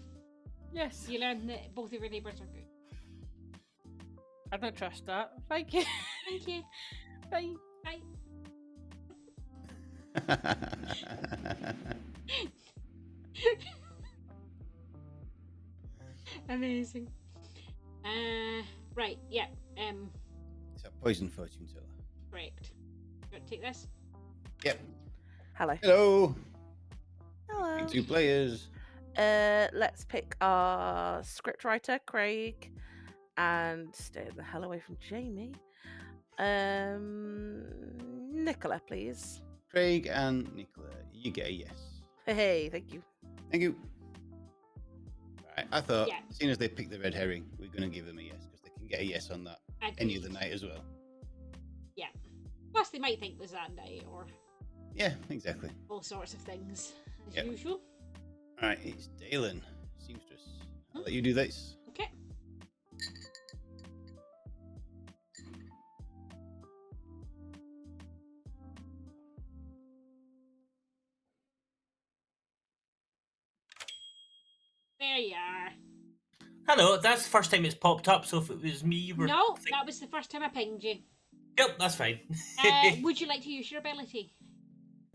Yes. You learn that both of your neighbours are good. I don't trust that. Thank you. Thank you. Bye. Bye. Amazing. Right. Yeah. It's a poison fortune teller. Correct. You want to take this? Yep. Hello. Hello. Hello. Pick 2 players. Let's pick our scriptwriter, Craig, and stay the hell away from Jamie. Nicola, please. Craig and Nicola, you get a yes. Hey, thank you. Thank you. Right, I thought, Yeah. seeing as they picked the red herring, we're going to give them a yes because they can get a yes on that any Agreed. other night as well. Yeah. Plus, they might think there's that night or Yeah, exactly. all sorts of things as Yep. usual. All right, it's Dalen, seamstress. I'll let you do this. Okay. There you are. Hello, that's the first time it's popped up, so if it was me, you were... No, that was the first time I pinged you. Yep, that's fine. Would you like to use your ability?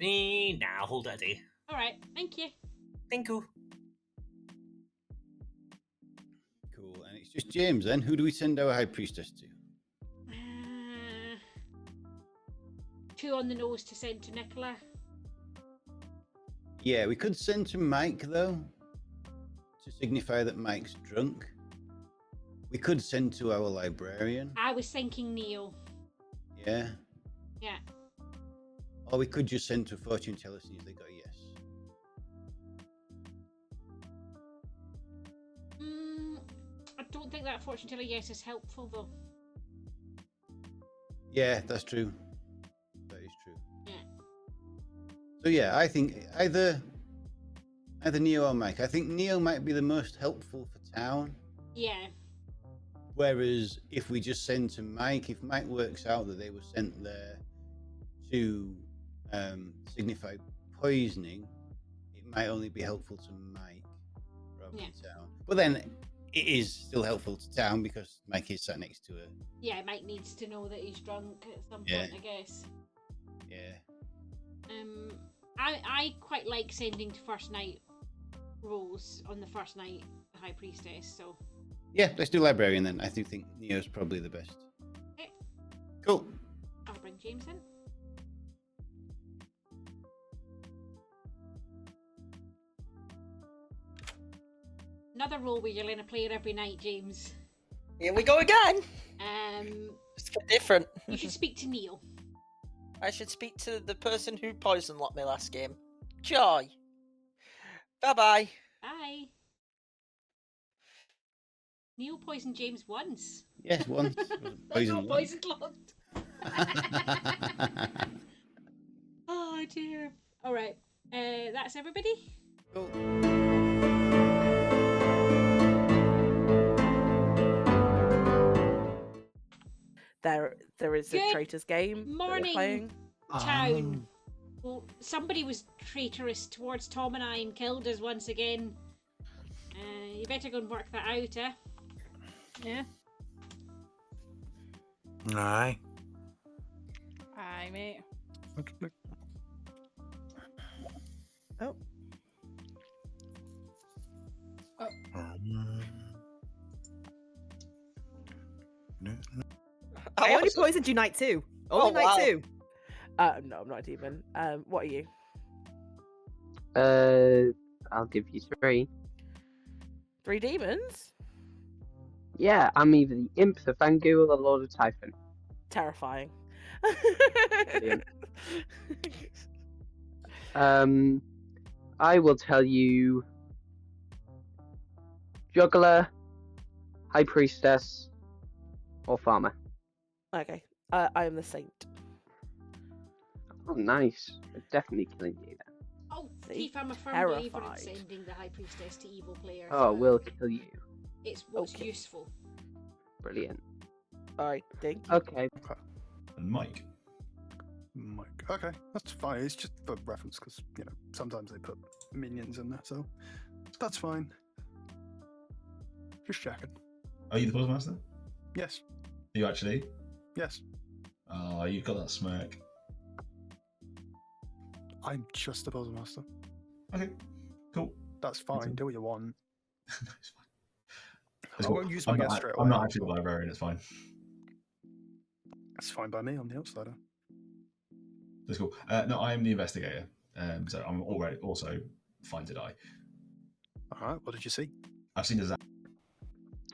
Nah, hold it a day. Alright, thank you. Thank you. Cool. And it's just James then. Who do we send our High Priestess to? 2 on the nose to send to Nicola. Yeah, we could send to Mike, though, to signify that Mike's drunk. We could send to our librarian. I was thinking Neil. Yeah. Yeah. Or we could just send to fortune teller see if they got a yes. I don't think that fortune teller yes is helpful though. Yeah, that's true. That is true. Yeah. So yeah, I think either Neo or Mike. I think Neo might be the most helpful for town. Yeah. Whereas if we just send to Mike, if Mike works out that they were sent there to signify poisoning, it might only be helpful to Mike rather than town. But then it is still helpful to town because Mike is sat next to her. Yeah, Mike needs to know that he's drunk at some Yeah. point, I guess. Yeah. I quite like sending to first night rolls on the first night, the High Priestess, so... Yeah, let's do librarian then. I do think Neo's probably the best. Okay. Cool. I'll bring James in. Another role where you're letting a player every night, James. Here we go again. It's a bit different. You should speak to Neil. I should speak to the person who poison locked me last game. Joy. Bye-bye. Bye. Neil poisoned James once. Yes, once. That's Poison not once. poisoned locked. Oh dear. All right. That's everybody. Cool. There is a Good traitors game that we're morning, playing. town. Well, somebody was traitorous towards Tom and I and killed us once again. You better go and work that out, eh? Yeah. Aye. Aye, mate. Oh. I only poisoned you night 2. Only Oh, night wow. 2. No, I'm not a demon. What are you? I'll give you 3. 3 demons? Yeah, I'm either the Imp, the Fangul, or the Lord of Typhon. Terrifying. Brilliant. I will tell you Juggler, High Priestess, or Farmer. Okay. I am the saint. Oh, nice. We're definitely killing you then. Oh, See? Keith, I'm a firm believer in Terrified. sending the High Priestess to evil players. Oh, we'll kill you. It's what's Okay. useful. Brilliant. Alright, thank you. Okay. And Mike. Mike. Okay, that's fine. It's just for reference because, you know, sometimes they put minions in there, so that's fine. Just checking. Are you the Postmaster? Yes. Are you actually? Yes. Oh, you've got that smirk. I'm just a puzzle master. Okay, cool. That's fine. Do what you want. It's I cool. won't use my I'm guess not, straight I'm away. not actually a librarian, it's fine. It's fine by me. I'm the outsider. That's cool. No, I am the investigator, so I'm already also fine to die. All right. What did you see? I've seen a Xaan.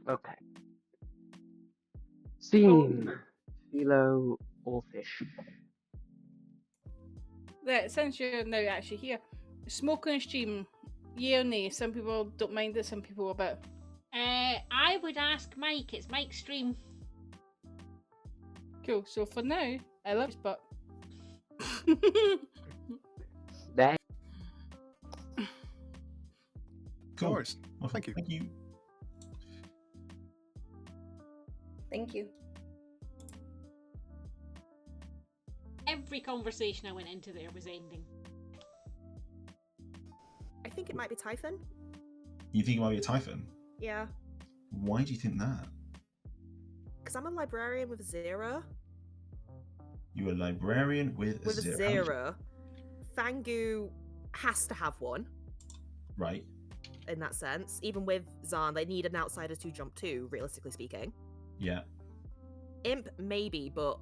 Okay. Scene. Philo or fish. Right, since you're now actually here, smoking a stream, yeah or nay? Some people don't mind it, some people a bit. I would ask Mike. It's Mike's stream. Cool. So for now, I love this, but There. Cool. No worries. Well, Thank you. Thank you. Thank you. Every conversation I went into there was ending. I think it might be Typhon. You think it might be a Typhon? Yeah, Why do you think that? because I'm a librarian with a 0. You're a librarian with a With a zero. 0. Fangu has to have one. Right. In that sense. Even with Xaan, they need an outsider to jump to, realistically speaking. Yeah. Imp, maybe, but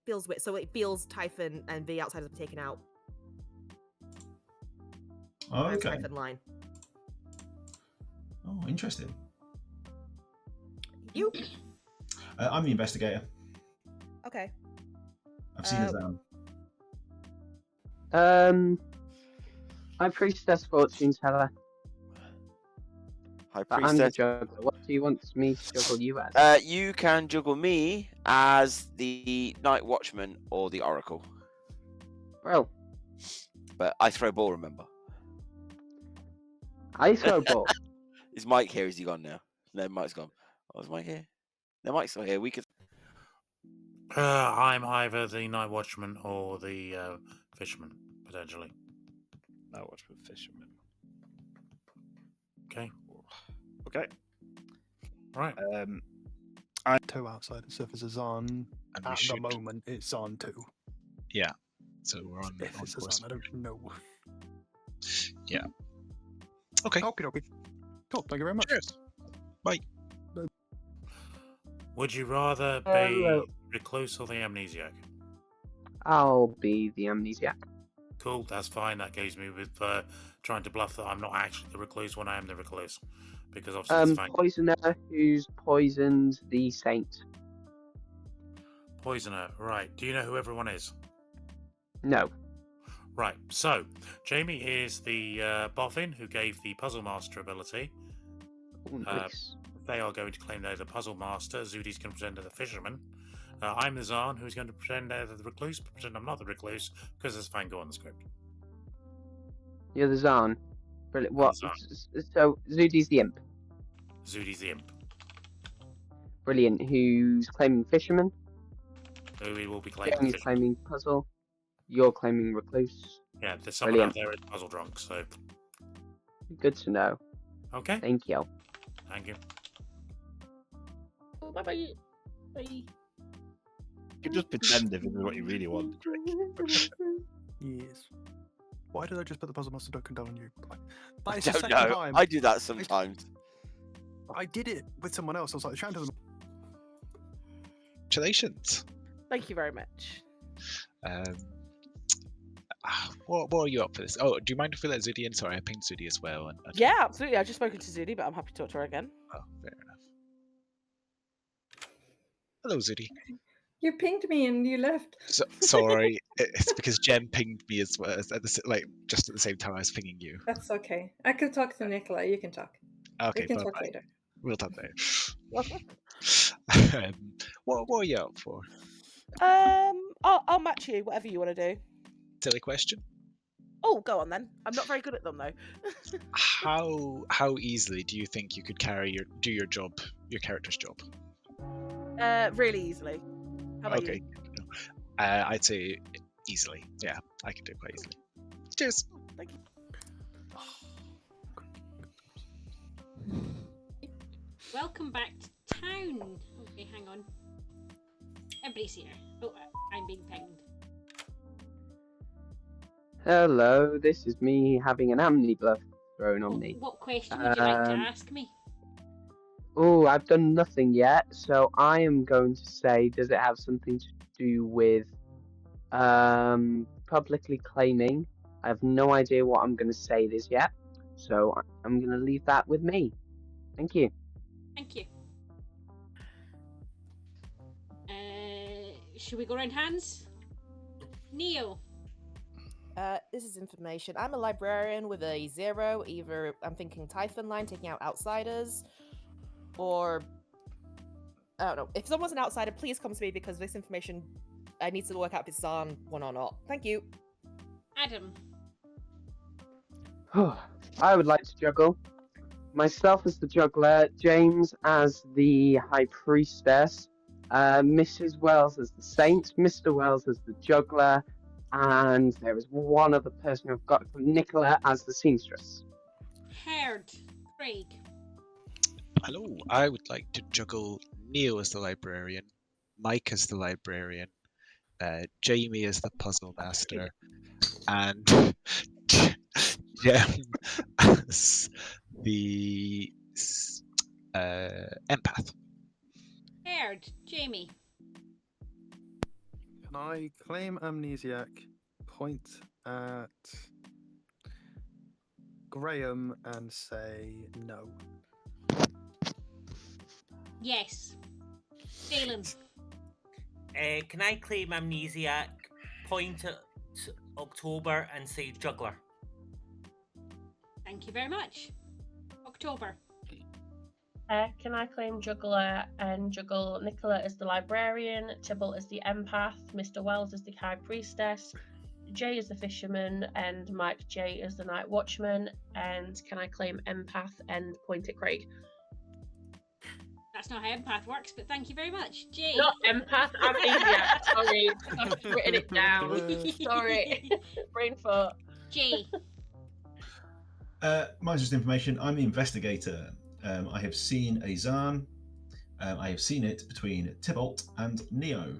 feels weird. So it feels Typhon and the outsiders will be taken out. Oh, by a okay. Typhon line. Oh, interesting. You? I'm the investigator. Okay. I've seen a High Priestess, Fortune Teller. High But I'm the Priestess. juggler. What do you want me to juggle you as? You can juggle me as the Night Watchman or the Oracle. Well, but I throw ball, remember? I throw ball. Is Mike here? Is he gone now? No, Mike's gone. Oh, is Mike here? No, Mike's still here. We could. I'm either the Night Watchman or the Fisherman, potentially. Night Watchman, Fisherman. Okay. Okay. Right. I'm 2 outsiders, so if it's a Xaan, And we at the should- moment, it's Xaan 2. Yeah. So we're on. If it's a course. Xaan, I don't know. Yeah. Okay. Okay. Cool, thank you very much. Cheers. Bye. Would you rather be Hello. Recluse or the Amnesiac? I'll be the Amnesiac. Cool, that's fine. That leaves me with trying to bluff that I'm not actually the Recluse when I am the Recluse. Because obviously it's fine. Poisoner who's poisoned the Saint. Poisoner, right. Do you know who everyone is? No. Right, so Jamie is the boffin who gave the Puzzle Master ability. Oh, nice. They are going to claim they're the Puzzle Master. Zudi's going to pretend they're the Fisherman. I'm the Xaan who's going to pretend they're the Recluse, but pretend I'm not the Recluse because there's Fango on the script. You're the Xaan. Brilliant. I'm What? the Xaan. So Zudi's the Imp. Zudi's the Imp, Brilliant. Who's claiming Fisherman? who we will be claiming Jamie's Fisherman. claiming Puzzle. You're claiming Recluse. Yeah, there's someone Brilliant. out there who's puzzle drunk, so Good to know. okay. Thank you. Thank you. Bye bye. Bye. You can just pretend if this is what you really want. Yes. Why did I just put the Puzzle Master token down on you? I That is the don't second know. time. I do that sometimes. I did it with someone else. I was like, Shan doesn't. Congratulations. Thank you very much. What are you up for this? Oh, do you mind if we let Zudi in? Sorry, I pinged Zudi as well. And Yeah, absolutely. I've just spoken to Zudi, but I'm happy to talk to her again. Oh, fair enough. Hello, Zudi. You pinged me and you left. Sorry, it's because Jen pinged me as well, just at the same time I was pinging you. That's okay. I could talk to Nicola. You can talk. Okay, we can talk bye-bye. later. We'll talk later. What are you up for? I'll match you, whatever you want to do. Silly question. Oh, go on then. I'm not very good at them though. How easily do you think you could do your job, your character's job? Really easily. How about Okay. you? I'd say easily. Yeah, I can do it quite easily. Cheers. Thank you. Welcome back to town. Okay, hang on. Everybody's here. Oh, I'm being pinged. Hello, this is me having an Amni bluff thrown on me. What question would you like to Um, ask me? Oh, I've done nothing yet, so I am going to say, does it have something to do with publicly claiming? I have no idea what I'm going to say this yet, so I'm going to leave that with me. Thank you. Thank you. Should we go around hands? Neil. This is information. I'm a librarian with a 0. Either I'm thinking Typhon line, taking out outsiders, or I don't know. If someone's an outsider, please come to me because this information I need to work out if it's on one or not. Thank you. Adam. I would like to juggle. Myself as the juggler, James as the high priestess, Mrs. Wells as the saint, Mr. Wells as the juggler, and there is one other person I've got, Nicola as the seamstress. Her Third, Craig. Hello, I would like to juggle Neil as the librarian, Mike as the librarian, Jamie as the puzzle master, and Jem as the empath. Third, Jamie. Can I claim amnesiac, point at Graham, and say no? Yes. Dalen. Can I claim amnesiac, point at October, and say juggler? Thank you very much. October. Can I claim juggler and juggle Nicola as the librarian, Tybalt as the empath, Mr. Wells as the high priestess, Jay as the fisherman, and Mike J as the night watchman? And can I claim empath and point at Craig? That's not how empath works, but thank you very much. Jay. Not empath, amnesia. Sorry, I've written it down. Sorry, brain fart. Jay. Mine's just information. I'm the investigator. I have seen a Xaan. I have seen it between Tybalt and Neo.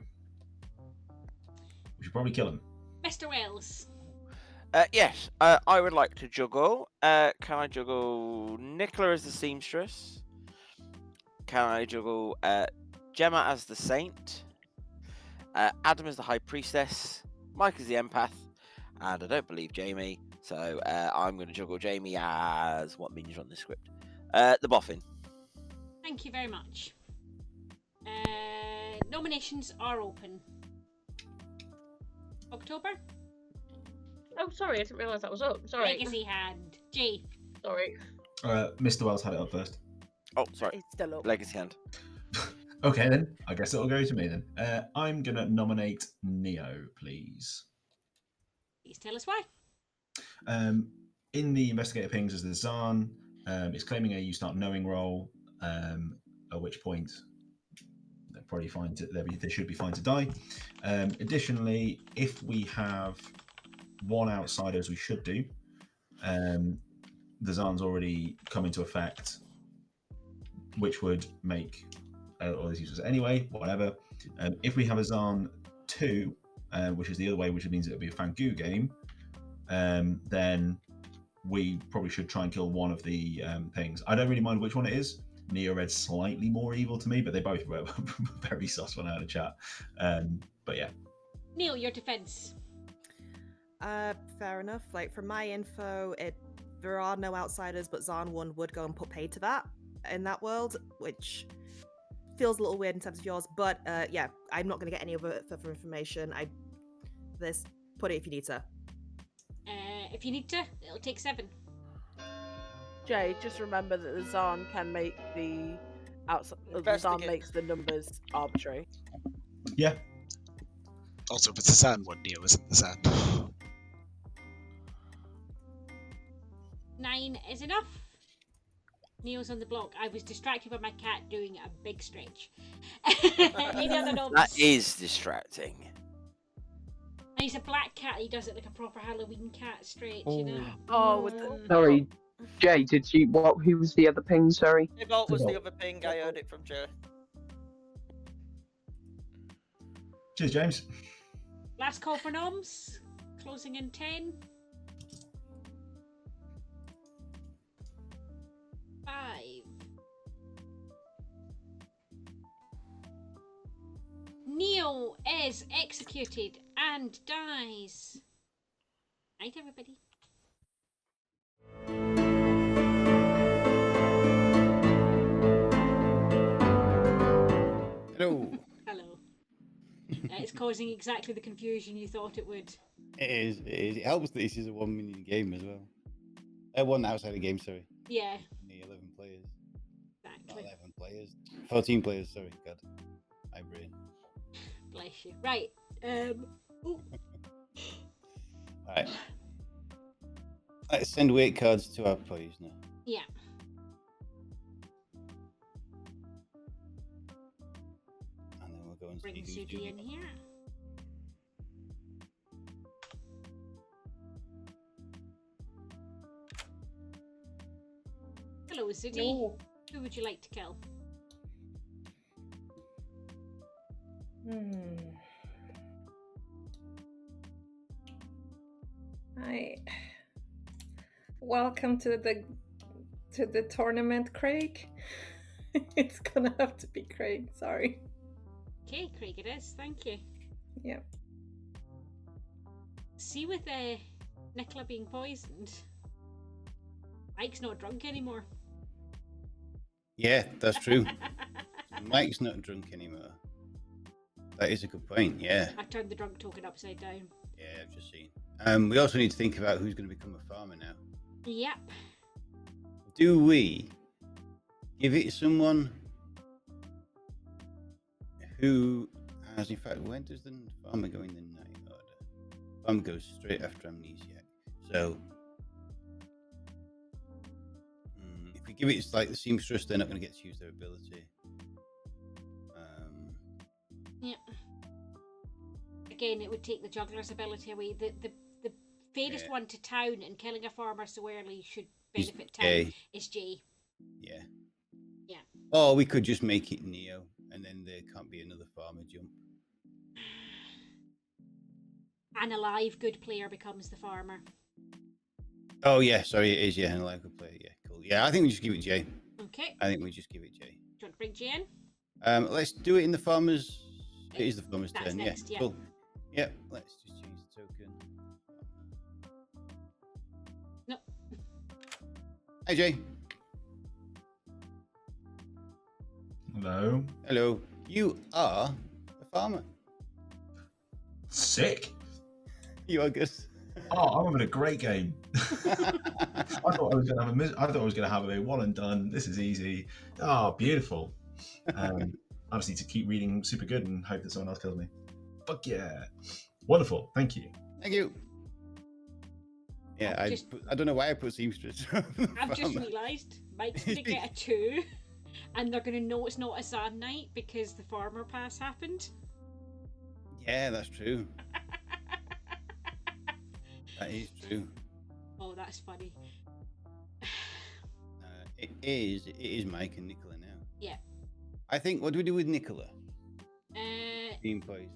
We should probably kill him. Mr. Wells. Yes, I would like to juggle. Can I juggle Nicola as the seamstress? Can I juggle Gemma as the saint? Adam as the high priestess? Mike as the empath? And I don't believe Jamie, so I'm going to juggle Jamie as what minions on this script? The boffin. Thank you very much. Nominations are open. October? Oh, sorry, I didn't realise that was up. Sorry. Legacy hand. Jay. Sorry. Mr. Wells had it up first. Oh, sorry. It's still up. Legacy hand. Okay, then. I guess it'll go to me then. I'm going to nominate Neo, please. Please tell us why. In the investigator pings as the Xaan, it's claiming a you start knowing roll, at which point they're probably fine to, they should be fine to die. Additionally, if we have one outsider, as we should do, the Xaan's already come into effect, which would make all these users anyway, whatever. If we have a Xaan 2, which is the other way, which means it would be a Fangu game, then we probably should try and kill one of the things. I don't really mind which one it is. Neo Red's slightly more evil to me, but they both were very sus when I had a chat. But yeah. Neil, your defense. Fair enough. Like from my info, there are no outsiders, but Xaan 1 would go and put pay to that in that world, which feels a little weird in terms of yours. But yeah, I'm not going to get any other further information. Put it if you need to. If you need to, it'll take 7. Jay, just remember that the Xaan can make the Xaan makes the numbers arbitrary. Yeah. Also, if it's the Xaan one, Neo isn't the Xaan. 9 is enough. Neil's on the block. I was distracted by my cat doing a big stretch. Any other noms? That is distracting. And he's a black cat. He does it like a proper Halloween cat stretch, you know. Oh, with the... Sorry, Jay. Did you what? Who was the other ping? Sorry. Tybalt was the other ping. I heard it from Jay. Cheers, James. Last call for noms. Closing in 10. 5. Neo is executed and dies. Night, everybody. Hello. Hello. It's causing exactly the confusion you thought it would. It is. It helps that this is a 1 million game as well. One outside the game, sorry. Yeah. Only 11 players. Exactly. Not 11 players. 14 players, sorry. God. My brain. Bless you. Right. Ooh. Alright. Let's send weight cards to our players now. Yeah. And then we'll go and Bring see who's Suki doing in it. here. Hello, Zudi. No. Who would you like to kill? Welcome to the tournament, Craig. It's gonna have to be Craig. Sorry. Okay, Craig it is. Thank you. Yeah. See, with Nicola being poisoned, Mike's not drunk anymore. Yeah, that's true. Mike's not drunk anymore. That is a good point. Yeah. I turned the drunk token upside down. Yeah, I've just seen. We also need to think about who's going to become a farmer now. Yep. Do we give it someone who has, in fact, when does the farmer go in the night order? Farmer goes straight after Amnesiac. So, if we give it like the seamstress, they're not going to get to use their ability. Yep. Again, it would take the juggler's ability away. The fairest one to town and killing a farmer so early should benefit town Jay. is Jay. Yeah. Yeah. Or we could just make it Neo, and then there can't be another farmer jump. An alive good player becomes the farmer. Oh yeah, sorry, it is. Yeah, and like a player. Yeah, cool. Yeah, I think we just give it Jay. Okay. I think we just give it Jay. Do you want to bring Jay in? Let's do it in the farmer's. It is the farmer's That's turn. next, yeah. Cool. Yeah, let's just change the token. Nope. Hi, Jay. Hello. Hello. You are a farmer. Sick. You are good. Oh, I'm having a great game. I thought I was gonna have a one and done. This is easy. Oh, beautiful. I just need to keep reading super good and hope that someone else kills me. Fuck yeah. Wonderful. Thank you. Thank you. Yeah, I don't know why I put seamstress. I've just realised Mike's going to get a 2 and they're going to know it's not a Xaan night because the farmer pass happened. Yeah, that's true. That is true. Oh, that's funny. It is Mike and Nicola now. Yeah. I think, what do we do with Nicola? Uh, Being poisoned.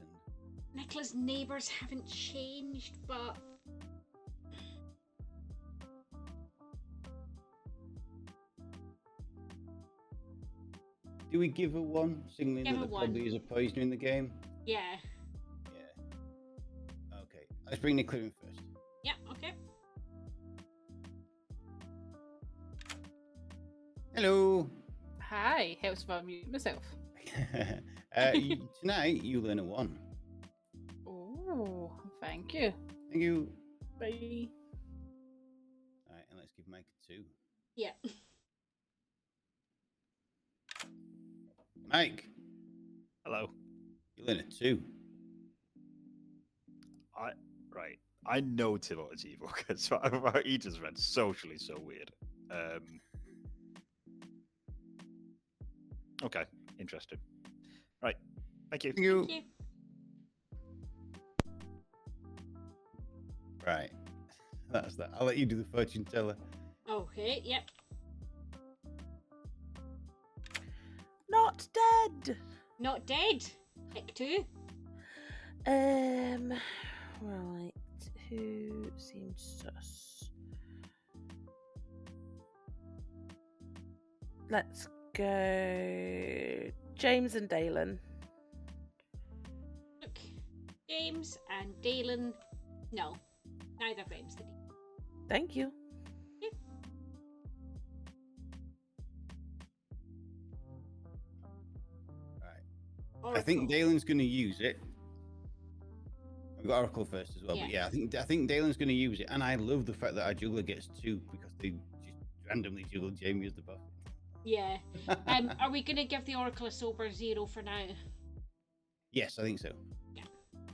Nicola's neighbours haven't changed, but... Do we give her one, signaling Give that her there probably one. is a poisoner in the game? Yeah. Okay, let's bring Nicola in first. Yeah, okay. Hello. Hi, helps if I mute myself. Tonight, you learn a 1. Oh, thank you. Thank you. Bye. Alright, and let's give Mike a 2. Yeah. Mike. Hello. You learn a 2. Right. I know Timothy's evil because he just read socially so weird. Okay, interesting. Right. Thank you. Thank you. Thank you. Right. That's that. I'll let you do the fortune teller. Okay, yep. Not dead. Not dead. Pick 2. Right. Who seems sus? Let's go James and Dalen. Look, James and Dalen. No, neither of them's the demon. Thank you. I think Dalen's going to use it. I've got Oracle first as well, but yeah, I think Dalen's going to use it, and I love the fact that our juggler gets 2 because they just randomly juggle Jamie as the buff. Yeah. Are we going to give the Oracle a sober 0 for now? Yes, I think so. Yeah.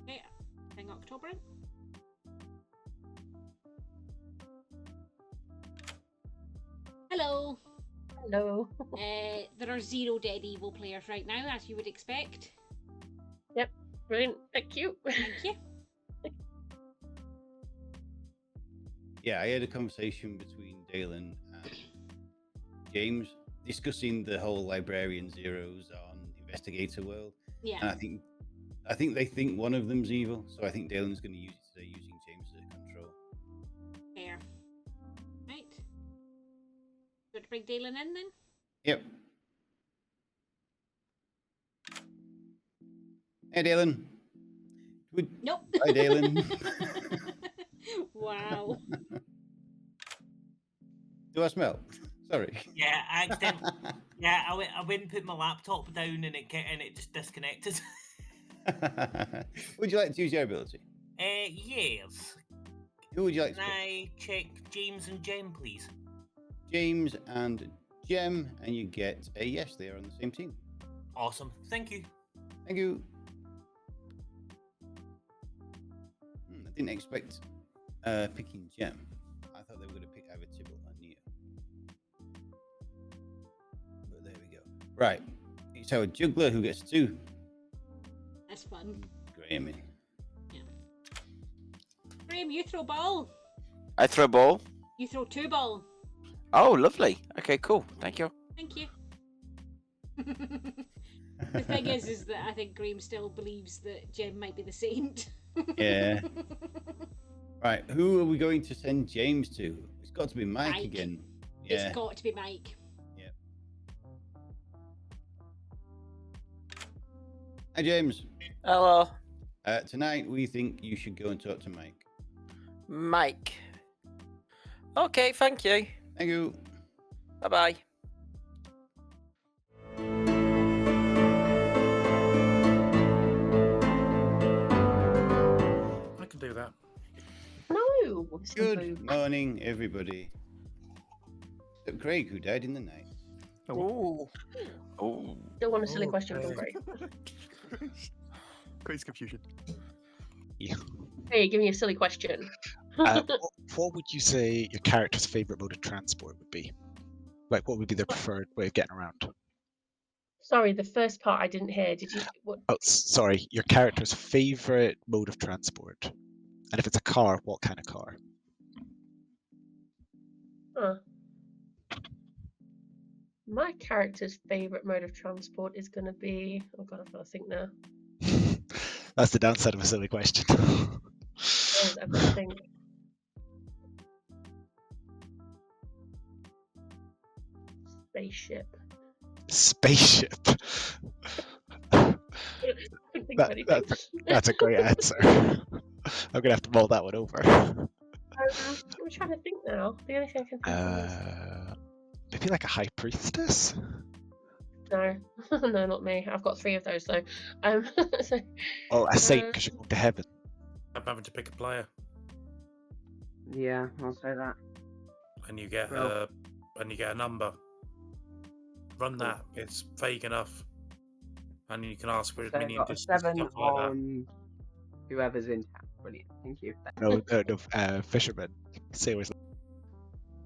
Okay, bring October in. Hello. Hello. There are 0 dead evil players right now, as you would expect. Yep. Brilliant. Thank you. Thank you. Yeah, I had a conversation between Dalen and James discussing the whole librarian zeros on investigator world. Yeah. And I think they think one of them's evil, so I think Dalen's going to use it today, using James as control. Fair. Right. Got to bring Dalen in then? Yep. Hey, Dalen. Nope. Hi, Dalen. Wow. Do I smell? Sorry. Yeah, I accidentally. Yeah, I went and put my laptop down and it just disconnected. Would you like to use your ability? Yes. Who would you like to Can pick? I check James and Jem, please? James and Jem, and you get a yes. They are on the same team. Awesome. Thank you. Thank you. I didn't expect picking Jem. I thought they were going to pick either Tibble or Neo. But there we go. Right. It's our juggler who gets 2. That's fun. Graham in. Graham, you throw ball. I throw a ball. You throw 2 ball. Oh, lovely. Okay, cool. Thank you. Thank you. The thing is that I think Graham still believes that Jem might be the saint. Yeah. Right. Who are we going to send James to? It's got to be Mike again. Yeah. It's got to be Mike. Yeah. Hi, James. Hello. Tonight, we think you should go and talk to Mike. Mike. Okay, thank you. Thank you. Bye-bye. I can do that. No. Good morning, everybody. Except Craig, who died in the night. Ooh. Oh. Still want a silly question from okay. Greg. Craig's confusion. Hey, give me a silly question. What would you say your character's favorite mode of transport would be? Like, what would be their preferred way of getting around? Sorry, the first part I didn't hear. Did you? What? Oh, sorry, your character's favorite mode of transport. And if it's a car, what kind of car? Huh. My character's favourite mode of transport is going to be. Oh god, I've got to think now. That's the downside of a silly question. I've got to think. Spaceship. Spaceship. That's a great answer. I'm gonna have to mull that one over. I'm trying to think now. The only thing I can think of is Maybe like a high priestess. no, no, not me. I've got 3 of those though. So, Oh, a saint because you're going to heaven. I'm having to pick a player, Yeah, I'll say that. and you get Well- a number. Run that. It's vague enough, and you can ask for as So many I've got a distance 7 stuff like that. on whoever's in town. Brilliant. Thank you. No, fisherman. Sailors.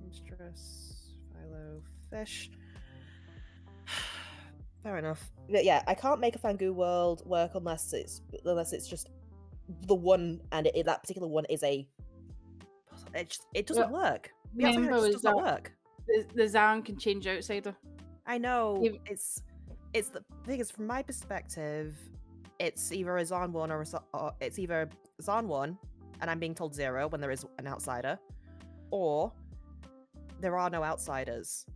Mistress, Philo, fish. Fair enough. But yeah, I can't make a Fangu world work unless it's just the one, and that particular one is a. It doesn't work. The outsider Remember, just is does not that work. the Xaan can change outsider. I know. You- It's the thing is, from my perspective, it's either a Xaan one or it's either Xaan one, and I'm being told 0 when there is an outsider, or there are no outsiders.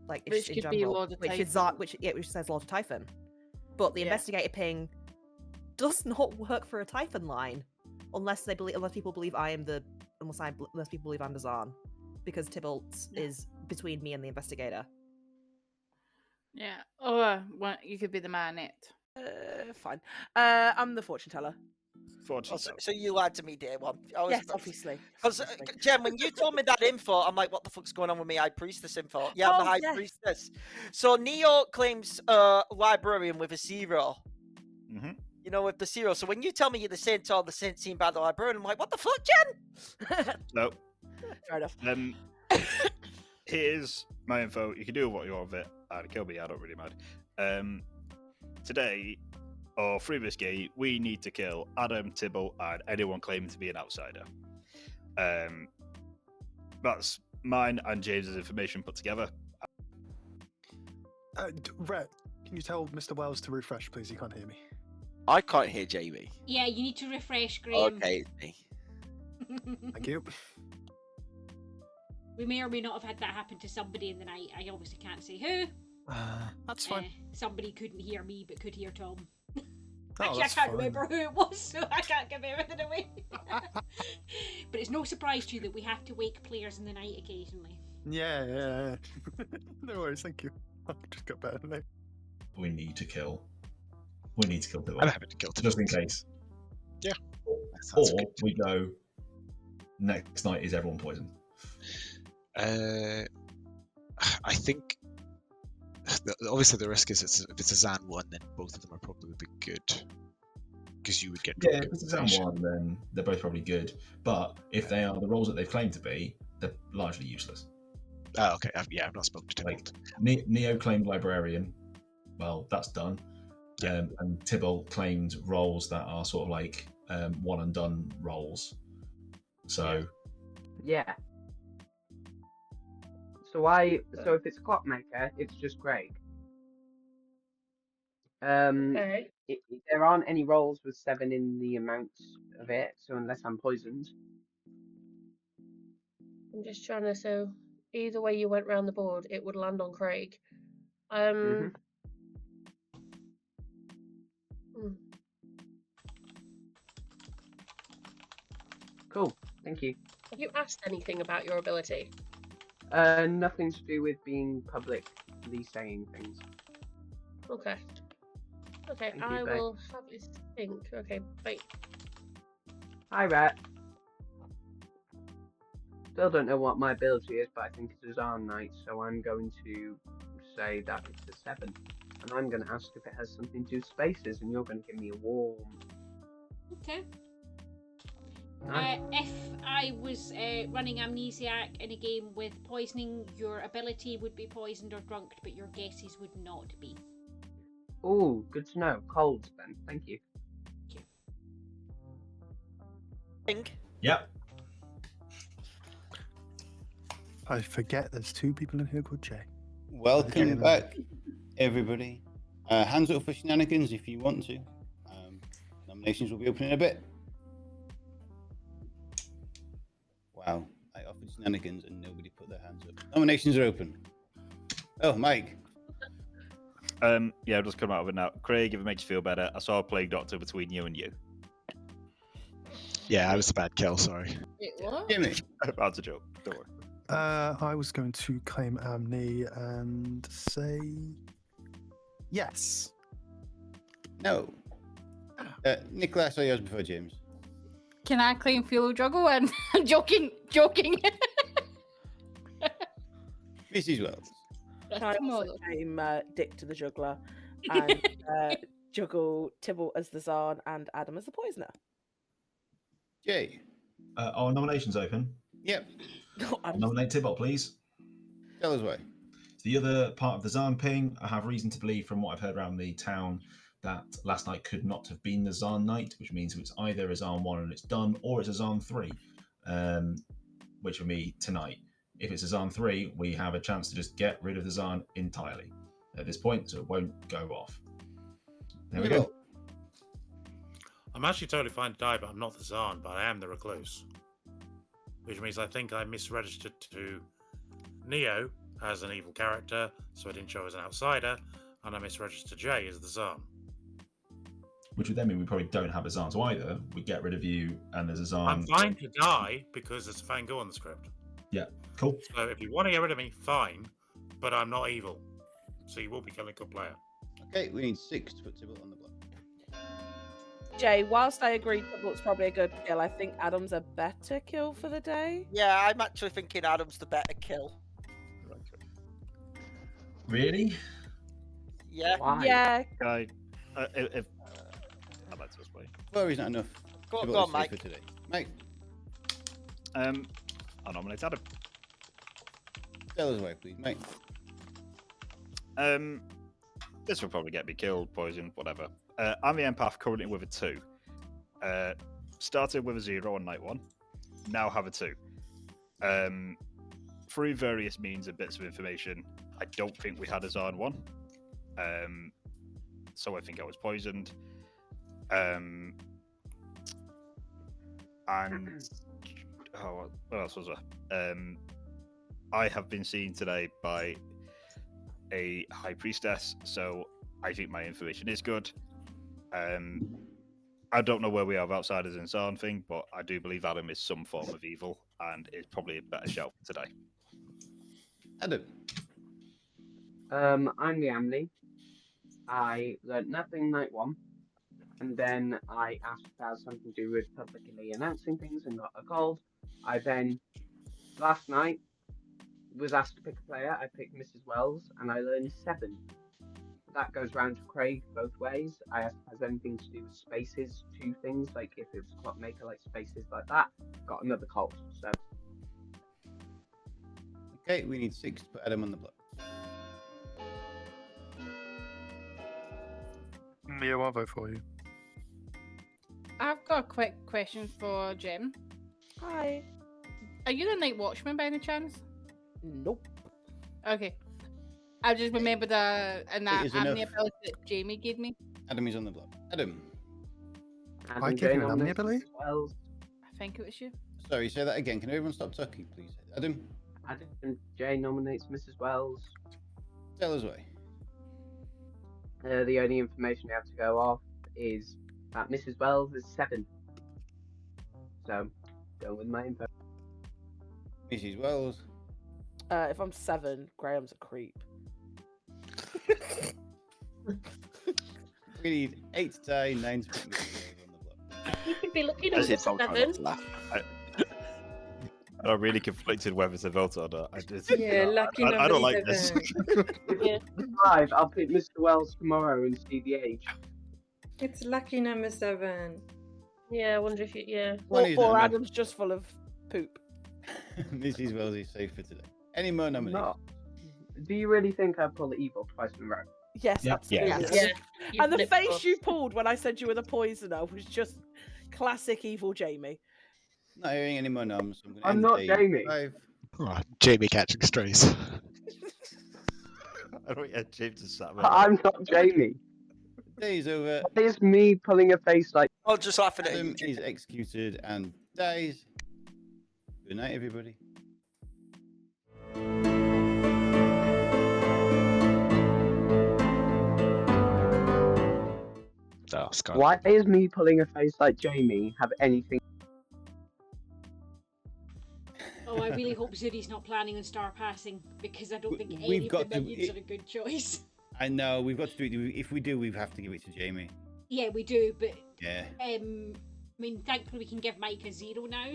Like Which in could be general, Lord of which is Typhon. which says Lord of Typhon, but the Yeah. investigator ping does not work for a Typhon line unless people believe unless people believe I'm the Xaan, because Tybalt is between me and the investigator. Yeah. Or you could be the marionette. Fine. I'm the fortune teller. Oh, so you lied to me, day one. Yes, obviously. Because, Jen, when you told me that info, I'm like, what the fuck's going on with me high priestess info? Yeah, I'm the Oh, high yes. priestess. So Neo claims librarian with a 0. Mm-hmm. You know, with the 0. So when you tell me you're the saint or the saint seen by the librarian, I'm like, what the fuck, Jen? No. Fair enough. Here's my info. You can do what you want with it. Kill me, I don't really mind. Today, or through this game, we need to kill Adam, Tibble, and anyone claiming to be an outsider. That's mine and James's information put together. Rhett, can you tell Mr. Wells to refresh, please? He can't hear me. I can't hear Jamie. Yeah, you need to refresh, Graham. Okay, it's me. Thank you. We may or may not have had that happen to somebody in the night. I obviously can't say who. That's fine. Somebody couldn't hear me but could hear Tom. Oh, Actually, I that's can't fine. remember who it was, so I can't give everything away. But it's no surprise to you that we have to wake players in the night occasionally. Yeah. No worries, thank you. I just got better than that. We need to kill. We need to kill Tibble. I'm happy to kill Just in case. Yeah. Or we go. Next night is everyone poisoned. I think obviously the risk is if it's a Xaan one, then both of them are probably be good because you would get. Yeah, if it's a Xaan one, then they're both probably good. But if they are the roles that they've claimed to be, they're largely useless. Oh, okay. I've not spoken to Tibble. Like, Neo claimed librarian. Well, that's done. And Tibble claimed roles that are sort of like one and done roles. So Yeah. So if it's Clockmaker, it's just Greg. There aren't any rolls with 7 in the amounts of it, so unless I'm poisoned. I'm just trying to. So either way you went round the board, it would land on Craig. Cool. Thank you. Have you asked anything about your ability? Nothing to do with being publicly saying things. Okay. Okay, Thank you, I bye. will have a think. Okay, wait. Hi, Rat. Still don't know what my ability is, but I think it's a Xaan Knight, so I'm going to say that it's a 7. And I'm going to ask if it has something to do with spaces, and you're going to give me a warm. Okay. If I was running Amnesiac in a game with poisoning, your ability would be poisoned or drunked, but your guesses would not be. Oh, good to know. Colds, then. Thank you. Think. Yep. I forget there's 2 people in here called Jay. Welcome back, everybody. Hands up for shenanigans if you want to. Nominations will be open in a bit. Wow, I offered shenanigans and nobody put their hands up. Nominations are open. Oh, Mike. Yeah, I'll just come out of it now. Craig, if it makes you feel better, I saw a plague doctor between you and you. Yeah, I was a bad kill. Sorry. Wait, what? Jimmy. That's a joke. Don't worry. I was going to claim Amni and say yes. No. Nicola, I saw yours before James. Can I claim Philo Juggle? And joking. Mrs. Wells. I also claim Dick to the Juggler and juggle Tibble as the Xaan and Adam as the Poisoner. Jay. Are nominations open? Yep. I'll nominate Tibble, please. Tell us why. The other part of the Xaan ping, I have reason to believe from what I've heard around the town that last night could not have been the Xaan night, which means it's either a Xaan 1 and it's done, or it's a Xaan 3, which will be tonight. If it's a Xaan 3, we have a chance to just get rid of the Xaan entirely at this point, so it won't go off. There we go. I'm actually totally fine to die, but I'm not the Xaan, but I am the Recluse. Which means I think I misregistered to Neo as an evil character, so I didn't show as an outsider, and I misregistered to Jay as the Xaan. Which would then mean we probably don't have a Xaan, so either we get rid of you and there's a Xaan. I'm fine to die because there's a Fango on the script. Yeah, cool. So if you want to get rid of me, fine, but I'm not evil. So you will be killing a good player. Okay, we need 6 to put Tibble on the block. Jay, whilst I agree Tibble's probably a good kill, I think Adam's a better kill for the day. Yeah, I'm actually thinking Adam's the better kill. Really? Yeah. Why? Yeah. If I'd like to explain. Worry's not enough. Go Tibble on, is safe Mike. for today. Mike. I'll nominate Adam. Tell us why, please, Mike. This will probably get me killed, poisoned, whatever. I'm the empath currently with a 2. Started with a 0 on night 1. Now have a 2. through various means and bits of information, I don't think we had a Xaan one. So I think I was poisoned. And what else was there? I have been seen today by a high priestess, so I think my information is good. I don't know where we have outsiders in Xaan thing, but I do believe Adam is some form of evil and is probably a better shout for today. Adam. I'm the Amni. I learnt nothing night one, and then I asked if that has something to do with publicly announcing things and got a cold. I then, last night, was asked to pick a player. I picked Mrs. Wells, and I learned 7. That goes round to Craig both ways. I asked if it has anything to do with spaces, 2 things, like if it was Clockmaker, like spaces like that. Got another cold, so. Okay, we need 6 to put Adam on the block. Mio, I'll vote for you. I've got a quick question for Jim. Hi. Are you the Night Watchman by any chance? Nope. Okay. I just remembered an It is Amni enough. ability that Jamie gave me. Adam is on the block. Adam. I gave you an Amni ability? Wells. I think it was you. Sorry, say that again. Can everyone stop talking, please? Adam. Adam J nominates Mrs. Wells. Tell us why. The only information we have to go off is that Mrs. Wells is 7. So, go with my info. Mrs. Wells. If I'm 7, Graham's a creep. We need 8 to tie, 9 to put Mrs. Wells on the block. You could be looking I at did not try 7. not to laugh. I'm really conflicted whether to vote or not. Yeah, lucky I don't number like this. 7. Yeah. 5, I'll pick Mr. Wells tomorrow and see the age. It's lucky number 7. Yeah, I wonder if you. Yeah. Or Adam's just full of poop. Mrs. Wells is safe for today. Any more nominations? Not. Do you really think I'd pull evil twice in a row? Yes, Yep. absolutely. Yeah. Yeah. And the flipped face us. you pulled when I said you were the poisoner was just classic evil Jamie. Not hearing any more noms. So I'm not Jamie. 5. Oh, Jamie catching strays. I don't get James is sat I'm not Jamie. Day's over. It's me pulling a face like. I'll just laugh at it. Adam is executed and dies. Good night, everybody. Oh, Scott. Why is me pulling a face like Jamie have anything? Oh, I really hope Zuri's not planning on star passing because I don't think any We've of got the to- minions are a good choice. I know, we've got to do it. If we do, we have to give it to Jamie. Yeah, we do, but Yeah. I mean, thankfully we can give Mike a 0 now.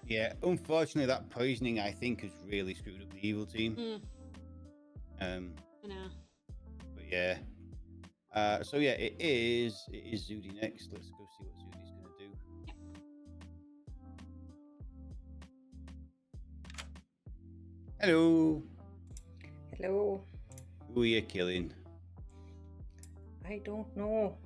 Yeah, unfortunately, that poisoning, I think, has really screwed up the evil team. I know. But yeah. So yeah, it is Zudi next. Let's go see what Zudi's gonna do. Hello. Hello. Who are you killing? I don't know.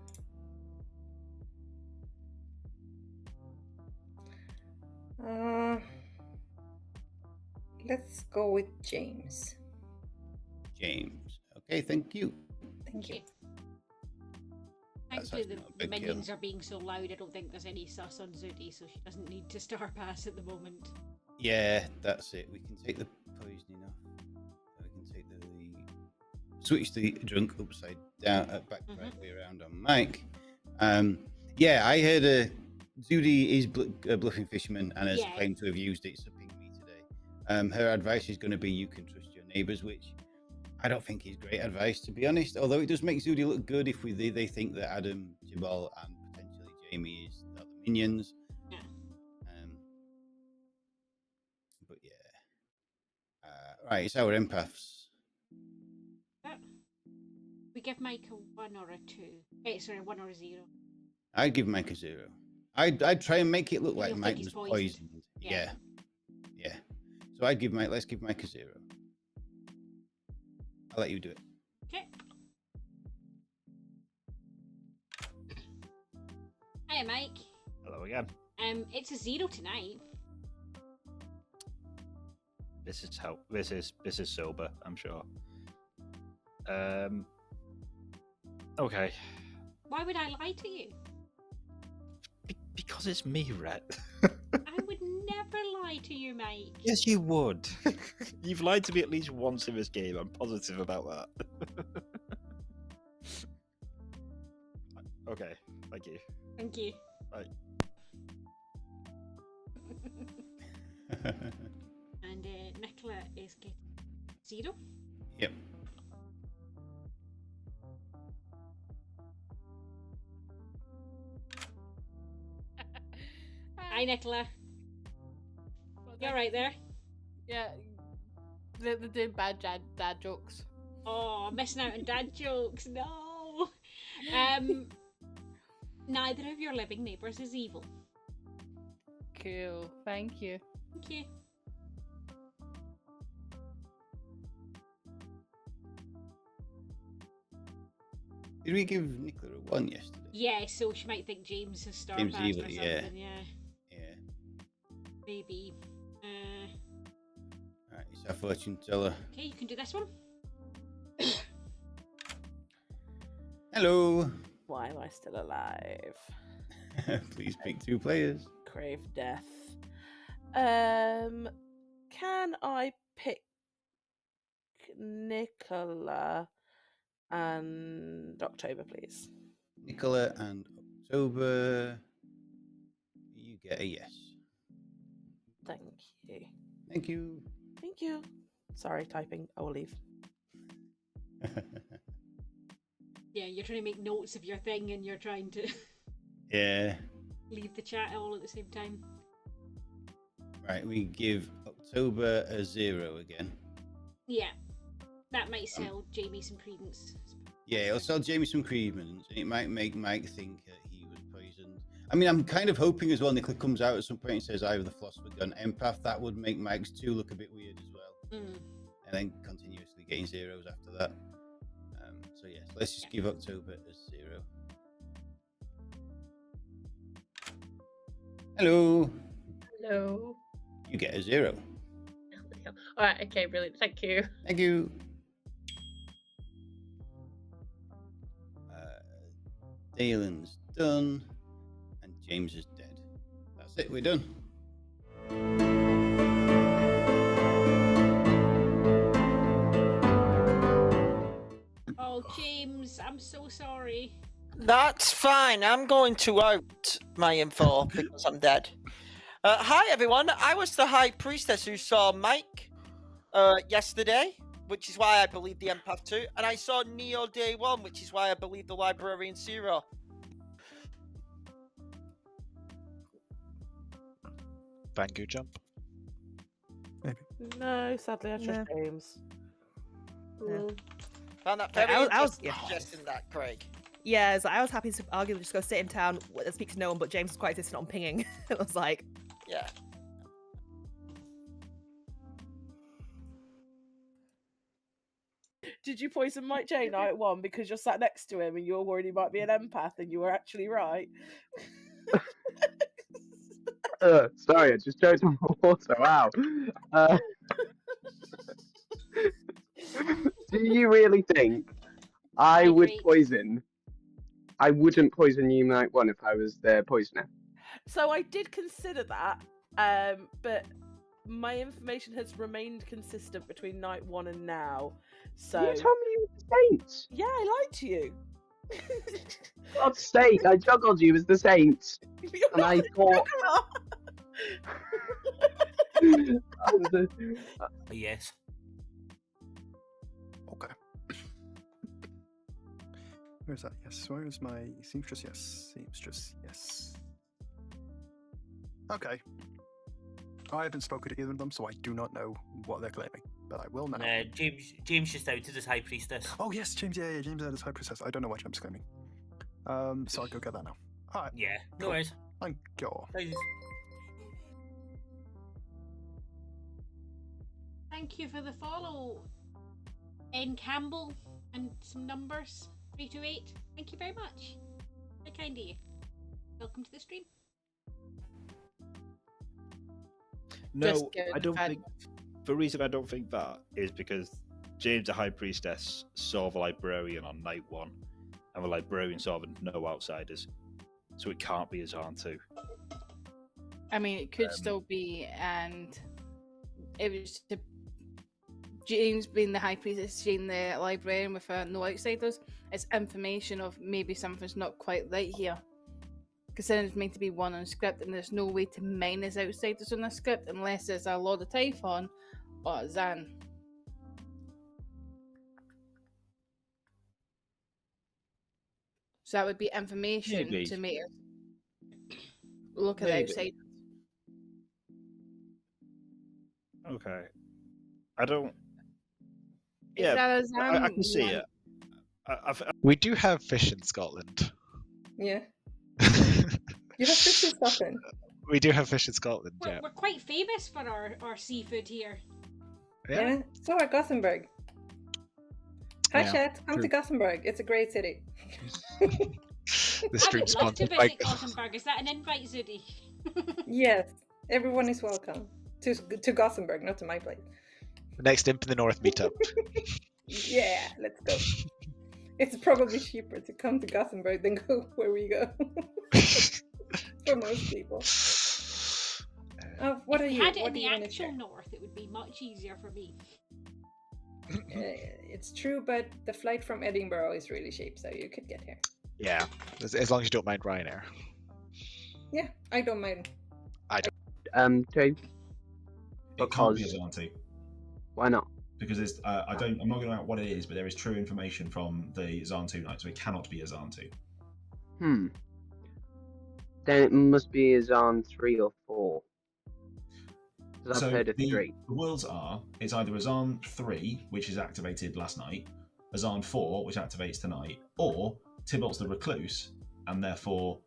Let's go with James. James. Okay, thank you. Thank you. Thankfully, actually the not a big minions are being so loud. I don't think there's any sus on Zudi, so she doesn't need to star pass at the moment. Yeah, that's it. We can take the poisoning off. We can take the switch the drunk upside down, back right way around on Mike. Yeah, I heard Zudi is a bluffing fisherman and has claimed to have used it, so ping me today. Her advice is going to be you can trust your neighbours, which I don't think is great advice, to be honest. Although it does make Zudi look good if they think that Adam, Jabal, and potentially Jamie are the minions. Yeah. But yeah. Right, it's our empaths. We give Mike a 1 or a 2. Sorry, 1 or a 0. I'd give Mike a 0. I'd try and make it look You like don't Mike think was he's poisoned. poisoned? Yeah. Yeah. So let's give Mike a 0. I'll let you do it. Okay. Hiya, Mike. Hello again. It's a 0 tonight. This is help. This is sober. I'm sure. Okay. Why would I lie to you? Because it's me, Rhett. I would never lie to you, Mike. Yes, you would. You've lied to me at least once in this game. I'm positive about that. Okay. Thank you. Thank you. Bye. And Nicola is getting 0. Yep. Hi, Nicola. You alright there? Yeah, they're doing bad dad jokes. Oh, missing out on dad jokes. No. Neither of your living neighbours is evil. Cool. Thank you. Thank you. Did we give Nicola a 1 yesterday? Yeah, so she might think James has started James evil, or yeah. something. Yeah. Yeah. Maybe. Alright, it's our fortune teller. Okay, you can do this one. Hello. Why am I still alive? Please pick 2 players. Crave death. Can I pick Nicola and October, please? Nicola and October. You get a yes. Thank you. Thank you. Thank you. Sorry, typing. I will leave. Yeah, you're trying to make notes of your thing and you're trying to Yeah. leave the chat all at the same time. Right, we give October a 0 again. Yeah. That might sell Jamie some credence. Yeah, it'll sell Jamie some credence. It might make Mike think that he was poisoned. I mean, I'm kind of hoping as well Nicola comes out at some point and says, I have the philosopher gun empath. That would make Mike's 2 look a bit weird as well. Mm. And then continuously getting 0s after that. So yes, let's just give October a 0. Hello. Hello. You get a 0. Alright, okay, brilliant. Thank you. Thank you. Dalen's done. And James is dead. That's it, we're done. Oh, James, I'm so sorry. That's fine. I'm going to out my info because I'm dead. Hi, everyone. I was the High Priestess who saw Mike yesterday, which is why I believe the Empath 2. And I saw Neo day 1, which is why I believe the Librarian 0. Bangu jump. No, sadly, I trust James. Found that Yeah, very I was- interesting suggesting that, Craig. Yeah, so I was happy to arguably just go sit in town, speak to no one, but James was quite insistent on pinging. It was like, Yeah. Did you poison Mike J night 1 because you're sat next to him and you're worried he might be an empath and you were actually right? Sorry, I just choked on my water. Wow. Do you really think I would poison? I wouldn't poison you night 1 if I was the poisoner. So I did consider that, but my information has remained consistent between night 1 and now. So You told me you were the Saints. Yeah, I lied to you. God's sake, I juggled you as the Saints. And I thought. Yes. Okay. Where's that? Yes. Where's my seamstress? Yes. Seamstress. Yes. Okay. I haven't spoken to either of them, so I do not know what they're claiming, but I will now. James just outed as High Priestess. Oh yes, James. Yeah, James is High Priestess. I don't know what James is claiming. So I'll go get that now. All right. Yeah. No Cool. worries. Thank you. Thank you for the follow, N. Campbell, and some numbers 328. Thank you very much. Very kind of you. Welcome to the stream. No, I don't think. the reason I don't think that is because James, the High Priestess, saw the Librarian on night 1, and the Librarian saw the no outsiders, so it can't be Xaan 2. I mean, it could still be, and it was James being the high priestess, seeing the librarian with no outsiders. It's information of maybe something's not quite right here. Because then it's meant to be one on script, and there's no way to minus outsiders on the script unless it's a Lord of Typhon or Xaan. So that would be information Maybe. to make us look at the Maybe. outsiders. Okay. I don't. Is Yeah, that a Xaan I can see one? it. We do have fish in Scotland. Yeah. You have fish in Scotland. We do have fish in Scotland, We're, yeah. we're quite famous for our seafood here. Yeah. So are Gothenburg. Hi, Yeah, chat. Come to true. Gothenburg. It's a great city. The I stream would love to sponsored by visit Gothenburg. Is that an invite, Zudi? Yes. Everyone is welcome. To Gothenburg, not to my place. Next Imp in the North meetup. Yeah, let's go. It's probably cheaper to come to Gothenburg than go where we go. For most people. Oh, what are If we you? had it What in do the you want to actual share? north, it would be much easier for me. It's true, but the flight from Edinburgh is really cheap, so you could get here. Yeah, as long as you don't mind Ryanair. Yeah, I don't mind. I don't. James, It can't be Because- Xaan 2. why not? Because it's, I'm not going to know what it is, but there is true information from the Xaan 2 night, so it cannot be a Xaan 2. Then it must be a Xaan 3 or 4. Because I've heard of 3. The worlds are, it's either a Xaan 3, which is activated last night, a Xaan 4, which activates tonight, or Tybalt's the Recluse, and therefore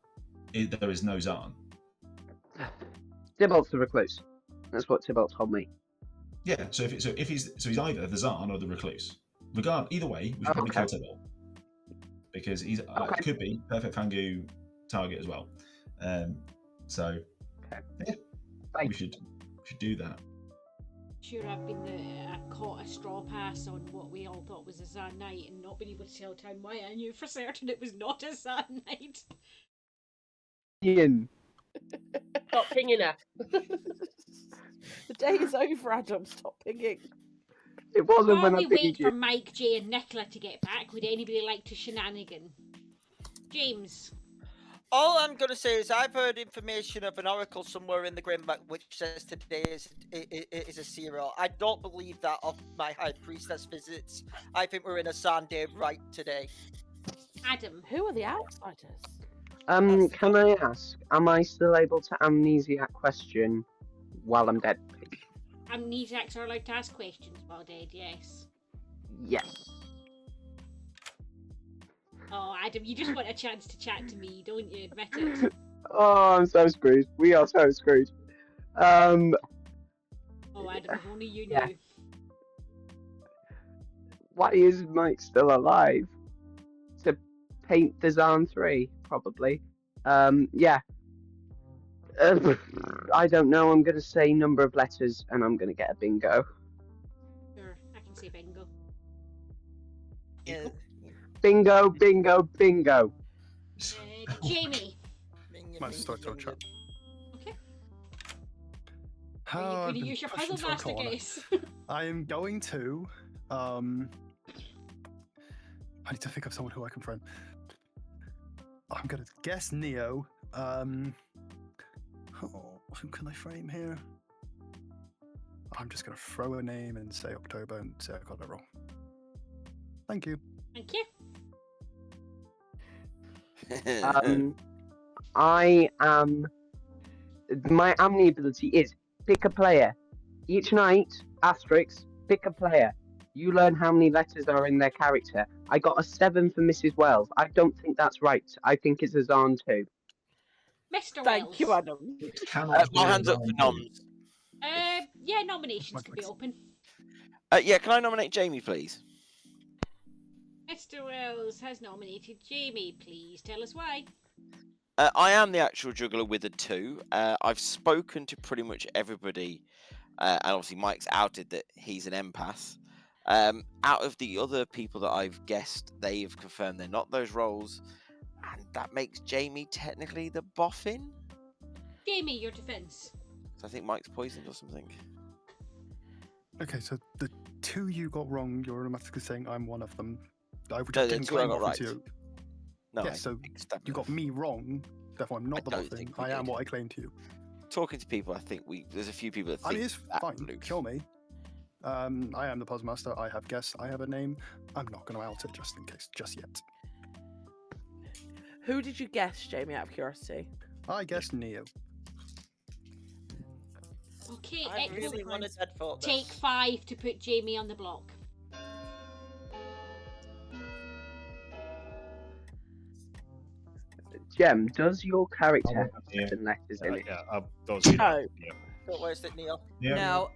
there is no Xaan. Tybalt's the Recluse. That's what Tybalt told me. Yeah, so if he's either the Xaan or the Recluse. Either way, we should probably kill Tybalt. Because he's could be perfect Fangu target as well. So yeah, we should do that. Sure, I've been caught a straw pass on what we all thought was a Xaan night and not been able to tell town why I knew for certain it was not a Xaan night. Ian. Stop pinging her. The day is over, Adam. Stop pinging. It wasn't While when I we wait pinged for you. Mike, Jay, and Nicola to get back, would anybody like to shenanigan? James. All I'm going to say is I've heard information of an oracle somewhere in the Grimback which says today is a 0. I don't believe that of my High Priestess visits. I think we're in a Sunday right today. Adam. Who are the outsiders? Can I ask, am I still able to amnesiac question while I'm dead, please? Amnesiacs are allowed to ask questions while dead, yes. Yes. Oh, Adam, you just want a chance to chat to me, don't you? Admit it. Oh, I'm so screwed. We are so screwed. Oh, Adam, if only you knew. Yeah. Why is Mike still alive? To paint the Xaan 3, probably. Yeah. I don't know. I'm going to say number of letters, and I'm going to get a bingo. Sure, I can say bingo. Bingo, bingo, bingo. Jamie. Might start to chat. Okay. Oh, Are you I've going to been use your pushed puzzle into a master corner. guess? I am going to. I need to think of someone who I can friend. I'm gonna guess Neo. Who can I frame here? I'm just gonna throw a name and say October and say I got it wrong. Thank you. Thank you. I am. My Amni ability is pick a player. Each night, asterisk, pick a player. You learn how many letters are in their character. I got a 7 for Mrs. Wells. I don't think that's right. I think it's a Xaan 2. Mr. Thank Wells. you, Adam. My hands up for noms. Yeah, nominations to be open. Yeah, can I nominate Jamie, please? Mr. Wells has nominated Jamie. Please tell us why. I am the actual juggler with a 2. I've spoken to pretty much everybody and obviously Mike's outed that he's an empath. Out of the other people that I've guessed, they've confirmed they're not those roles, and that makes Jamie technically the boffin. Jamie, your defense. So I think Mike's poisoned or something. Okay, so the two you got wrong, you're automatically saying I'm one of them. Which No, I the didn't two I claim got boffin right. to you. No, Yes, so you got me wrong. Therefore, I'm not the don't boffin. think we I am did. what I claimed to you. Talking to people, I think there's a few people that I think mean, it's that fine. Luke. Kill me. I am the puzzle master. I have guessed. I have a name. I'm not going to out it just in case, just yet. Who did you guess, Jamie, out of curiosity? I guess Neo. Okay, I it really will wanted Dead Focus. take 5 to put Jamie on the block. Gem, does your character have 7 letters in it? Yeah, those No. Don't waste it, Neil. No,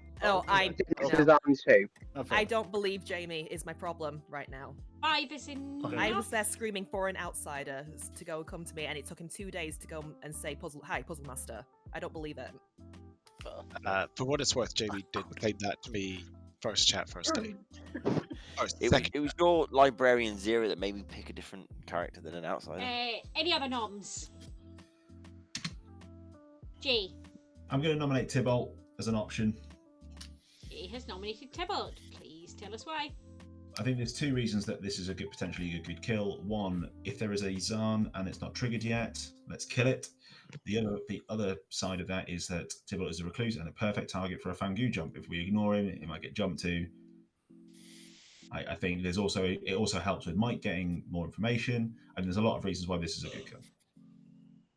I This no. is on 2. I don't believe Jamie is my problem right now. 5 is enough. I was there screaming for an outsider to go come to me, and it took him 2 days to go and say, "Hi, Puzzle Master." I don't believe it. For what it's worth, Jamie did claim that to me first chat, first day. It was your librarian Zero that made me pick a different character than an outsider. Any other noms? Jay. I'm going to nominate Tybalt as an option. Jay has nominated Tybalt. Please tell us why. I think there's 2 reasons that this is potentially a good kill. One, if there is a Xaan and it's not triggered yet, let's kill it. The other side of that is that Tybalt is a recluse and a perfect target for a Fangu jump. If we ignore him, it might get jumped to. I think it also helps with Mike getting more information, and there's a lot of reasons why this is a good kill.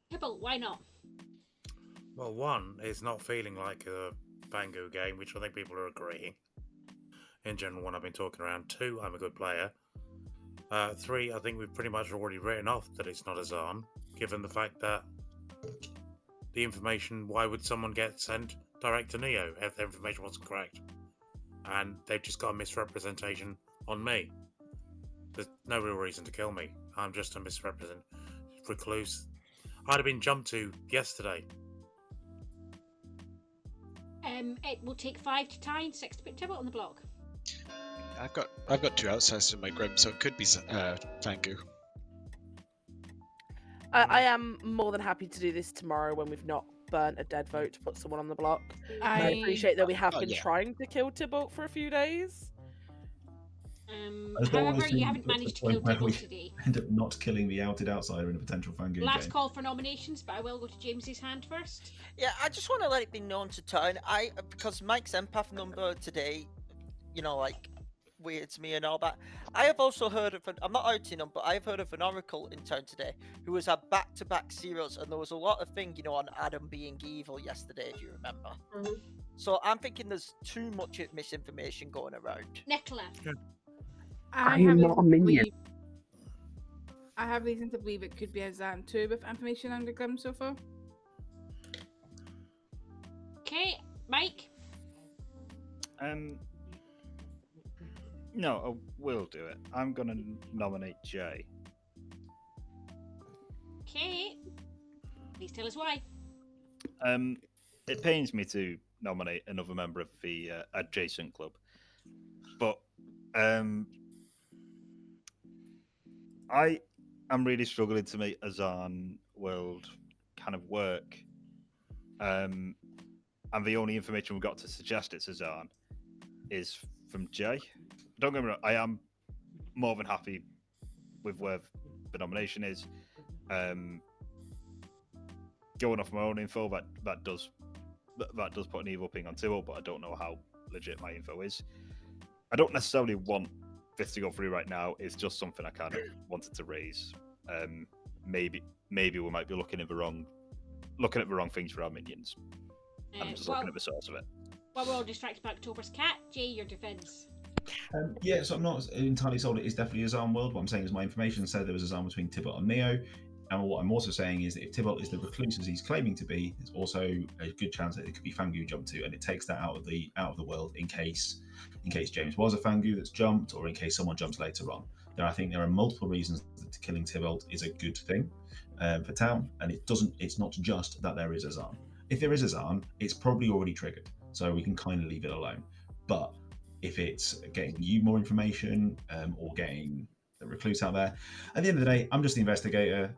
Tybalt, why not? Well, one, it's not feeling like a Bangu game, which I think people are agreeing. In general, when I've been talking around. 2, I'm a good player. 3, I think we've pretty much already written off that it's not a Xaan, given the fact that the information, why would someone get sent direct to Neo if the information wasn't correct? And they've just got a misrepresentation on me. There's no real reason to kill me. I'm just a recluse. I'd have been jumped to yesterday. It will take 5 to tie and 6 to put Tybalt on the block. I've got 2 outsiders in my grim, so it could be Fangu. I am more than happy to do this tomorrow when we've not burnt a dead vote to put someone on the block. I appreciate that we have been trying to kill Tybalt for a few days. However, you haven't managed to kill Tybalt today. End up not killing the outed outsider in a potential Fangu Last game. call for nominations, but I will go to James's hand first. Yeah, I just want to let it be known to town. Because Mike's empath number today, weirds me and all that. I have also heard of I'm not outing him, but I have heard of an oracle in town today who has had back-to-back zeros, and there was a lot of thing, on Adam being evil yesterday, if you remember. Mm-hmm. So I'm thinking there's too much misinformation going around. Nicola. I am not a minion. I have reason to believe it could be a Xaan too with information under Grim so far. Okay, Mike. No, I will do it. I'm going to nominate Jay. Okay. Please tell us why. It pains me to nominate another member of the adjacent club, but I am really struggling to make a Xaan world kind of work. And the only information we've got to suggest it's a Xaan is from Jay. Don't get me wrong, I am more than happy with where the nomination is. Going off my own info, that does put an evil ping on Tybalt, but I don't know how legit my info is. I don't necessarily want this to go through right now. It's just something I kind of wanted to raise. Maybe we might be looking at the wrong things for our minions. I'm just looking at the source of it. Well, we're all distracted by October's cat. Jay, your defense. Yeah, so I'm not entirely sold it is definitely a Xaan world. What I'm saying is my information said there was a Xaan between Tybalt and Neo. And what I'm also saying is that if Tybalt is the recluse as he's claiming to be, there's also a good chance that it could be Fangu jumped to, and it takes that out of the world in case James was a Fangu that's jumped, or in case someone jumps later on. I think there are multiple reasons that killing Tybalt is a good thing for town, and it's not just that there is a Xaan. If there is a Xaan, it's probably already triggered. so we can kind of leave it alone. But if it's getting you more information or getting the recluse out there, at the end of the day, I'm just the investigator.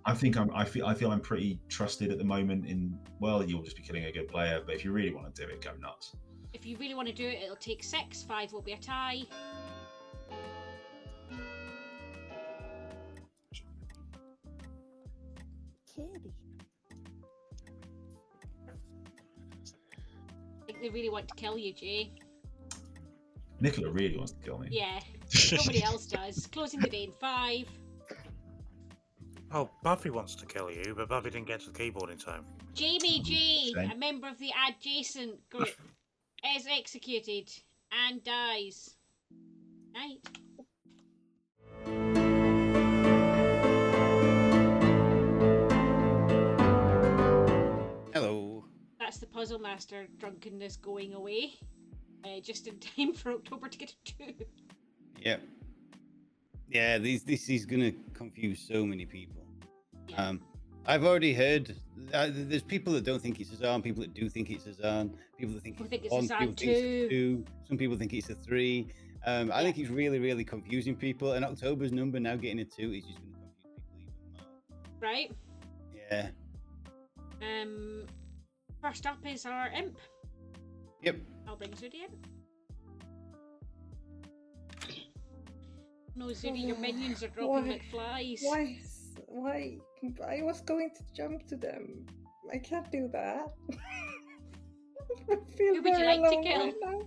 I feel I'm pretty trusted at the moment. Well, you'll just be killing a good player, but if you really want to do it, go nuts. If you really want to do it, it'll take 6. 5 will be a tie. Kitty. I think they really want to kill you, Jay. Nicola really wants to kill me. Yeah, nobody else does. Closing the day in 5. Oh, Buffy wants to kill you, but Buffy didn't get to the keyboard in time. Jamie J, Shame. a member of the adjacent group, is executed and dies. Night. Hello. That's the Puzzle Master drunkenness going away. Just in time for October to get a 2. Yep. Yeah, this is gonna confuse so many people. I've already heard there's people that don't think it's Xaan, people that do think it's Xaan, people that think People it's think it's one, Xaan people think it's too. 2, some people think it's a 3. I think it's really, really confusing people, and October's number now getting a 2 is just gonna confuse people even more. Right. Yeah. First up is our imp. Yep. I'll bring Zudi in. No, Zudi, your minions are dropping like flies. Why? I was going to jump to them. I can't do that. I feel Who would you very like to alone kill? right now.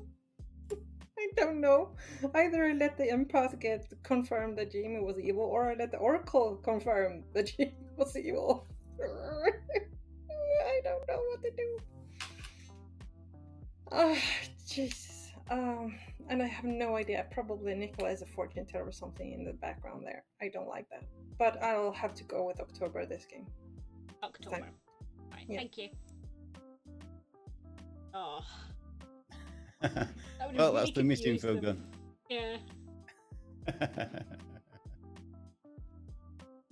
I don't know. Either I let the empath get confirmed that Jamie was evil, or I let the oracle confirm that Jamie was evil. I don't know what to do. Ah, Jesus. And I have no idea. Probably Nicola is a fortune teller or something in the background there. I don't like that. But I'll have to go with October this game. October. Right, Yeah. thank you. Oh. Well, that's the misinfo gun. Yeah.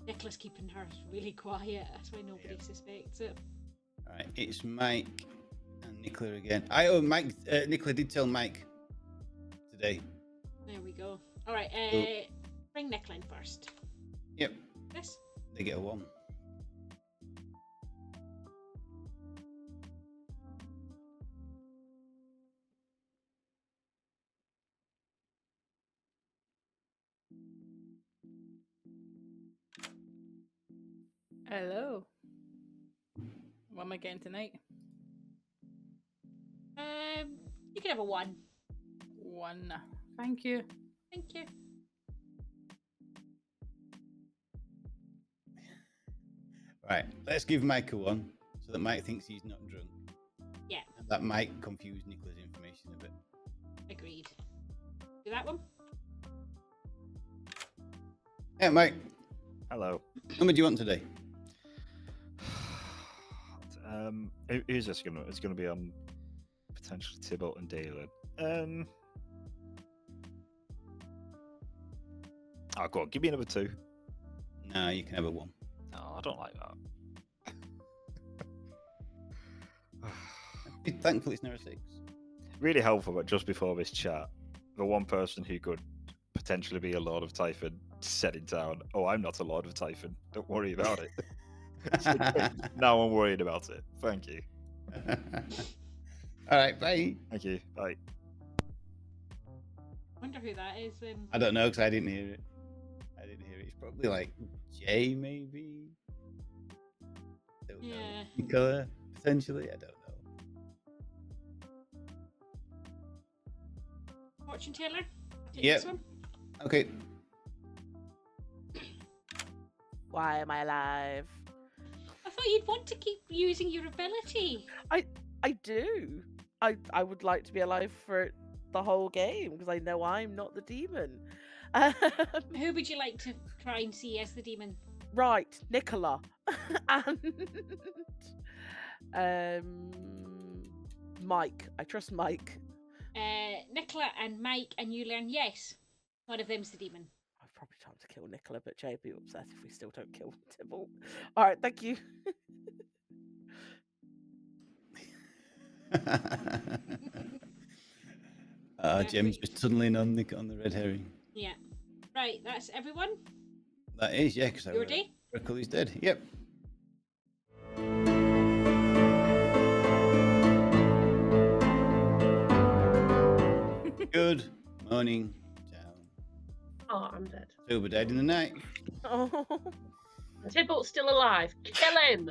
Nicola's keeping hers really quiet. That's why nobody suspects it. All right, it's Mike and Nicola again. Mike. Nicola did tell Mike today. There we go. All right. Bring Nicola in first. Yep. Yes. They get a 1. Hello. What am I getting tonight? You can have a 1. 1. Thank you. Thank you. Right, let's give Mike a 1 so that Mike thinks he's not drunk. Yeah. And that might confuse Nicola's information a bit. Agreed. Do that one. Yeah, Mike. Hello. How much do you want today? Who's this gonna? It's gonna be on potentially Tybalt and Dalen. Oh, go on, give me another 2. No, you can have a 1. No, I don't like that. Be thankful it's never a 6. Really helpful, but just before this chat, the one person who could potentially be a Lord of Typhon said in town, "Oh, I'm not a Lord of Typhon. Don't worry about it." So now I'm worried about it. Thank you. All right, bye. Thank you. Bye. Wonder who that is then. I don't know because I didn't hear it. It's probably like Jay, maybe. Don't know. Yeah. Nicola, potentially. I don't know. Fortune teller. Take Yep. this one. Okay. Why am I alive? I thought you'd want to keep using your ability. I do. I would like to be alive for the whole game because I know I'm not the demon. Who would you like to try and see as the demon? Right, Nicola. And Mike. I trust Mike. Nicola and Mike, and you learn yes. One of them's the demon. I've probably time to kill Nicola, but Jay will be upset if we still don't kill Tybalt. All right, thank you. Jim's just tunneling on the red herring. Yeah. Right, that's everyone. That is, yeah, because Your day? Reckley's dead. Yep. Good morning, town. Oh, I'm dead. Silver dead in the night. Oh. Tybalt's still alive. Kill him.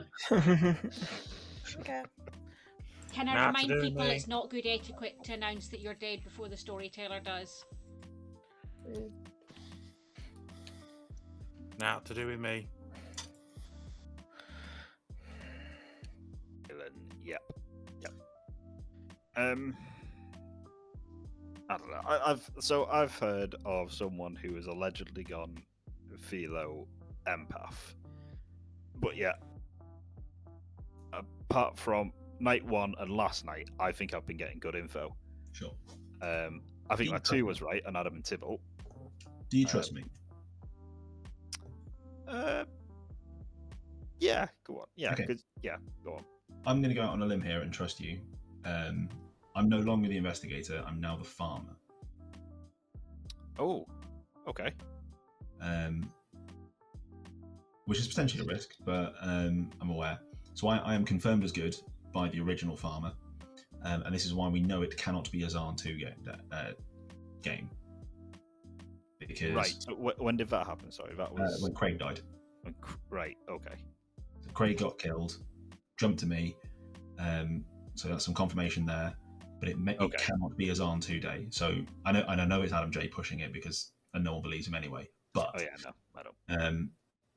Okay. Can I Not to remind do people me. it's not good etiquette to announce that you're dead before the storyteller does? Now to do with me. Yep. I don't know. I've heard of someone who has allegedly gone philo empath, but yeah, apart from night 1 and last night, I think I've been getting good info. Sure. I think my 2 was right, and Adam and Tybalt. Do you trust me? Yeah, go on. Yeah, Okay. yeah, go on. I'm going to go out on a limb here and trust you. I'm no longer the investigator. I'm now the farmer. Oh, okay. Which is potentially a risk, but I'm aware. So I am confirmed as good by the original farmer, and this is why we know it cannot be a Xaan 2 game. Because Right. So when did that happen? Sorry, that was when Craig died. Right. Okay. So Craig got killed, jumped to me. So that's some confirmation there, but it cannot be a Xaan 2 day. So I know it's Adam J pushing it because no one believes him anyway. But no, I don't.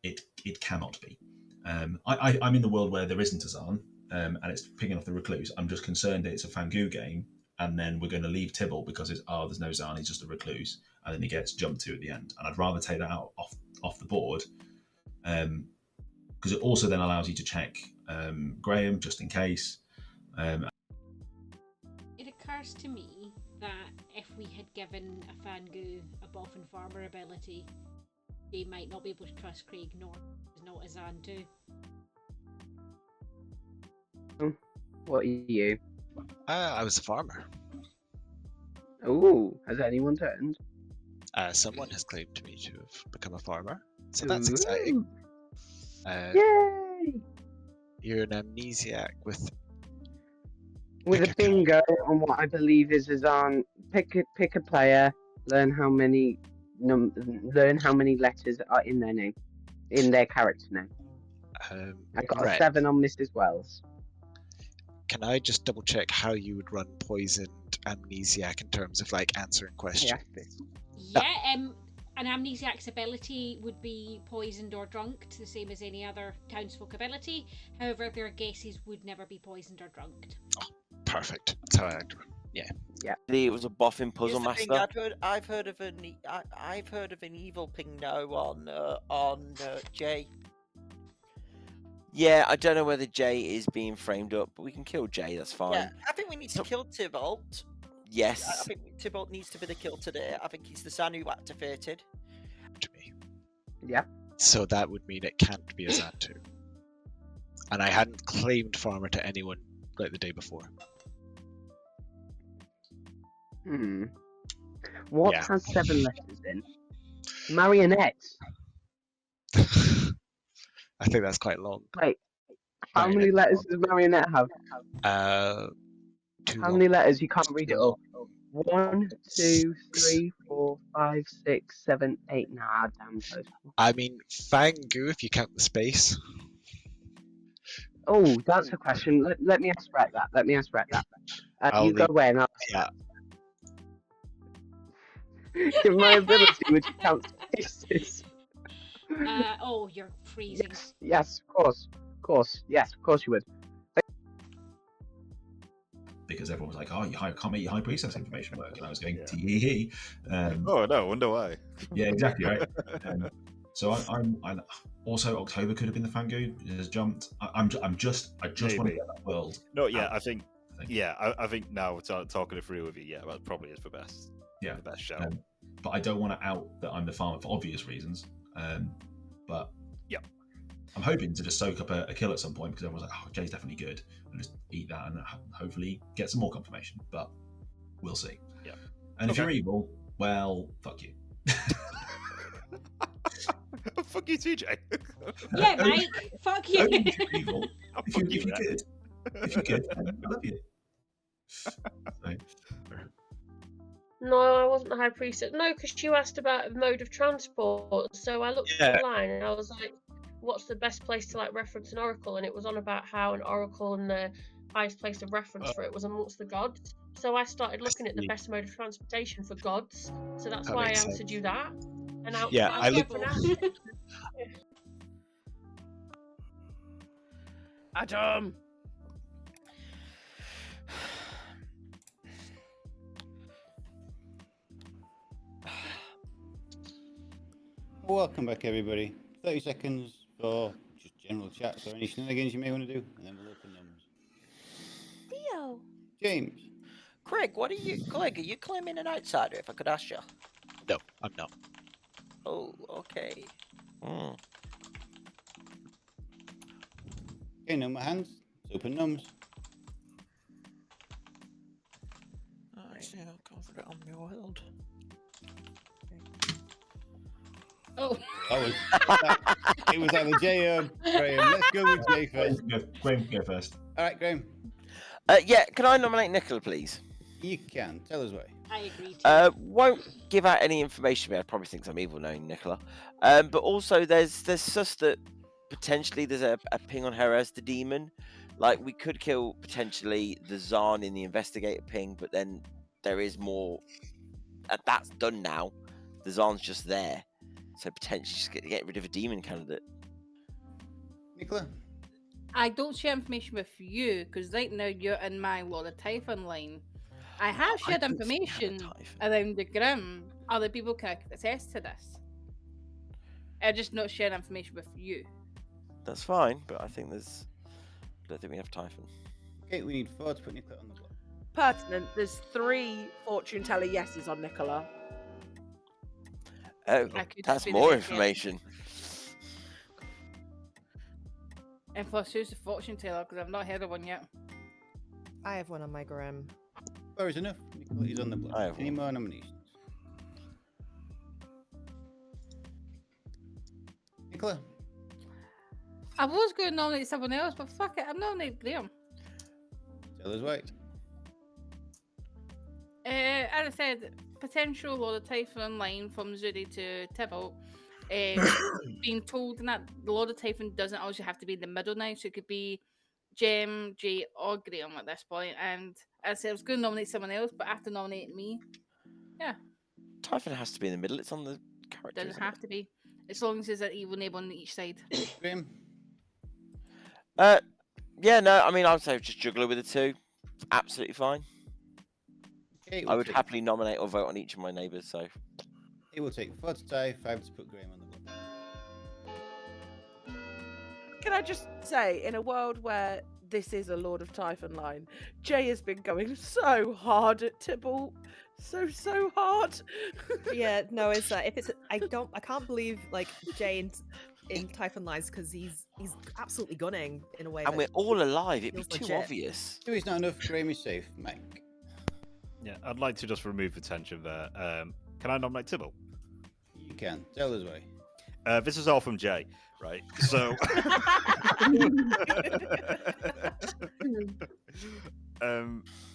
It cannot be. I'm in the world where there isn't a Xaan, and it's picking off the recluse. I'm just concerned that it's a Fangu game, and then we're going to leave Tybalt because there's no Xaan, he's just a recluse, and then he gets jumped to at the end. And I'd rather take that out off the board, because it also then allows you to check Graham just in case. It occurs to me that if we had given a Fangu a Boffin Farmer ability, they might not be able to trust Craig, nor is not a Xaan too. What are you? I was a farmer. Oh, has anyone turned? Someone has claimed to me to have become a farmer, so that's exciting. Yay! You're an amnesiac with a bingo on what I believe is a Xaan. Pick a player. Learn how many letters are in their name, in their character name. I got a 7 on Mrs. Wells. Can I just double check how you would run poisoned amnesiac in terms of like answering questions? Yeah, an amnesiac's ability would be poisoned or drunked, the same as any other townsfolk ability. However, their guesses would never be poisoned or drunked. Perfect. That's how I like to run. Yeah. Yeah. It was a boffin puzzle Here's the master. thing, I've heard of an evil ping no on Jay. Yeah, I don't know whether Jay is being framed up, but we can kill Jay. That's fine. Yeah, I think we need to kill Tybalt. Yes. I think Tybalt needs to be the kill today. I think he's the Xaan who activated. To me. Yeah. So that would mean it can't be a Xaan 2. And I hadn't claimed farmer to anyone like the day before. What has 7 letters in? Marionettes. I think that's quite long. Wait, how many letters does marionette have? Too How long. many letters? You can't read it all. 1, 2, 3, 4, 5, 6, 7, 8. Nah, damn close. I mean, Fangu, if you count the space. Oh, that's a question. Let me ask Brett that. I'll You go leave- away and I'll Yeah. Give my ability, would you count spaces? Oh, you're freezing. Yes, of course. Yes, of course you would. Because everyone was like, "Oh, you can't make your high priestess information work," and I was going, "Tee." Oh no, wonder why. Yeah, exactly right. So I'm also October could have been the Fangu. It has jumped. I just want to Maybe. get that world. No, yeah, out. I think now talking it through with you, yeah, that probably is the best. Yeah, the best show. But I don't want to out that I'm the farmer for obvious reasons. But yeah, I'm hoping to just soak up a kill at some point because everyone's like, oh, Jay's definitely good, and just eat that and hopefully get some more confirmation. But we'll see. Yeah. And if you're evil, well, fuck you. Fuck you, TJ. Yeah, Mike. Fuck you. Only if you're evil. If you're good, then I love you. So, No, I wasn't the high priestess. No, because you asked about a mode of transport. So I looked online and I was like, what's the best place to like reference an oracle? And it was on about how an oracle and the highest place of reference for it was amongst the gods. So I started looking at the best mode of transportation for gods. So that's That why I makes answered sense. you that. And out Yeah, I looked. for now. Adam. Welcome back, everybody. 30 seconds for just general chats or any shenanigans you may want to do, and then we'll open numbers. Theo. James. Craig, Craig, are you claiming an outsider, if I could ask you? No, I'm not. Oh, okay. Mm. Okay, no more hands. Let's open numbers. I see how confident I'm your world. Oh. It was either Jay or Graham. Let's go with Jay first. Graham, go first. All right, Graham. Yeah, can I nominate Nicola, please? You can. Tell us why. I agree. Won't give out any information. I probably thinks I'm evil knowing Nicola. But also there's sus that potentially there's a ping on her as the demon. Like we could kill potentially the Xaan in the investigator ping, but then there is more. That's done now. The Xaan's just there, so potentially just get rid of a demon candidate. Nicola. I don't share information with you because right now you're in my Lord of Typhon line. I have shared information around the Grim. Other people can attest to this. I just not share information with you. That's fine, but I think there's. I don't think we have Typhon. Okay, we need 4 to put Nicola on the block. Pertinent. There's 3 fortune teller yeses on Nicola. Oh, that's more information. And plus, who's the fortune teller? Because I've not heard of one yet. I have one on my Grim. 4 is enough. Nicola is on the block. I have Any more nominations? Nicola. I was going to nominate someone else, but fuck it, I'm nominating Graham. Tell us why. As I said, potential Lord of Typhon line from Zuri to Tybalt. Being told that the Lord of Typhon doesn't always have to be in the middle now, so it could be Jem, Jay, or Graham at this point. And as I said, I was going to nominate someone else, but after nominating me, yeah. Typhon has to be in the middle. It's on the character. Doesn't have to be. As long as there's an evil neighbor on each side. Graham? Yeah, no, I mean, I would say just juggler with the 2. Absolutely fine. Okay, I would happily nominate or vote on each of my neighbours, so. It will take 4 to tie, 5 to put Graham on the block. Can I just say, in a world where this is a Lord of Typhon line, Jay has been going so hard at Tybalt. So hard. Yeah, no, it's if it's I can't believe like Jay in Typhon lines because he's absolutely gunning in a way. And we're all alive. It'd be feels too legit. obvious. 2 is not enough. Graham is safe. Mike. Yeah, I'd like to just remove the tension there. Can I nominate Tybalt? You can. Tell us why. This is all from Jay, right? So,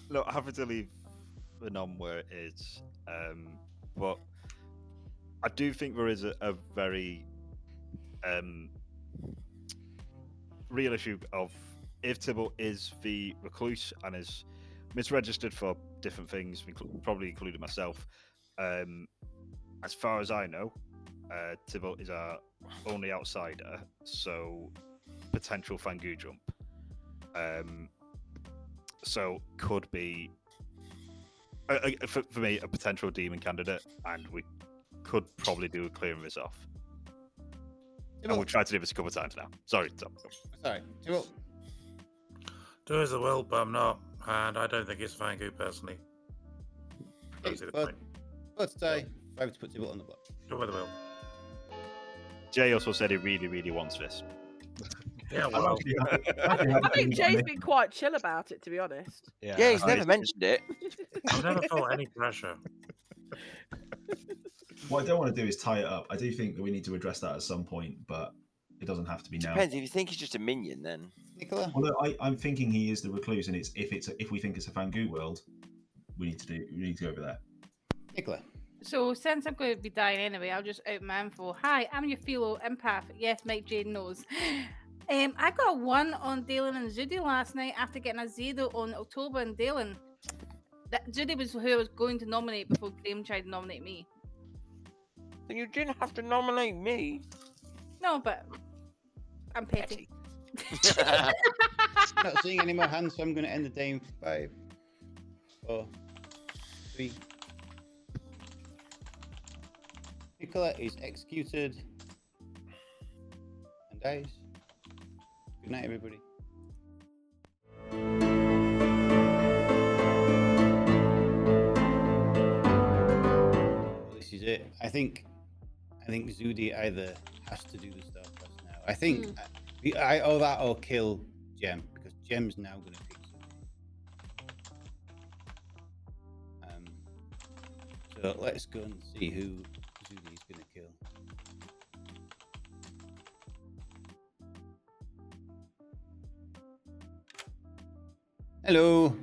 look, happy to leave the nom where it is, but I do think there is a very real issue of if Tybalt is the recluse and is misregistered for different things, probably including myself. As far as I know, Tybalt is our only outsider, so potential Fangu jump. So could be for me a potential demon candidate, and we could probably do a clearing this off. And we've tried to do this a couple of times now. Sorry, Tom. Sorry, Tybalt. Do as I will, but I'm not, and I don't think it's Fangu personally. Okay, 4 to tie, 5 to put Tybalt on the block. Do as I will. Jay also said he really, really wants this. Yeah, I'm well. actually happy I think to Jay's admit- been quite chill about it, to be honest. Yeah, he's never mentioned it. I've never felt any pressure. What I don't want to do is tie it up. I do think that we need to address that at some point, but it doesn't have to be now. Depends. If you think he's just a minion, then. Nicola? Although I'm thinking he is the recluse, and if we think it's a Fangu world, we need to go over there. Nicola. So since I'm going to be dying anyway, I'll just out my info. Hi, I'm your fellow empath. Yes, Mike Jane knows. I got a 1 on Dalen and Zudy last night after getting a 0 on October and Dalen. Zudy was who I was going to nominate before Graham tried to nominate me. Then you didn't have to nominate me. No, but I'm petty. Not seeing any more hands, so I'm going to end the day in 5, 4, 3. Nicola is executed and dies. Good night, everybody. Well, this is it. I think Zudi either has to do the Star Quest now. I think I owe that or kill Gem, because Gem's now going to pick Zudi. So let's go and see who Zudi's going to kill. Hello.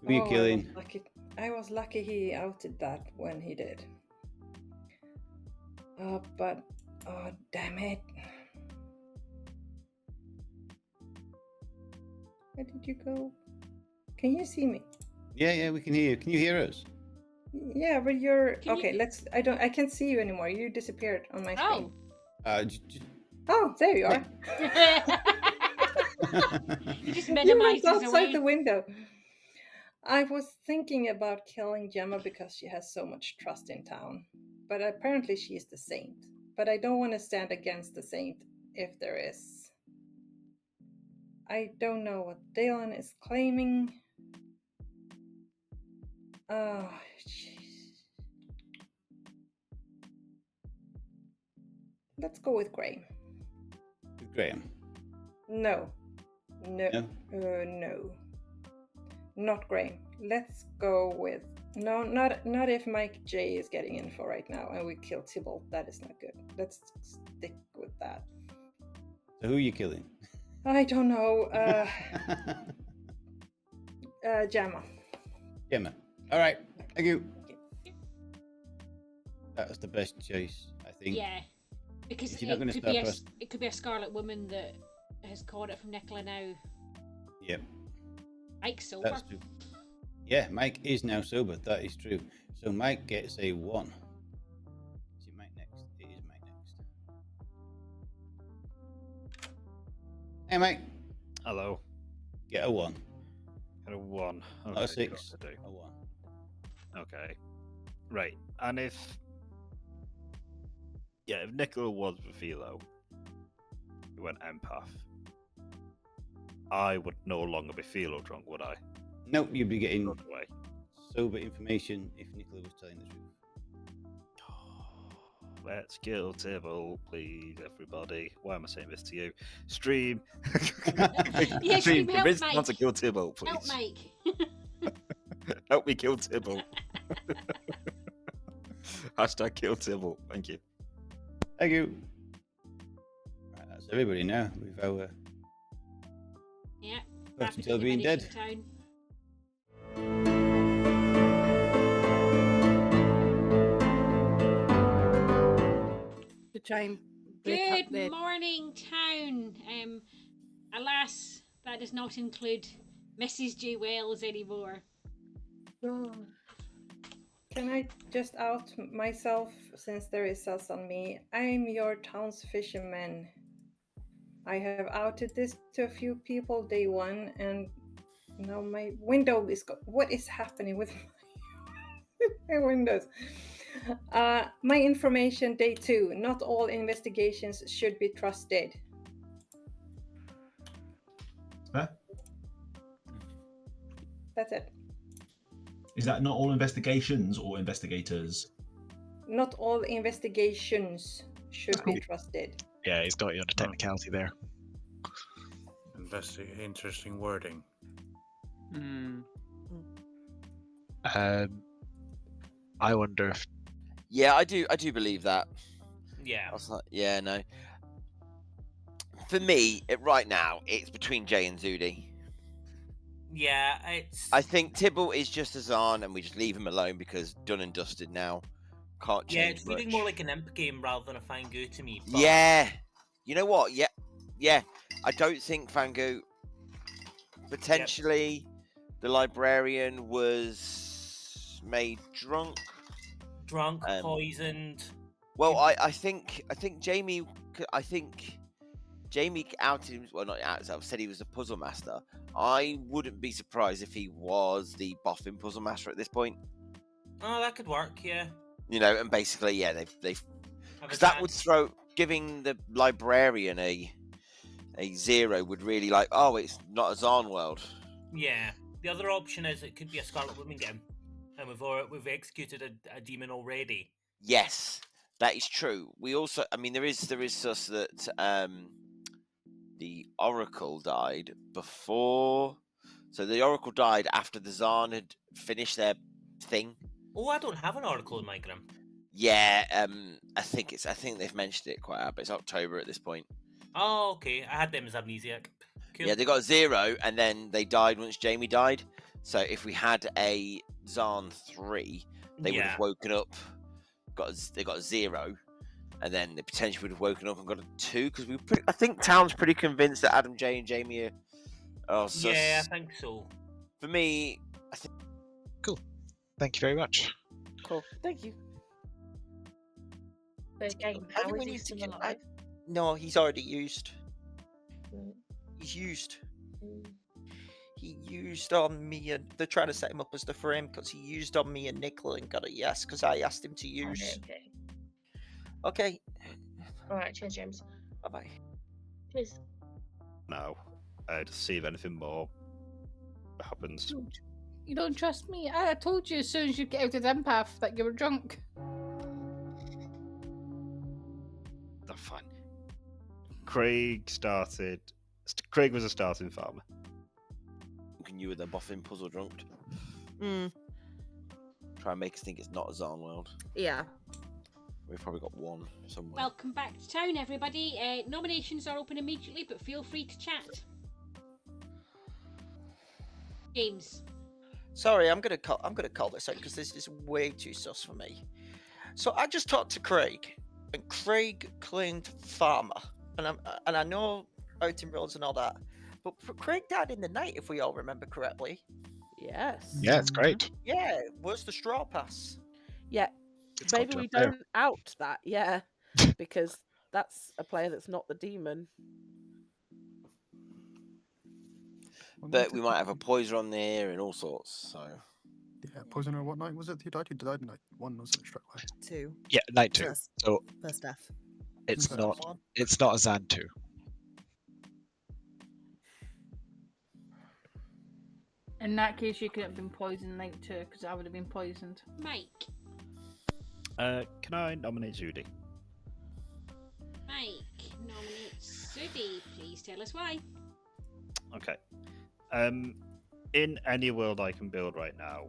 Who are you killing? I was lucky he outed that when he did. But oh damn it! Where did you go? Can you see me? Yeah, we can hear you. Can you hear us? Yeah, but you're okay. I can't see you anymore. You disappeared on my screen. Oh, there you are. You just You minimized went his outside away. the window. I was thinking about killing Gemma because she has so much trust in town. But apparently she is the saint. But I don't want to stand against the saint if there is. I don't know what Dalen is claiming. Oh, jeez. Let's go with Graham. With Graham. No. No. Not Graham. Let's go with not if Mike J is getting info right now and we kill Tybalt. That is not good. Let's stick with that. So who are you killing? I don't know. Gemma. Gemma. All right. Thank you. That was the best choice, I think. Yeah, because If you're not it gonna could, start be a, first- it could be a Scarlet Woman that has caught it from Nicola now. Yep. Mike's sober. That's true. Yeah, Mike is now sober. That is true. So Mike gets a 1. Is it Mike next? It is Mike next. Hey, Mike. Hello. Get a 1. Got a 1. Not a Okay, 6. got to do. A 1. Okay. Right. And if Nicola was Velo, who went empath, I would no longer be Philo drunk, would I? Nope, you'd be getting Way. sober information if Nicola was telling the truth. Let's kill Tybalt, please, everybody. Why am I saying this to you? Stream. Yeah, Stream, help convince Mike. someone to kill Tybalt, please. Help Mike. Help me kill Tybalt. Hashtag kill Tybalt. Thank you. Thank you. Right, that's everybody now. We've our Yeah. First rapid until being dead. elimination town. To try and break up Good the morning, town. Alas, that does not include Mrs. J. Wells anymore. Can I just out myself since there is us on me? I'm your town's fisherman. I have outed this to a few people day 1 and now my window is what is happening with my windows? My information day 2. Not all investigations should be trusted. Huh? That's it. Is that not all investigations or investigators? Not all investigations should be trusted. Yeah, he's got you on a technicality there. Interesting wording. I wonder if Yeah, I do believe that. Yeah. I was like, yeah, no. For me, right now, it's between Jay and Zudi. Yeah, it's. I think Tibble is just a Xaan, and we just leave him alone because done and dusted now. Can't Yeah, change it's much. feeling more like an imp game rather than a Fangu to me. But... Yeah. You know what? Yeah. I don't think Fangu. Potentially, the librarian was made drunk. Poisoned. Well, I think Jamie. I think Jamie outed him. Well, not outed himself. Said he was a puzzle master. I wouldn't be surprised if he was the boffin puzzle master at this point. Oh, that could work. Yeah. You know, and basically, yeah, they've Have because a that would chance. throw giving the librarian a 0 would really like. Oh, it's not a Xaan world. Yeah. The other option is it could be a Scarlet Woman game, and we've executed a demon already. Yes, that is true. We also, I mean, there is sus that the Oracle died before. So the Oracle died after the Xaan had finished their thing. Oh, I don't have an Oracle in my gram. Yeah, I think they've mentioned it quite out, but it's October at this point. Oh, okay. I had them as amnesiac. Cool. Yeah, they got 0, and then they died once Jamie died. So if we had a Xaan 3, they would have woken up. They got a 0, and then they potentially would have woken up and got a 2 because I think Town's pretty convinced that Adam, Jay, and Jamie are sus. Yeah, I think so. For me, I think. Cool. Thank you very much. Cool. Thank you. The game. How How do is we he need to still get- alive? No, he's already used. Mm. He's used. Mm. He used on me, and they're trying to set him up as the frame because he used on me and Nicola and got a yes because I asked him to use. Okay. Okay. All right. Cheers, James. Bye bye. Cheers. Now, to see if anything more happens. You don't trust me? I told you as soon as you get out of the empath that you were drunk. That's fine. Craig was a starting farmer. You were the boffin puzzle drunk. Mm. Try and make us think it's not a Xaan world. Yeah. We've probably got one somewhere. Welcome back to town, everybody. Nominations are open immediately, but feel free to chat. James. Sorry, I'm gonna call this out because this is way too sus for me. So I just talked to Craig, and Craig claimed farmer, and I know outing rules and all that, but Craig died in the night if we all remember correctly. Yes. Yeah, it's great. Yeah, where's the straw pass? Yeah. It's got Maybe to we up there. don't out that, yeah, because that's a player that's not the demon. But we might have a poiser on there and all sorts. So Yeah, poisoner. What night was it? He died. He died night 1, wasn't it? Straight away. 2. Yeah, night 2. First- So First death. it's Okay. not a Xaan 2. In that case, you could have been poisoned night 2, because I would have been poisoned. Mike. Can I nominate Zudi? Mike nominates Sudi. Please tell us why. Okay. In any world I can build right now,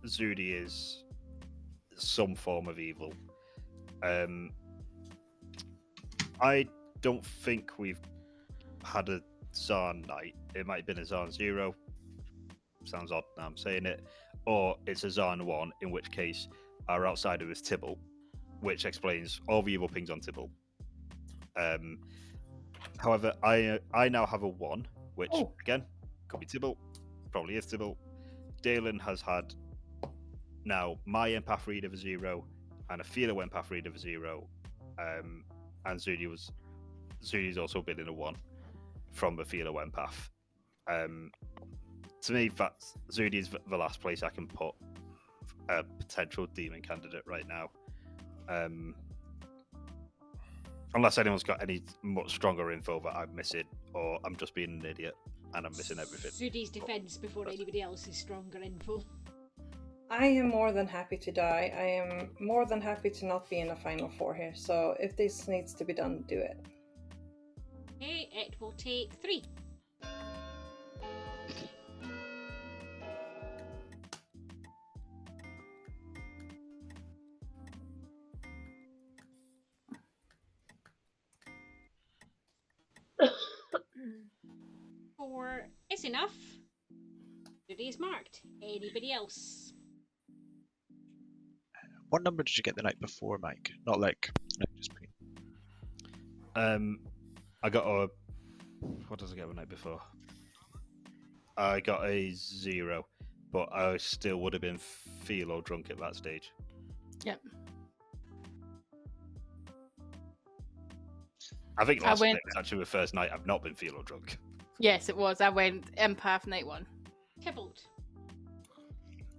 Zudi is some form of evil. I don't think we've had a Xaan night. It might have been a Xaan 0. Sounds odd now I'm saying it. Or it's a Xaan 1, in which case our outsider is Tibble, which explains all the evil pings on Tibble. However, I now have a 1, which, again, could be Tibble, probably is Tibble. Dalen has had now my empath read of a 0 and a feeler empath read of a 0. And Zudi's also been in a 1 from the feeler empath. To me, Zudi is the last place I can put a potential demon candidate right now. Unless anyone's got any much stronger info that I'm missing, or I'm just being an idiot and I'm missing everything. Sudi's defence before anybody else's stronger info. I am more than happy to die. I am more than happy to not be in a final four here. So if this needs to be done, do it. Okay, it will take 3. Four is enough. Today is marked. Anybody else? What number did you get the night before, Mike? Not like no, just green. I got a. What did I get the night before? I got a 0, but I still would have been feel or drunk at that stage. Yep. I think last night was actually the first night I've not been feel or drunk. Yes, it was. I went empath night 1. Tybalt.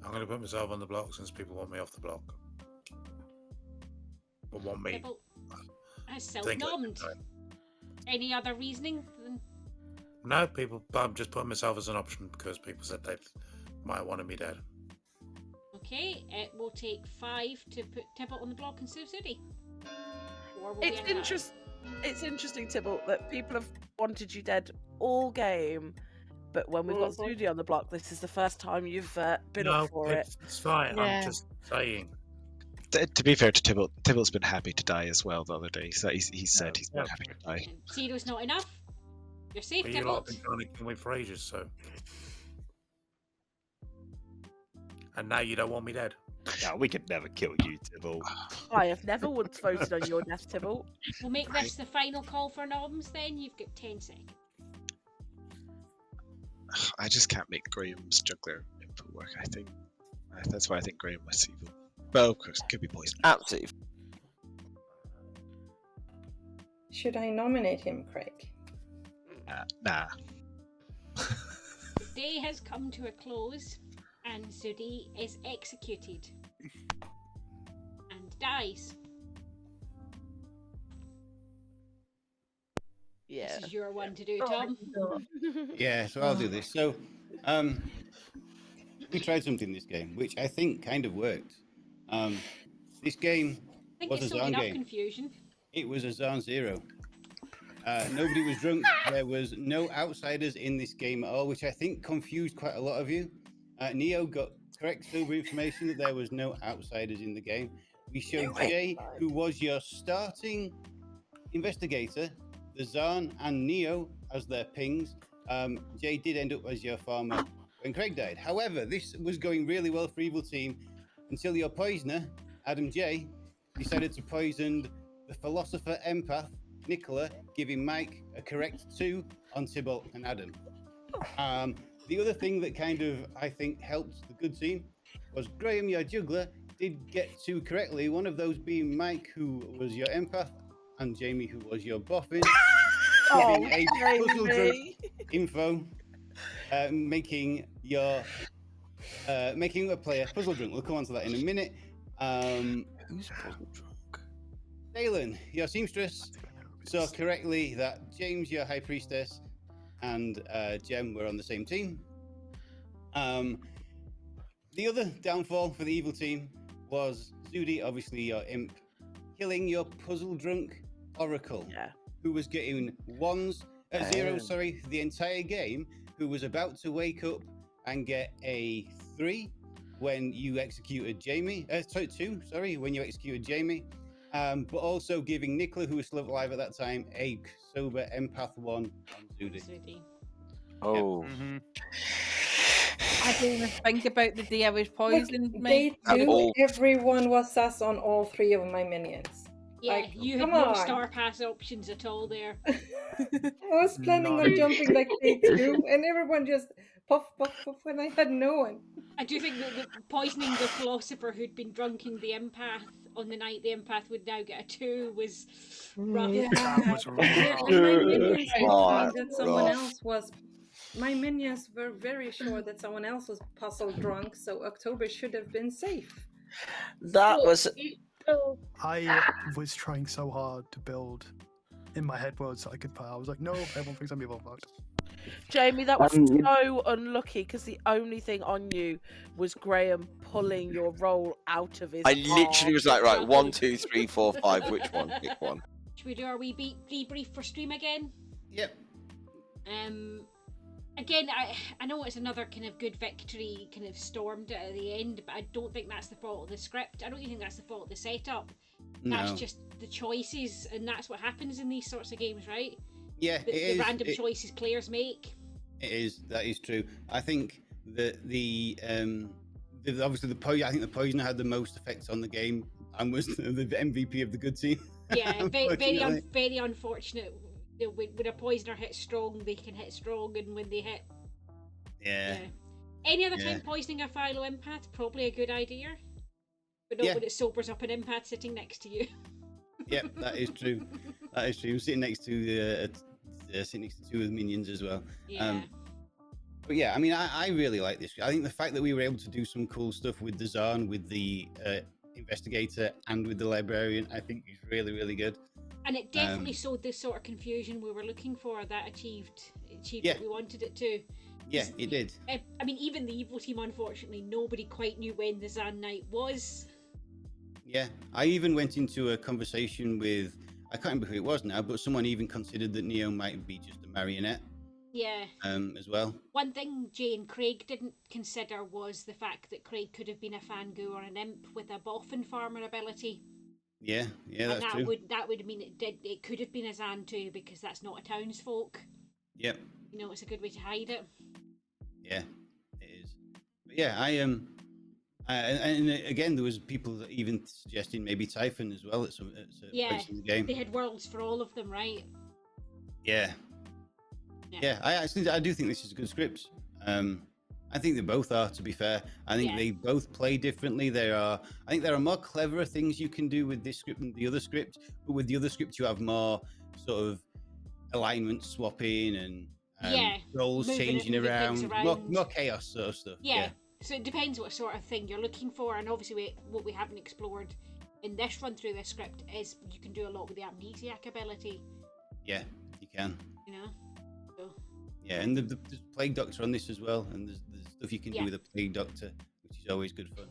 I'm going to put myself on the block since people want me off the block. Or want me. Tybalt has Think like self-nommed. that. Any other reasoning? No, people. I'm just putting myself as an option because people said they might have wanted me dead. Okay, it will take 5 to put Tybalt on the block and save Sudi. It's interesting, Tybalt, that people have wanted you dead all game, but when we've got Sudi on the block, this is the first time you've been up for it. It's fine. Yeah. I'm just saying. To be fair to Tybalt, Tybalt's been happy to die as well the other day. So he said he's been happy to die. Zero's not enough. You're safe, But you lot have Tybalt. been trying to kill me for ages, so. And now you don't want me dead. No, we could never kill you, Tybalt. I have never once voted on your death, Tybalt. We'll make this the final call for noms then. You've got 10 seconds. I just can't make Graham's juggler input work. I think that's why I think Graham was evil. But of course, it could be poison. Absolutely. Should I nominate him, Craig? Nah. The day has come to a close, and Sudi is executed and dies. Yeah. This is your one to do, Tom. Yeah, so I'll do this. So, we tried something this game, which I think kind of worked. This game I think was it's a sorting Xaan out game. confusion. It was a Xaan 0. Nobody was drunk. There was no outsiders in this game at all, which I think confused quite a lot of you. Neo got correct sober information that there was no outsiders in the game. We showed Jay, who was your starting investigator, the Xaan and Neo as their pings. Jay did end up as your farmer when Craig died. However, this was going really well for Evil Team until your poisoner, Adam J, decided to poison the philosopher empath, Nicola, giving Mike a correct 2 on Tybalt and Adam. The other thing that kind of, I think, helped the good team was Graham, your juggler, did get 2 correctly, one of those being Mike, who was your empath, and Jamie, who was your boffin. Giving a puzzle drunk info, making a player puzzle drunk. We'll come on to that in a minute. Who's puzzle drunk? Dalen, your seamstress, saw correctly that James, your high priestess, and Jem were on the same team. The other downfall for the evil team was Zudi, obviously your imp, killing your puzzle drunk Oracle, who was getting zeros, the entire game, who was about to wake up and get a 3 when you executed Jamie. 2, when you executed Jamie. But also giving Nicola, who was still alive at that time, a sober empath 1 on Zudi. Oh. Yep. Mm-hmm. I didn't even think about the day I was poisoned. Day 2, everyone was sus on all 3 of my minions. Yeah, Like, you had come no on. star pass options at all there. I was planning on jumping like day 2, and everyone just puff, and I had no one. I do think that the poisoning the philosopher who'd been drunking the empath on the night the empath would now get a 2 was rough. Yeah. That was And rough. my minions Rough. that someone else was. My minions were very sure that someone else was puzzle drunk, so October should have been safe. That was. I was trying so hard to build in my head worlds that I could put. I was like, no, everyone thinks I'm evil. Fucked. Jamie, that was Um, so unlucky because the only thing on you was Graham pulling your roll out of his I literally arm. was like, right, 1, 2, 3, 4, 5. Which one? Pick one. Should we do our wee debrief for stream again? Yep. Again, I know it's another kind of good victory, kind of stormed at the end, but I don't think that's the fault of the script. I don't even think that's the fault of the setup. That's No. just the choices, and that's what happens in these sorts of games, right? Yeah, The random choices players make. It is. That is true. I think that the obviously the poison. I think the poisoner had the most effects on the game and was the MVP of the good team. Yeah, Unfortunately. very unfortunate. You know, when a poisoner hits strong, they can hit strong, and when they hit, Yeah. any other Yeah. time poisoning a philo empath probably a good idea, but not Yeah. when it sobers up an empath sitting next to you. Yep, that is true. That is true. I'm sitting next to two of the minions as well. Yeah. But yeah, I mean, I really like this. I think the fact that we were able to do some cool stuff with the Xaan, with the investigator, and with the librarian, I think is really, really good. And it definitely showed the sort of confusion we were looking for. That achieved Yeah. what we wanted it to. Yeah, it did. I mean, even the evil team, unfortunately, nobody quite knew when the Xaan night was. Yeah, I even went into a conversation with, I can't remember who it was now, but someone even considered that Neo might be just a marionette. Yeah. As well. One thing Jay and Craig didn't consider was the fact that Craig could have been a Fangu or an imp with a boffin farmer ability. Yeah, And that's true. that would mean it could have been a Xaan too, because that's not a townsfolk. Yep. You know, it's a good way to hide it. Yeah, it is. But yeah, and again, there was people that even suggesting maybe Typhon as well at some place in the game. They had worlds for all of them, right? Yeah. Yeah, I do think this is a good script. I think they both are, to be fair. I think they both play differently. I think there are more cleverer things you can do with this script than the other script. But with the other script, you have more sort of alignment swapping and roles moving changing things around. around. More chaos sort of stuff. Yeah. So it depends what sort of thing you're looking for, and obviously what we haven't explored in this run through this script is you can do a lot with the amnesiac ability. Yeah, you can. You know. So. Yeah, and there's Plague Doctor on this as well, and there's stuff you can do with a Plague Doctor, which is always good fun.